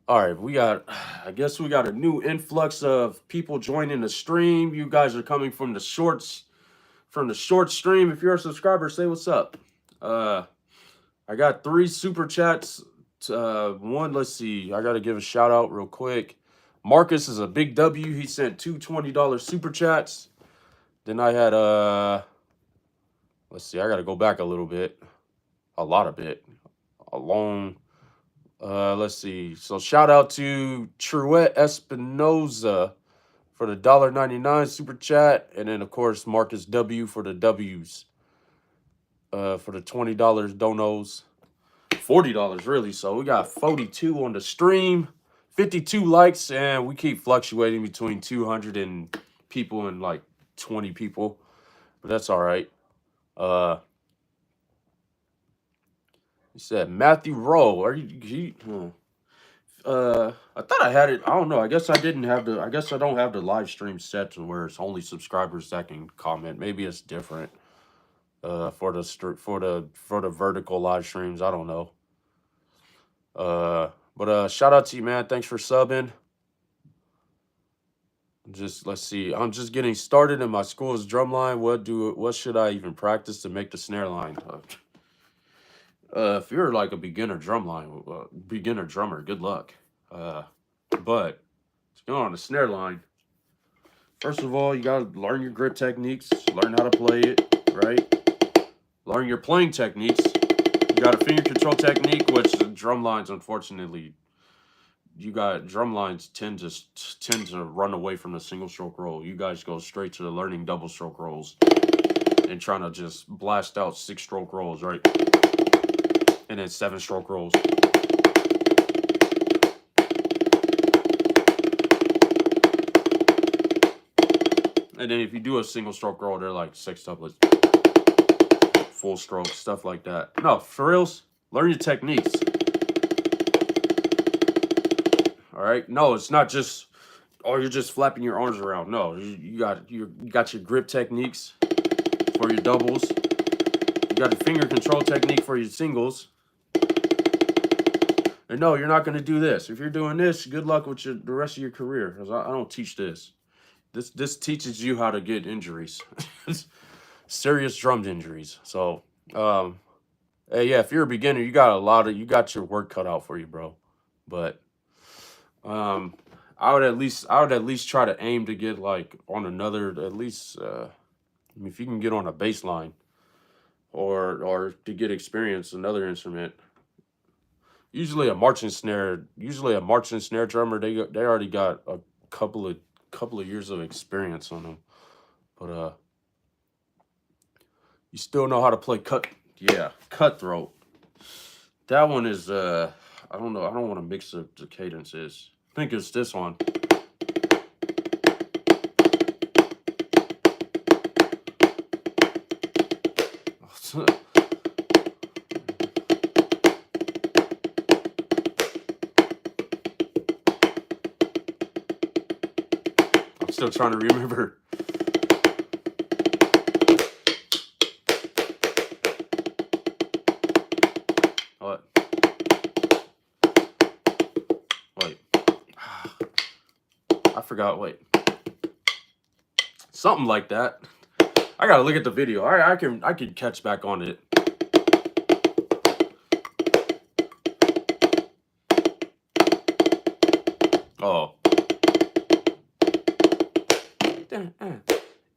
All right, I guess we got a new influx of people joining the stream. You guys are coming from the short stream. If you're a subscriber, say what's up. I got 3 super chats. One, let's see. I got to give a shout out real quick. Marcus is a big W. He sent 2 $20 super chats. Then I had let's see. I got to go back a little bit. A lot of bit. A long. Let's see. So shout out to Truette Espinoza for the $1.99 super chat, and then of course Marcus W for the W's. For the $20 donos, $40 really. So we got 42 on the stream, 52 likes, and we keep fluctuating between 200 and people and like 20 people, but that's all right. He said Matthew Rowe. Are you? I thought I had it. I don't know. I guess I didn't have the. I guess I don't have the live stream set to where it's only subscribers that can comment. Maybe it's different. For the vertical live streams. I don't know. But shout out to you, man. Thanks for subbing. Let's see. I'm just getting started in my school's drum line. What should I even practice to make the snare line? If you're like a beginner beginner drummer, good luck. But to go on the snare line, first of all, you gotta learn your grip techniques, learn how to play it, right? Learn your playing techniques. You got a finger control technique, which the drum lines, unfortunately, drum lines tend to run away from the single stroke roll. You guys go straight to the learning double stroke rolls and trying to just blast out 6 stroke rolls, right? And then 7 stroke rolls. And then if you do a single stroke roll, they're like 6 tuplets, full stroke, stuff like that. No, for reals, learn your techniques. All right. No, it's not just, you're just flapping your arms around. No, you got your grip techniques for your doubles. You got your finger control technique for your singles. And no, you're not going to do this. If you're doing this, good luck with the rest of your career, because I don't teach this. This teaches you how to get injuries, serious drum injuries. So, hey, yeah, if you're a beginner, you got your work cut out for you, bro. But um, I would at least try to aim to get like on another at least. I mean, if you can get on a bass line or to get experience another instrument. Usually a marching snare drummer, they already got a couple of couple of years of experience on them. But you still know how to play cutthroat. That one is I don't know. I don't want to mix up the cadences. I think it's this one. I'm still trying to remember. What? Wait. I forgot. Wait. Something like that. I gotta look at the video. I can catch back on it. Oh.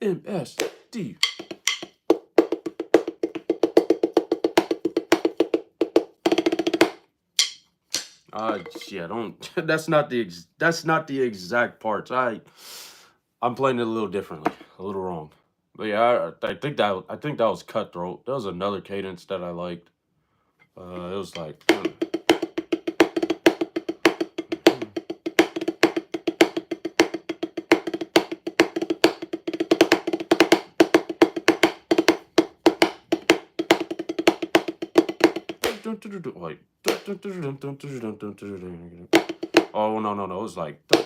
MSD. Yeah, don't. That's not the exact parts. I'm playing it a little differently, a little wrong. But yeah, I think that was cutthroat. That was another cadence that I liked. It was like. Wait. Oh no! It was like. Or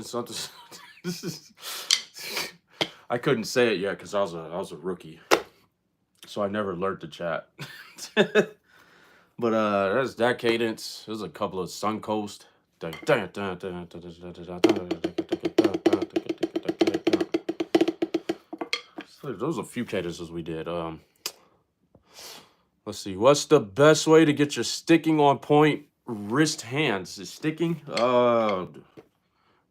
something. This is. I couldn't say it yet because I was a rookie, so I never learned to chat. But that's that cadence. There's a couple of Suncoast. So those are a few cadences we did. Let's see. What's the best way to get your sticking on point wrist hands? Is sticking?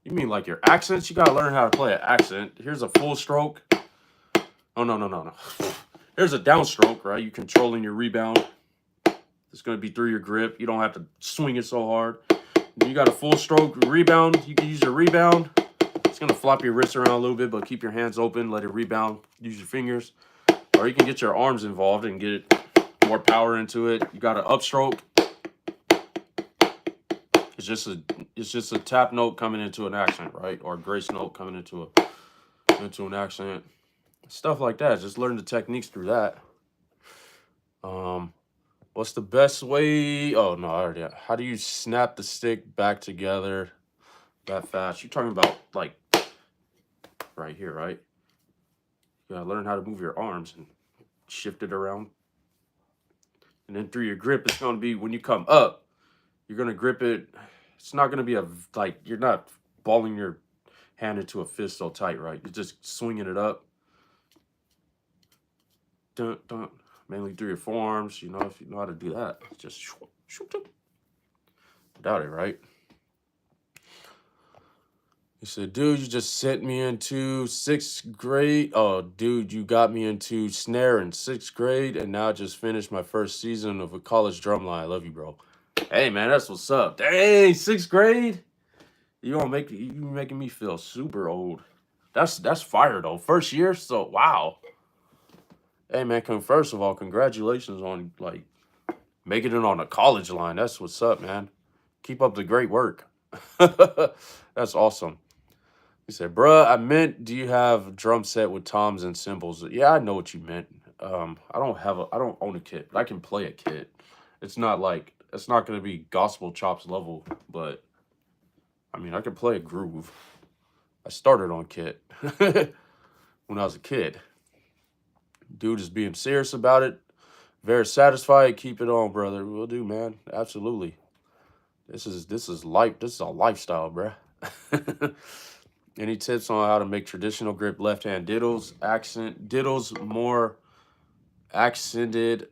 You mean like your accents? You gotta learn how to play an accent. Here's a full stroke. Oh no. Here's a downstroke, right? You controlling your rebound. It's gonna be through your grip. You don't have to swing it so hard. You got a full stroke rebound. You can use your rebound. It's gonna flop your wrist around a little bit, but keep your hands open. Let it rebound. Use your fingers, or you can get your arms involved and get more power into it. You got an upstroke. It's just a tap note coming into an accent, right? Or a grace note coming into an accent. Stuff like that. Just learn the techniques through that. What's the best way? Oh no, I already. How do you snap the stick back together that fast? You're talking about like right here, right? You gotta learn how to move your arms and shift it around. And then through your grip, it's gonna be when you come up, you're gonna grip it. It's not gonna be like you're not balling your hand into a fist so tight, right? You're just swinging it up. Dun, dun. Mainly through your forearms. You know, if you know how to do that, just shoot it. Doubt it, right? He said, dude, you just sent me into sixth grade. Oh, dude, you got me into snare in sixth grade, and now I just finished my first season of a college drumline. I love you, bro. Hey, man, that's what's up. Dang, sixth grade? You making me feel super old. That's fire though. First year, so wow. Hey man, first of all, congratulations on like making it on a college line. That's what's up, man. Keep up the great work. That's awesome. He said, "Bruh, I meant, do you have drum set with toms and cymbals?" Yeah, I know what you meant. I don't own a kit, but I can play a kit. It's not gonna be gospel chops level, but I mean, I can play a groove. I started on kit when I was a kid. Dude is being serious about it. Very satisfied. Keep it on, brother. Will do, man. Absolutely. This is life. This is a lifestyle, bruh. Any tips on how to make traditional grip left hand diddles? Diddles more accented.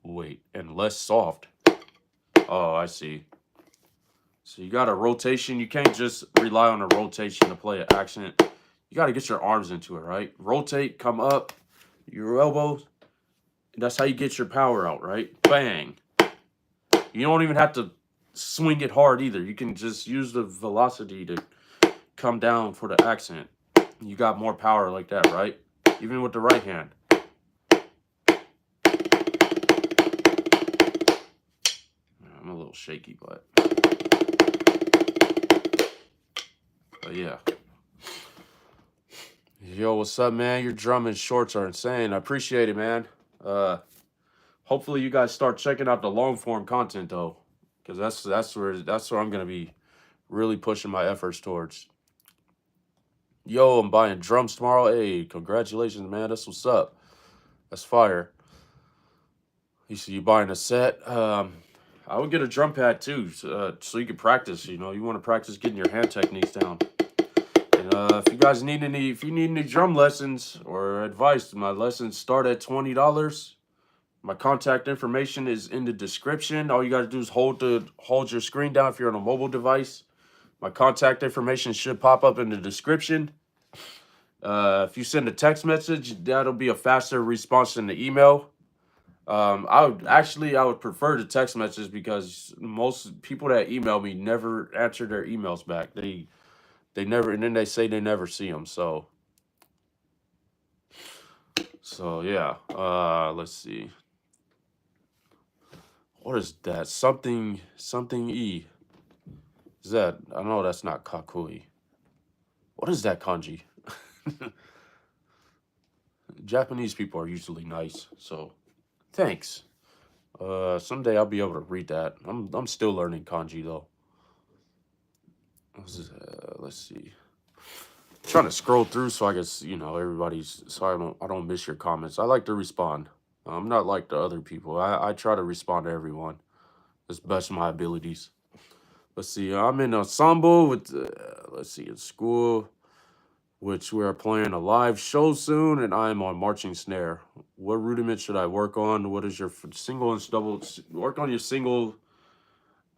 Wait, and less soft. Oh, I see. So you got a rotation. You can't just rely on a rotation to play an accent. You got to get your arms into it, right? Rotate, come up, your elbows. That's how you get your power out, right? Bang. You don't even have to swing it hard either. You can just use the velocity to come down for the accent. You got more power like that, right? Even with the right hand. I'm a little shaky, but yeah. Yo, what's up, man? Your drumming shorts are insane. I appreciate it, man. Hopefully you guys start checking out the long form content though, because that's where I'm gonna be really pushing my efforts towards. Yo, I'm buying drums tomorrow. Hey, congratulations, man. That's what's up. That's fire. You see, you buying a set. I would get a drum pad too, so you can practice. You know, you want to practice getting your hand techniques down. And if you guys need any drum lessons or advice, my lessons start at $20. My contact information is in the description. All you got to do is hold your screen down if you're on a mobile device. My contact information should pop up in the description. If you send a text message, that'll be a faster response than the email. I would prefer the text message because most people that email me never answer their emails back. They never, and then they say they never see them. So yeah. Let's see. What is that? Something E. Is that? I know that's not kakui. What is that kanji? Japanese people are usually nice, so thanks. Someday I'll be able to read that. I'm still learning kanji though. Let's see. Trying to scroll through so I guess everybody's, so I don't miss your comments. I like to respond. I'm not like the other people. I try to respond to everyone as best of my abilities. Let's see. I'm in ensemble with let's see, in school, which we are playing a live show soon, and I'm on marching snare. What rudiment should I work on? What is your single and double? Work on your single.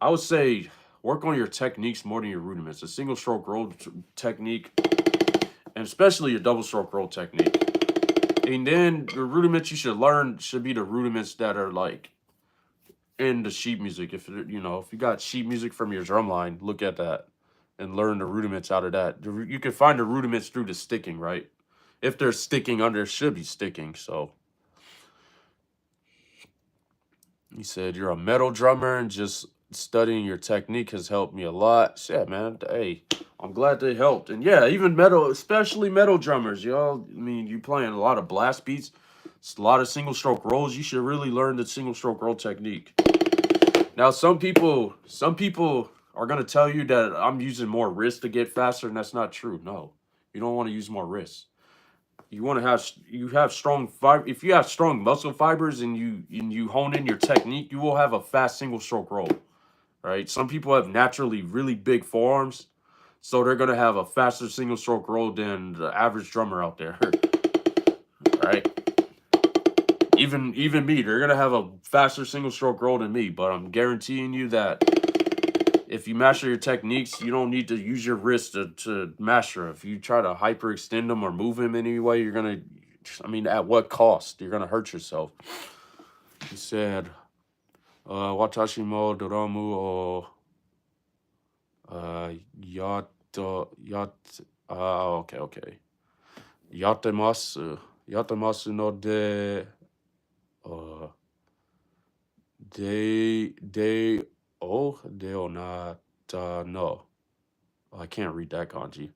I would say work on your techniques more than your rudiments. A single stroke roll technique, and especially your double stroke roll technique. And then the rudiments you should learn should be the rudiments that are like in the sheet music. If if you got sheet music from your drum line, look at that and learn the rudiments out of that. You can find the rudiments through the sticking, right? If they're sticking under, should be sticking. So he said you're a metal drummer and just studying your technique has helped me a lot. Yeah, man. Hey, I'm glad they helped. And yeah, even metal, especially metal drummers, y'all. I mean, you playing a lot of blast beats, it's a lot of single stroke rolls. You should really learn the single stroke roll technique. Now, some people are gonna tell you that I'm using more wrist to get faster, and that's not true. No, you don't want to use more wrist. You want to have strong fiber. If you have strong muscle fibers and you hone in your technique, you will have a fast single stroke roll. Right? Some people have naturally really big forearms, so they're gonna have a faster single stroke roll than the average drummer out there. Right? Even me, they're gonna have a faster single stroke roll than me. But I'm guaranteeing you that if you master your techniques, you don't need to use your wrist to master. If you try to hyperextend them or move them in any way, you're gonna, I mean, at what cost? You're gonna hurt yourself. He said, "Watashi mo doramu o okay. Yatemasu no de onata no. Oh, I can't read that kanji.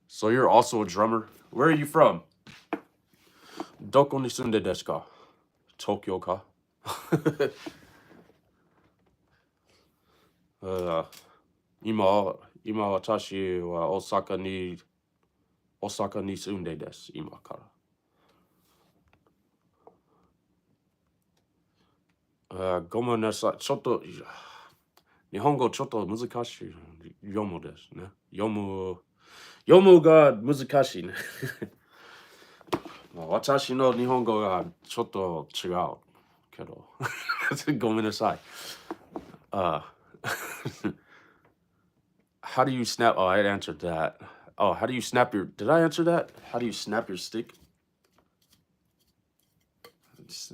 So you're also a drummer. Where are you from? Doko ni sunde desu ka? Tokyo ka? 今私は大阪に住んでです、今から。ごめんなさい。ちょっと、日本語ちょっと難しい。読むですね。読むが難しいね。私の日本語がちょっと違うけど。ごめんなさい。How do you snap? Oh, I answered that. Oh, how do you snap your? Did I answer that? How do you snap your stick? It's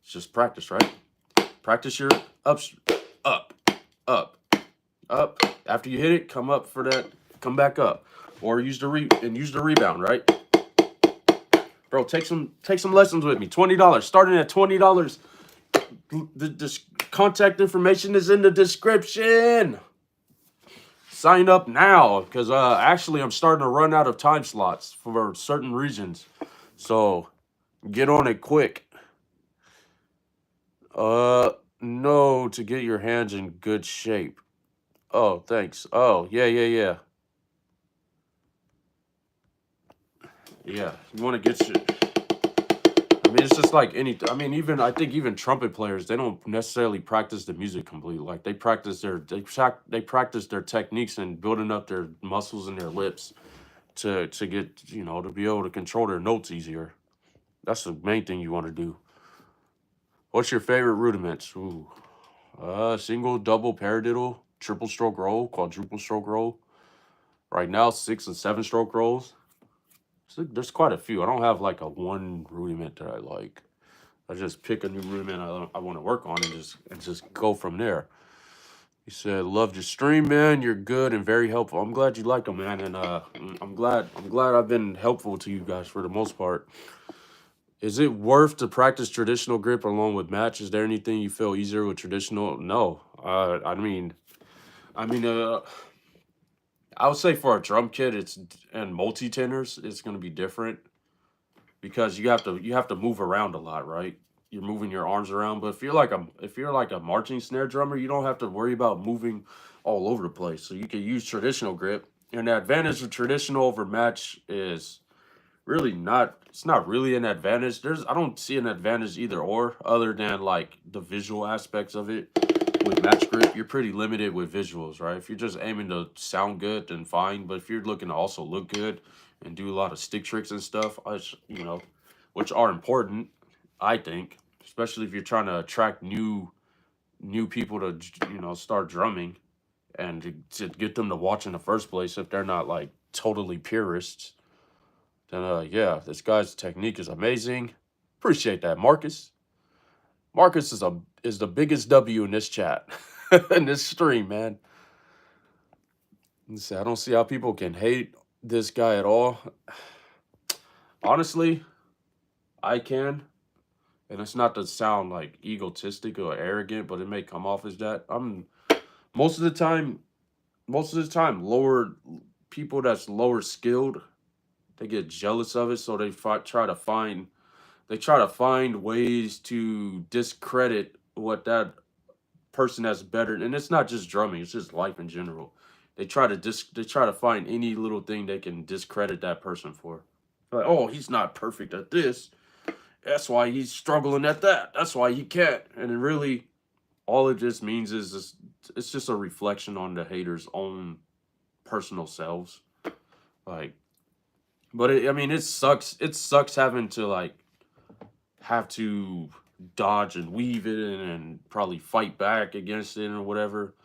just practice, right? Practice your up, up, up. After you hit it, come up for that. Come back up, or use the rebound, right? Bro, take some lessons with me. $20, starting at $20. The contact information is in the description. Sign up now, because actually I'm starting to run out of time slots for certain regions. So get on it quick. No, to get your hands in good shape. Oh, thanks. Oh, yeah. Yeah, you want to get your... I mean, it's just like I think even trumpet players, they don't necessarily practice the music completely. Like they practice their techniques and building up their muscles in their lips to get, to be able to control their notes easier. That's the main thing you want to do. What's your favorite rudiments? Ooh. Single, double, paradiddle, triple stroke roll, quadruple stroke roll. Right now, 6 and 7 stroke rolls. So there's quite a few. I don't have like a one rudiment that I like. I just pick a new rudiment I want to work on and just go from there. He said, "Loved your stream, man. You're good and very helpful." I'm glad you like them, man, and I'm glad I've been helpful to you guys for the most part. Is it worth to practice traditional grip along with match? Is there anything you feel easier with traditional? No. I mean, I would say for a drum kit, and multi tenors, it's going to be different because you have to move around a lot, right? You're moving your arms around. But if you're like a marching snare drummer, you don't have to worry about moving all over the place. So you can use traditional grip. And the advantage of traditional over match is really not. It's not really an advantage. I don't see an advantage either or, other than like the visual aspects of it. With match grip, you're pretty limited with visuals, right? If you're just aiming to sound good, then fine. But if you're looking to also look good and do a lot of stick tricks and stuff, which are important, I think, especially if you're trying to attract new people to start drumming and to get them to watch in the first place if they're not like totally purists. Then yeah, this guy's technique is amazing. Appreciate that, Marcus. Marcus is the biggest W in this chat, in this stream, man. Let's see, I don't see how people can hate this guy at all. Honestly, I can, and it's not to sound like egotistic or arrogant, but it may come off as that. Most of the time, lower people that's lower skilled, they get jealous of it, so they try to find ways to discredit what that person that's better. And it's not just drumming; it's just life in general. They try to find any little thing they can discredit that person for. Like, oh, he's not perfect at this. That's why he's struggling at that. That's why he can't. And it really, all it just means is it's just a reflection on the haters' own personal selves. Like, but it sucks. It sucks having to have to dodge and weave it and probably fight back against it or whatever.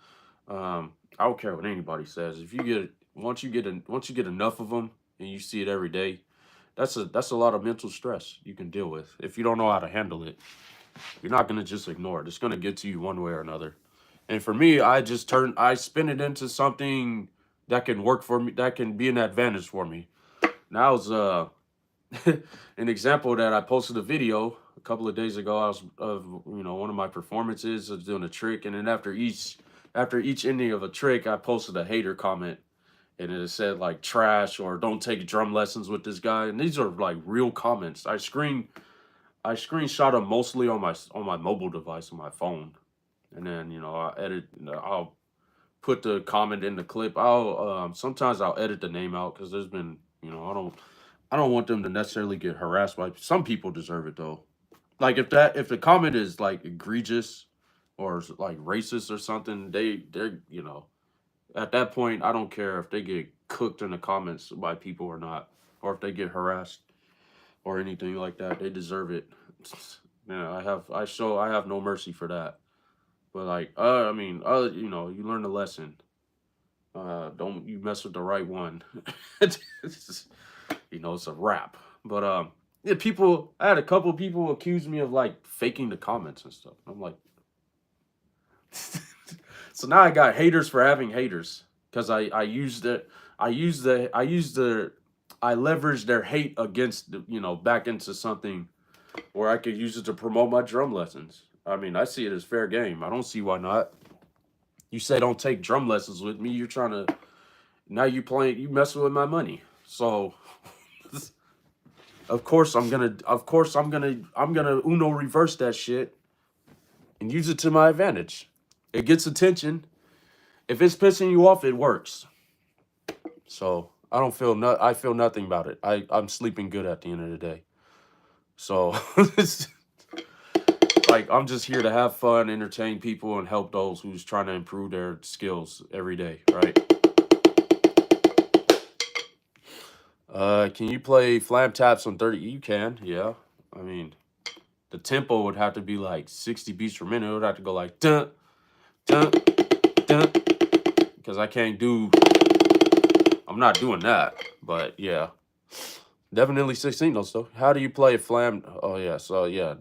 I don't care what anybody says. If you once you get enough of them and you see it every day, that's a lot of mental stress you can deal with. If you don't know how to handle it, you're not gonna just ignore it. It's gonna get to you one way or another. And for me, I spin it into something that can work for me, that can be an advantage for me. Now it's an example that I posted a video a couple of days ago. I was of one of my performances. I was doing a trick, and then after each after each ending of a trick, I posted a hater comment, and it said like trash or don't take drum lessons with this guy. And these are like real comments. I screenshot them mostly on my mobile device on my phone, and then I'll put the comment in the clip. I'll sometimes I'll edit the name out because there's been I don't want them to necessarily get harassed by some people deserve it though. Like if the comment is like egregious or like racist or something, they're at that point I don't care if they get cooked in the comments by people or not, or if they get harassed or anything like that. They deserve it. I have no mercy for that. But like I mean you learn the lesson. Don't you mess with the right one. It's a wrap. But yeah, I had a couple of people accuse me of like faking the comments and stuff. I'm like, so now I got haters for having haters because I leveraged their hate against back into something where I could use it to promote my drum lessons. I mean, I see it as fair game. I don't see why not. You say don't take drum lessons with me. You're trying to now you messing with my money. So of course I'm gonna Uno reverse that shit and use it to my advantage. It gets attention. If it's pissing you off, it works. So I feel nothing about it. I'm sleeping good at the end of the day. So like I'm just here to have fun, entertain people, and help those who's trying to improve their skills every day, right? Can you play flam taps on 30? You can, yeah. I mean, the tempo would have to be like 60 beats per minute. It would have to go like dun dun dun, because I'm not doing that. But yeah, definitely 16 notes though. How do you play flam? Oh yeah, so yeah,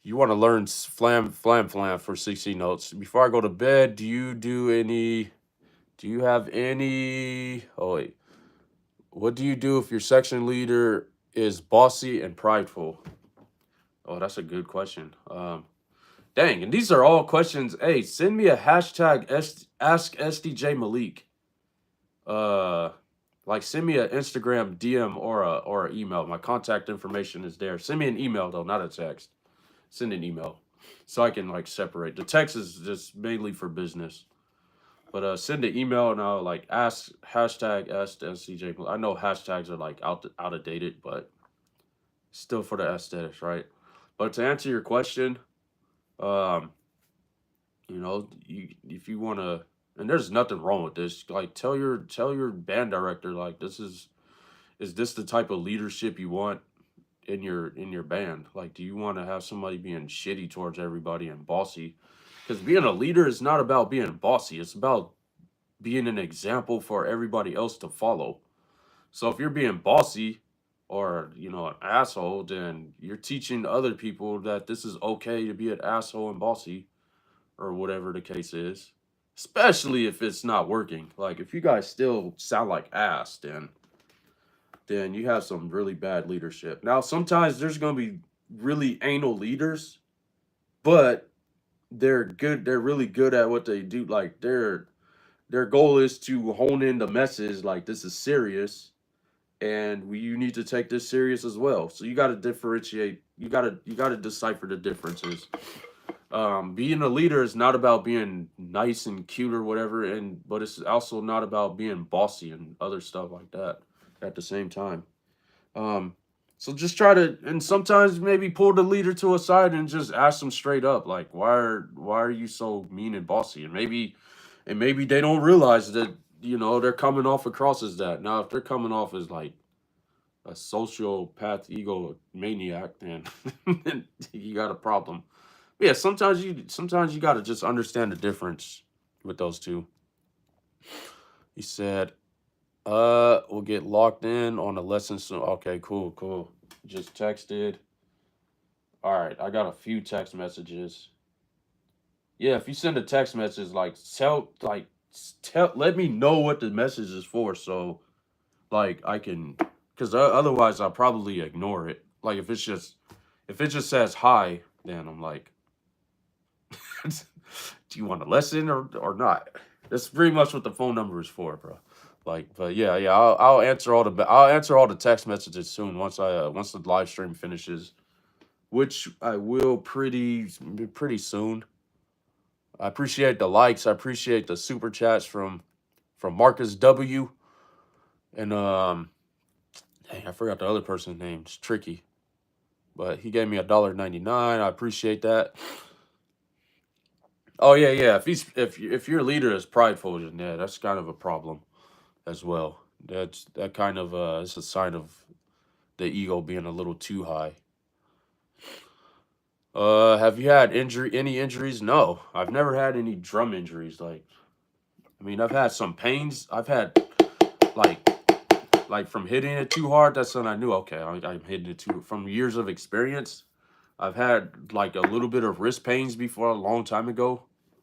you want to learn flam for 16 notes. Before I go to bed, do you have any? Oh wait. What do you do if your section leader is bossy and prideful? Oh, that's a good question. Dang, and these are all questions. Hey, send me a hashtag ask sdjmalik. Like send me an Instagram DM or a email. My contact information is there. Send me an email though, not a text. Send an email so I can like separate. The text is just mainly for business. But send an email and I'll like ask #SDJ. I know hashtags are like out of dated, but still for the aesthetics, right? But to answer your question, um, if you wanna, and there's nothing wrong with this. Like tell your band director like is this the type of leadership you want in your band? Like, do you want to have somebody being shitty towards everybody and bossy? Because being a leader is not about being bossy. It's about being an example for everybody else to follow. So if you're being bossy or, an asshole, then you're teaching other people that this is okay to be an asshole and bossy or whatever the case is. Especially if it's not working. Like if you guys still sound like ass, then you have some really bad leadership. Now sometimes there's going to be really anal leaders, but they're really good at what they do. Like their goal is to hone in the message like this is serious and you need to take this serious as well. So you got to differentiate. You got to decipher the differences. Being a leader is not about being nice and cute or whatever, but it's also not about being bossy and other stuff like that at the same time. Um, so just try to, and sometimes maybe pull the leader to a side and just ask them straight up, like, why are you so mean and bossy? And maybe they don't realize that they're coming off across as that. Now, if they're coming off as like a sociopath, egomaniac, then then you got a problem. But yeah, sometimes you got to just understand the difference with those two. He said, we'll get locked in on the lesson soon. Okay, cool. Just texted. All right, I got a few text messages. Yeah, if you send a text message, like let me know what the message is for, so like I can, because otherwise I'll probably ignore it. Like if it just says hi, then I'm like, Do you want a lesson or not? That's pretty much what the phone number is for, bro. Like, but yeah, yeah, I'll answer all the text messages soon once the live stream finishes, which I will pretty soon. I appreciate the likes. I appreciate the super chats from Marcus W. And dang, I forgot the other person's name. It's tricky, but he gave me $1.99. I appreciate that. Oh yeah, yeah. If your leader is prideful, then yeah, that's kind of a problem as well. That kind of it's a sign of the ego being a little too high. Have you had any injuries? No, I've never had any drum injuries. Like, I mean, I've had some pains. I've had like from hitting it too hard. That's when I knew, okay, I'm hitting it too. From years of experience, I've had like a little bit of wrist pains before a long time ago,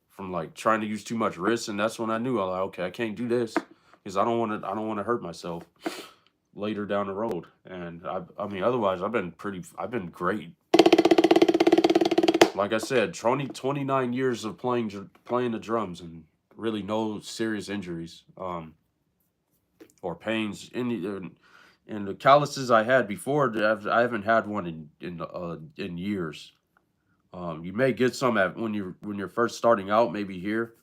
from like trying to use too much wrist, and that's when I knew, I like, okay, I can't do this because I don't want to hurt myself later down the road. And I mean, otherwise, I've been great. Like I said, 29 years of playing the drums and really no serious injuries or pains. And the calluses I had before, I haven't had one in years. You may get some when you're first starting out, maybe here,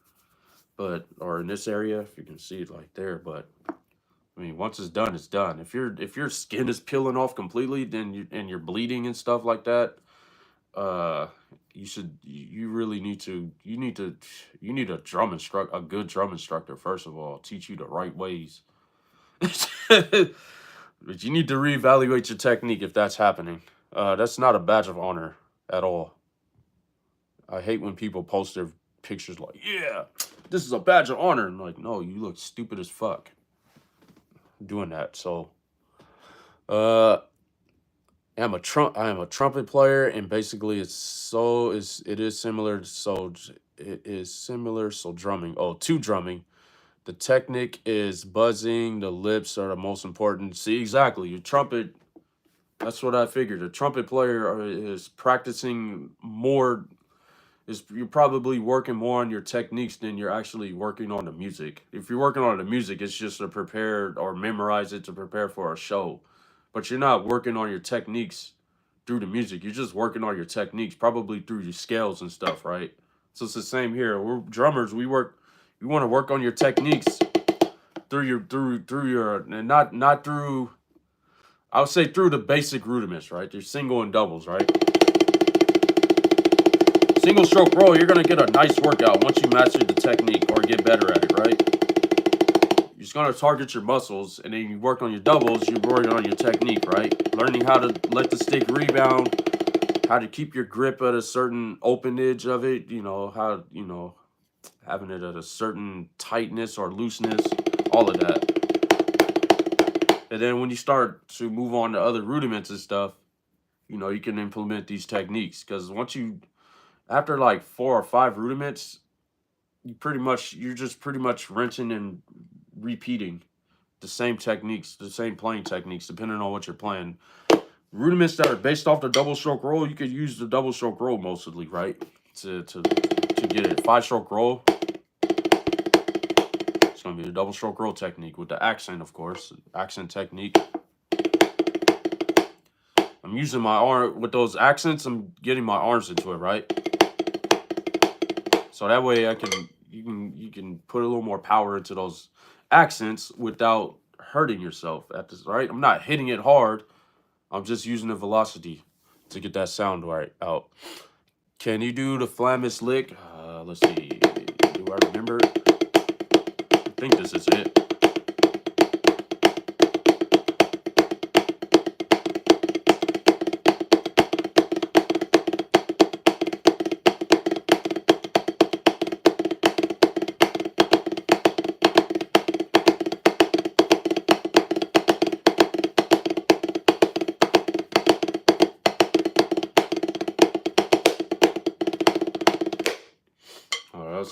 but or in this area, if you can see it like there. But I mean, once it's done, it's done. If your skin is peeling off completely, then you're bleeding and stuff like that, uh, you really you need a good drum instructor first of all, teach you the right ways. But you need to reevaluate your technique if that's happening. That's not a badge of honor at all. I hate when people post their pictures like, yeah, this is a badge of honor. And like, no, you look stupid as fuck doing that. So, uh, I am a trumpet player, and basically it is similar. So drumming. Oh, to drumming. The technique is buzzing. The lips are the most important. See, exactly. Your trumpet. That's what I figured. A trumpet player is practicing more. You're probably working more on your techniques than you're actually working on the music. If you're working on the music, it's just to prepare or memorize it to prepare for a show. But you're not working on your techniques through the music. You're just working on your techniques, probably through your scales and stuff, right? So it's the same here. We're drummers. You want to work on your techniques through your and not through. I would say through the basic rudiments, right? Your single and doubles, right? Single stroke roll, you're gonna get a nice workout once you master the technique or get better at it, right? You're just gonna target your muscles, and then you work on your doubles. You're working on your technique, right? Learning how to let the stick rebound, how to keep your grip at a certain open edge of it. Having it at a certain tightness or looseness, all of that. And then when you start to move on to other rudiments and stuff, you can implement these techniques, because after like 4 or 5 rudiments, you're just pretty much rinsing and repeating the same techniques, the same playing techniques, depending on what you're playing. Rudiments that are based off the double stroke roll, you could use the double stroke roll mostly, right? To get it. 5-stroke roll, it's gonna be the double stroke roll technique with the accent, of course. Accent technique. I'm using my arm with those accents. I'm getting my arms into it, right? So that way you can put a little more power into those accents without hurting yourself at this, right? I'm not hitting it hard. I'm just using the velocity to get that sound right out. Can you do the Flammus lick? Let's see. Do I remember? I think this is it.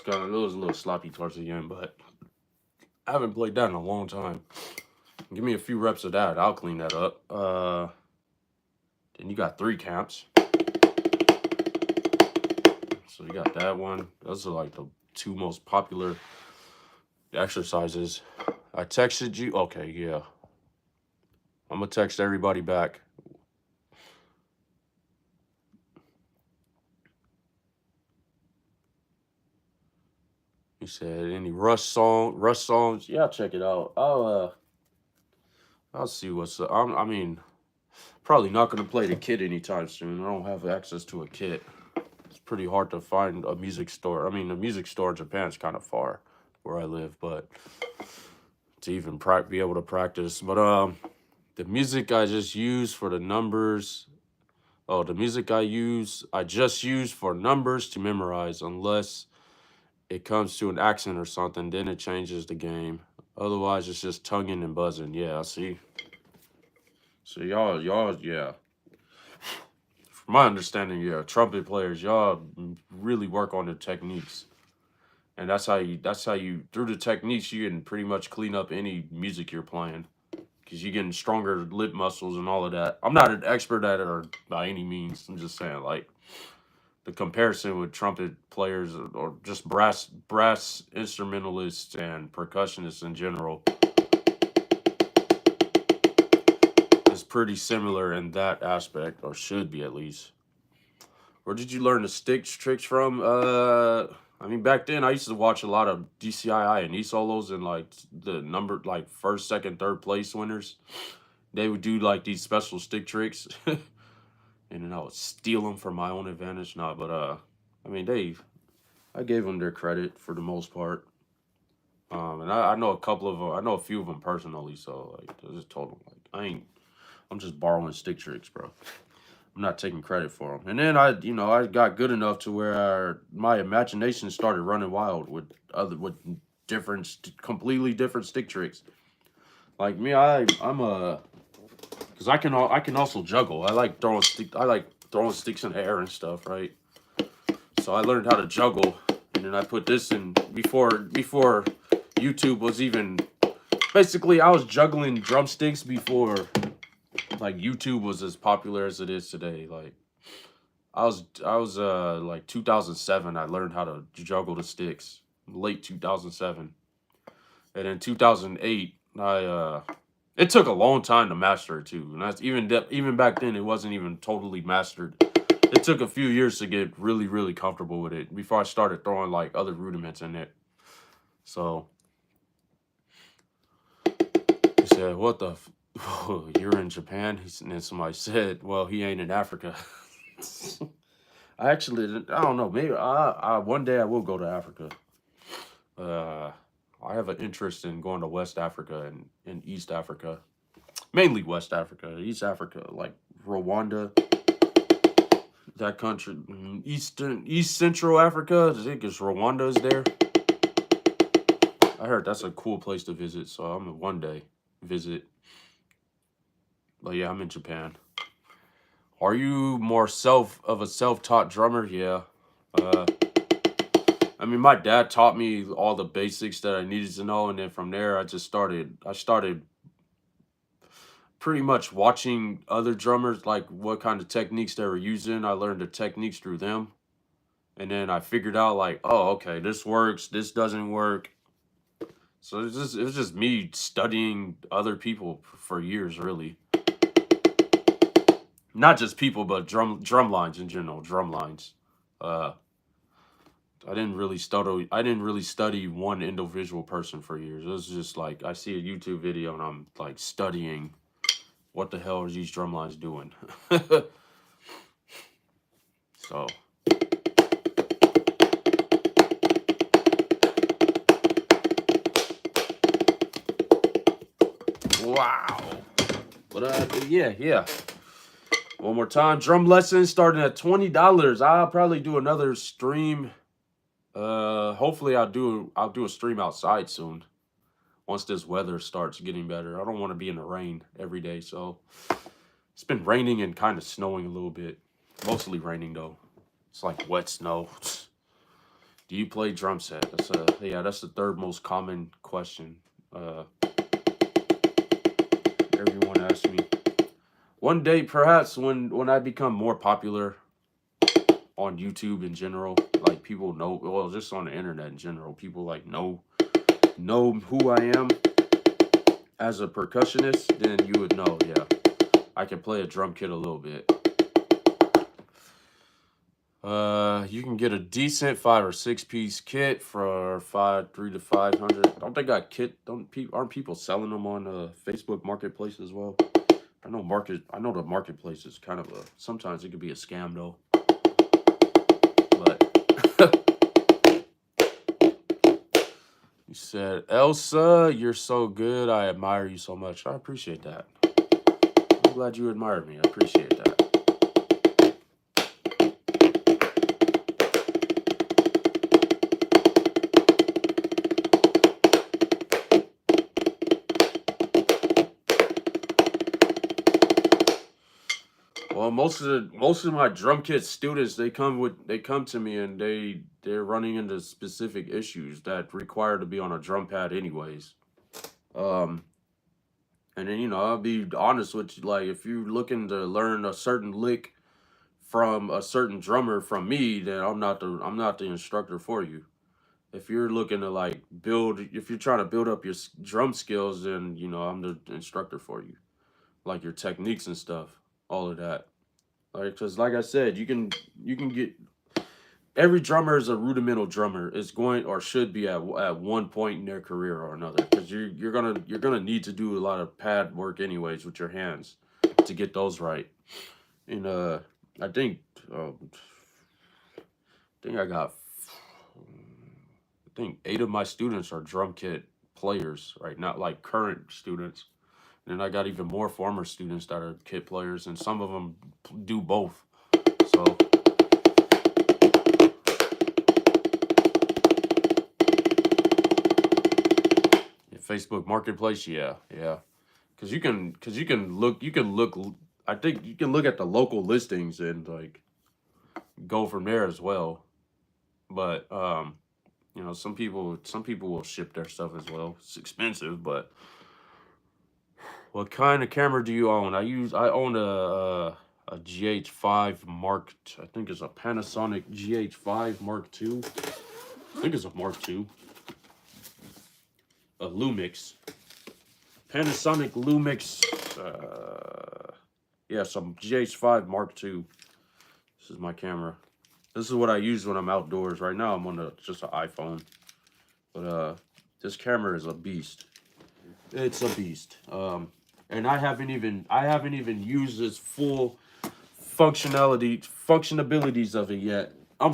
It was a little sloppy towards the end, but I haven't played that in a long time. Give me a few reps of that. I'll clean that up. Then you got 3 camps. So you got that one. Those are like the two most popular exercises. I texted you. Okay, yeah. I'm gonna text everybody back. He said any Rush songs. Yeah, check it out. I'll see what's up. I mean, probably not gonna play the kit anytime soon. I don't have access to a kit. It's pretty hard to find a music store. I mean, the music store in Japan is kind of far where I live, but to even be able to practice. But the music I just use for the numbers. Oh, the music I just use for numbers to memorize, unless it comes to an accent or something, then it changes the game. Otherwise, it's just tonguing and buzzing. Yeah, I see. So y'all, yeah. From my understanding, yeah, trumpet players, y'all really work on the techniques, and that's how you through the techniques you can pretty much clean up any music you're playing, because you're getting stronger lip muscles and all of that. I'm not an expert at it or by any means. I'm just saying, like, the comparison with trumpet players or just brass instrumentalists and percussionists in general is pretty similar in that aspect, or should be at least. Where did you learn the stick tricks from? I mean, back then I used to watch a lot of DCII and E solos, and like the number, like first, second, third place winners. They would do like these special stick tricks, and then I would steal them for my own advantage. Nah, but I mean, I gave them their credit for the most part. And I know a couple of them. I know a few of them personally, so like I just told them like I'm just borrowing stick tricks, bro. I'm not taking credit for them. And then I got good enough to where my imagination started running wild with completely different stick tricks. Like me, I'm a because I can also juggle. I like throwing sticks in the air and stuff, right? So I learned how to juggle, and then I put this in before YouTube was even. Basically, I was juggling drumsticks before like YouTube was as popular as it is today. Like I was like 2007. I learned how to juggle the sticks. Late 2007, and in 2008, it took a long time to master it too. And that's even back then, it wasn't even totally mastered. It took a few years to get really comfortable with it before I started throwing like other rudiments in it. So he said, "What the? You're in Japan?" And then somebody said, "Well, he ain't in Africa." I don't know. Maybe one day I will go to Africa. I have an interest in going to West Africa and East Africa, mainly West Africa, East Africa, like Rwanda, that country, East Central Africa. I think it's Rwanda is there. I heard that's a cool place to visit, so I'm gonna one day visit. But yeah, I'm in Japan. Are you more self-taught drummer? Yeah. I mean, my dad taught me all the basics that I needed to know, and then from there, I started pretty much watching other drummers, like what kind of techniques they were using. I learned the techniques through them, and then I figured out like, oh, okay, this works, this doesn't work. So it was just me studying other people for years, really. Not just people, but drum lines in general, drum lines. Uh, I didn't really study one individual person for years. It was just like I see a YouTube video and I'm like studying what the hell are these drum lines doing. So wow. But yeah. One more time. Drum lessons starting at $20. I'll probably do another stream. Hopefully I'll do a stream outside soon. Once this weather starts getting better. I don't want to be in the rain every day, so it's been raining and kind of snowing a little bit. Mostly raining though. It's like wet snow. Do you play drum set? That's the third most common question. Everyone asks me. One day, perhaps when I become more popular, on YouTube in general, like people know, well, just on the internet in general, people like know who I am as a percussionist, then you would know, yeah, I can play a drum kit a little bit. You can get a decent 5 or 6 piece kit for 3 to 500. Don't they got aren't people selling them on Facebook Marketplace as well? I know the marketplace is kind of sometimes it could be a scam though. But you said, Elsa, you're so good. I admire you so much. I appreciate that. I'm glad you admired me. I appreciate that. Well, most of my drum kit students, they come to me and they're running into specific issues that require to be on a drum pad anyways. And then, you know, I'll be honest with you, like if you're looking to learn a certain lick from a certain drummer from me, then I'm not the instructor for you. If you're looking to like if you're trying to build up your drum skills, then you know I'm the instructor for you, like your techniques and stuff, all of that. Like, cause like I said, you can get every drummer is a rudimental drummer is going or should be at one point in their career or another, because you're gonna need to do a lot of pad work anyways with your hands to get those right. And I think I got I think 8 of my students are drum kit players right now, like current students. And I got even more former students that are kit players, and some of them do both. So Facebook Marketplace, yeah, because you can look. I think you can look at the local listings and like go from there as well. But you know, some people will ship their stuff as well. It's expensive, but what kind of camera do you own? I own a GH5 Mark. I think it's a Panasonic GH5 Mark II. I think it's a Mark II. A Lumix. Panasonic Lumix. Yeah, some GH5 Mark II. This is my camera. This is what I use when I'm outdoors. Right now I'm on just an iPhone. But this camera is a beast. It's a beast. And I haven't even used its full functionabilities of it yet. I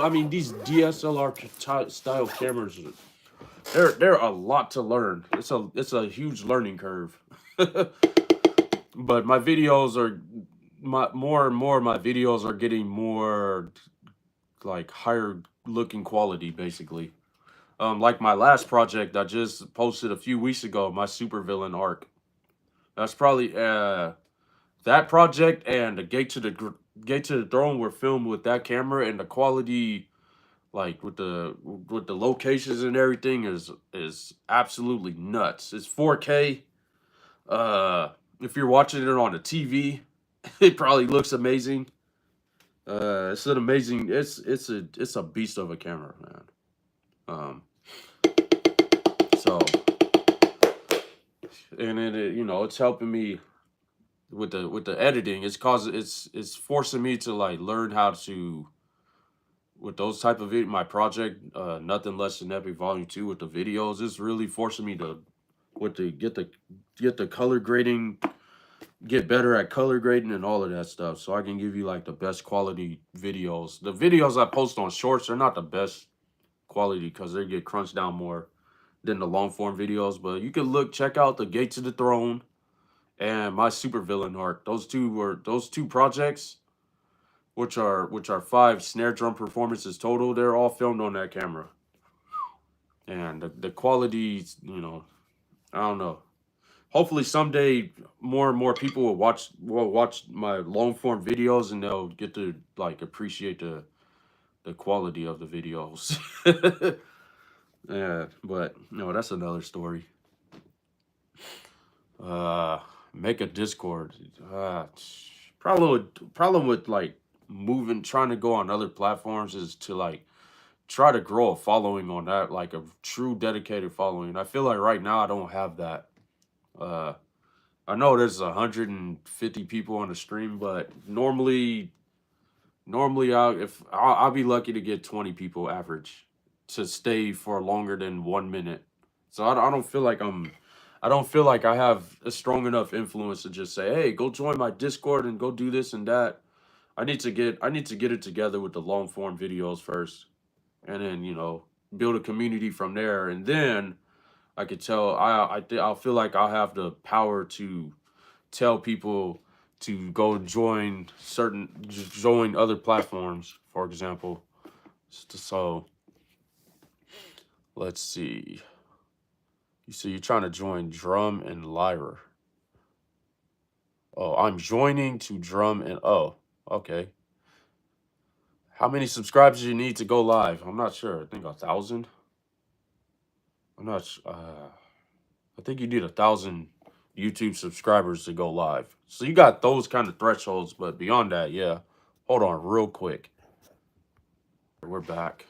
mean, these DSLR style cameras, they're a lot to learn. It's a huge learning curve. But my videos are more and more my videos are getting more like higher looking quality basically. Like my last project I just posted a few weeks ago, my supervillain arc. That's probably that project and the Gate to the Throne were filmed with that camera, and the quality, like with the locations and everything, is absolutely nuts. It's 4K. If you're watching it on a TV, it probably looks amazing. It's an amazing. It's a beast of a camera, man. So and it you know it's helping me with the editing. It's forcing me to like learn how to with those type of my project, Nothing Less Than Epic Volume 2 with the videos. It's really forcing me to get the color grading, get better at color grading and all of that stuff, so I can give you like the best quality videos. The videos I post on shorts are not the best quality because they get crunched down more than the long form videos, but you can check out the Gate to the Throne and my supervillain arc. Those two projects, which are 5 snare drum performances total. They're all filmed on that camera, and the quality, you know, I don't know. Hopefully someday more and more people will watch my long form videos and they'll get to like appreciate the quality of the videos. Yeah, but no, that's another story. Make a Discord. Problem with like trying to go on other platforms is to like try to grow a following on that, like a true dedicated following. I feel like right now I don't have that. Uh, I know there's 150 people on the stream, but normally I'll be lucky to get 20 people average to stay for longer than 1 minute. So I don't feel like I don't feel like I have a strong enough influence to just say, hey, go join my Discord and go do this and that. I need to get it together with the long form videos first, and then build a community from there, and then I could tell I'll feel like I'll have the power to tell people to go join other platforms, for example. So let's see. You see, you're trying to join Drum and Lyra. Oh, I'm joining to Drum and okay. How many subscribers do you need to go live? I'm not sure. I think 1,000. I'm not. I think you need 1,000 YouTube subscribers to go live. So you got those kind of thresholds, but beyond that, yeah. Hold on, real quick. We're back.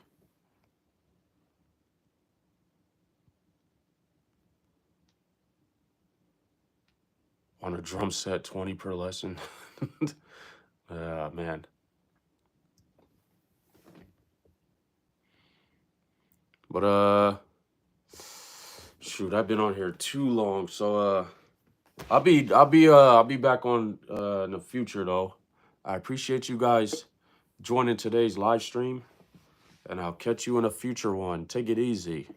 On a drum set, 20 per lesson. Man. But shoot, I've been on here too long, so I'll be back on in the future though. I appreciate you guys joining today's live stream, and I'll catch you in a future one. Take it easy.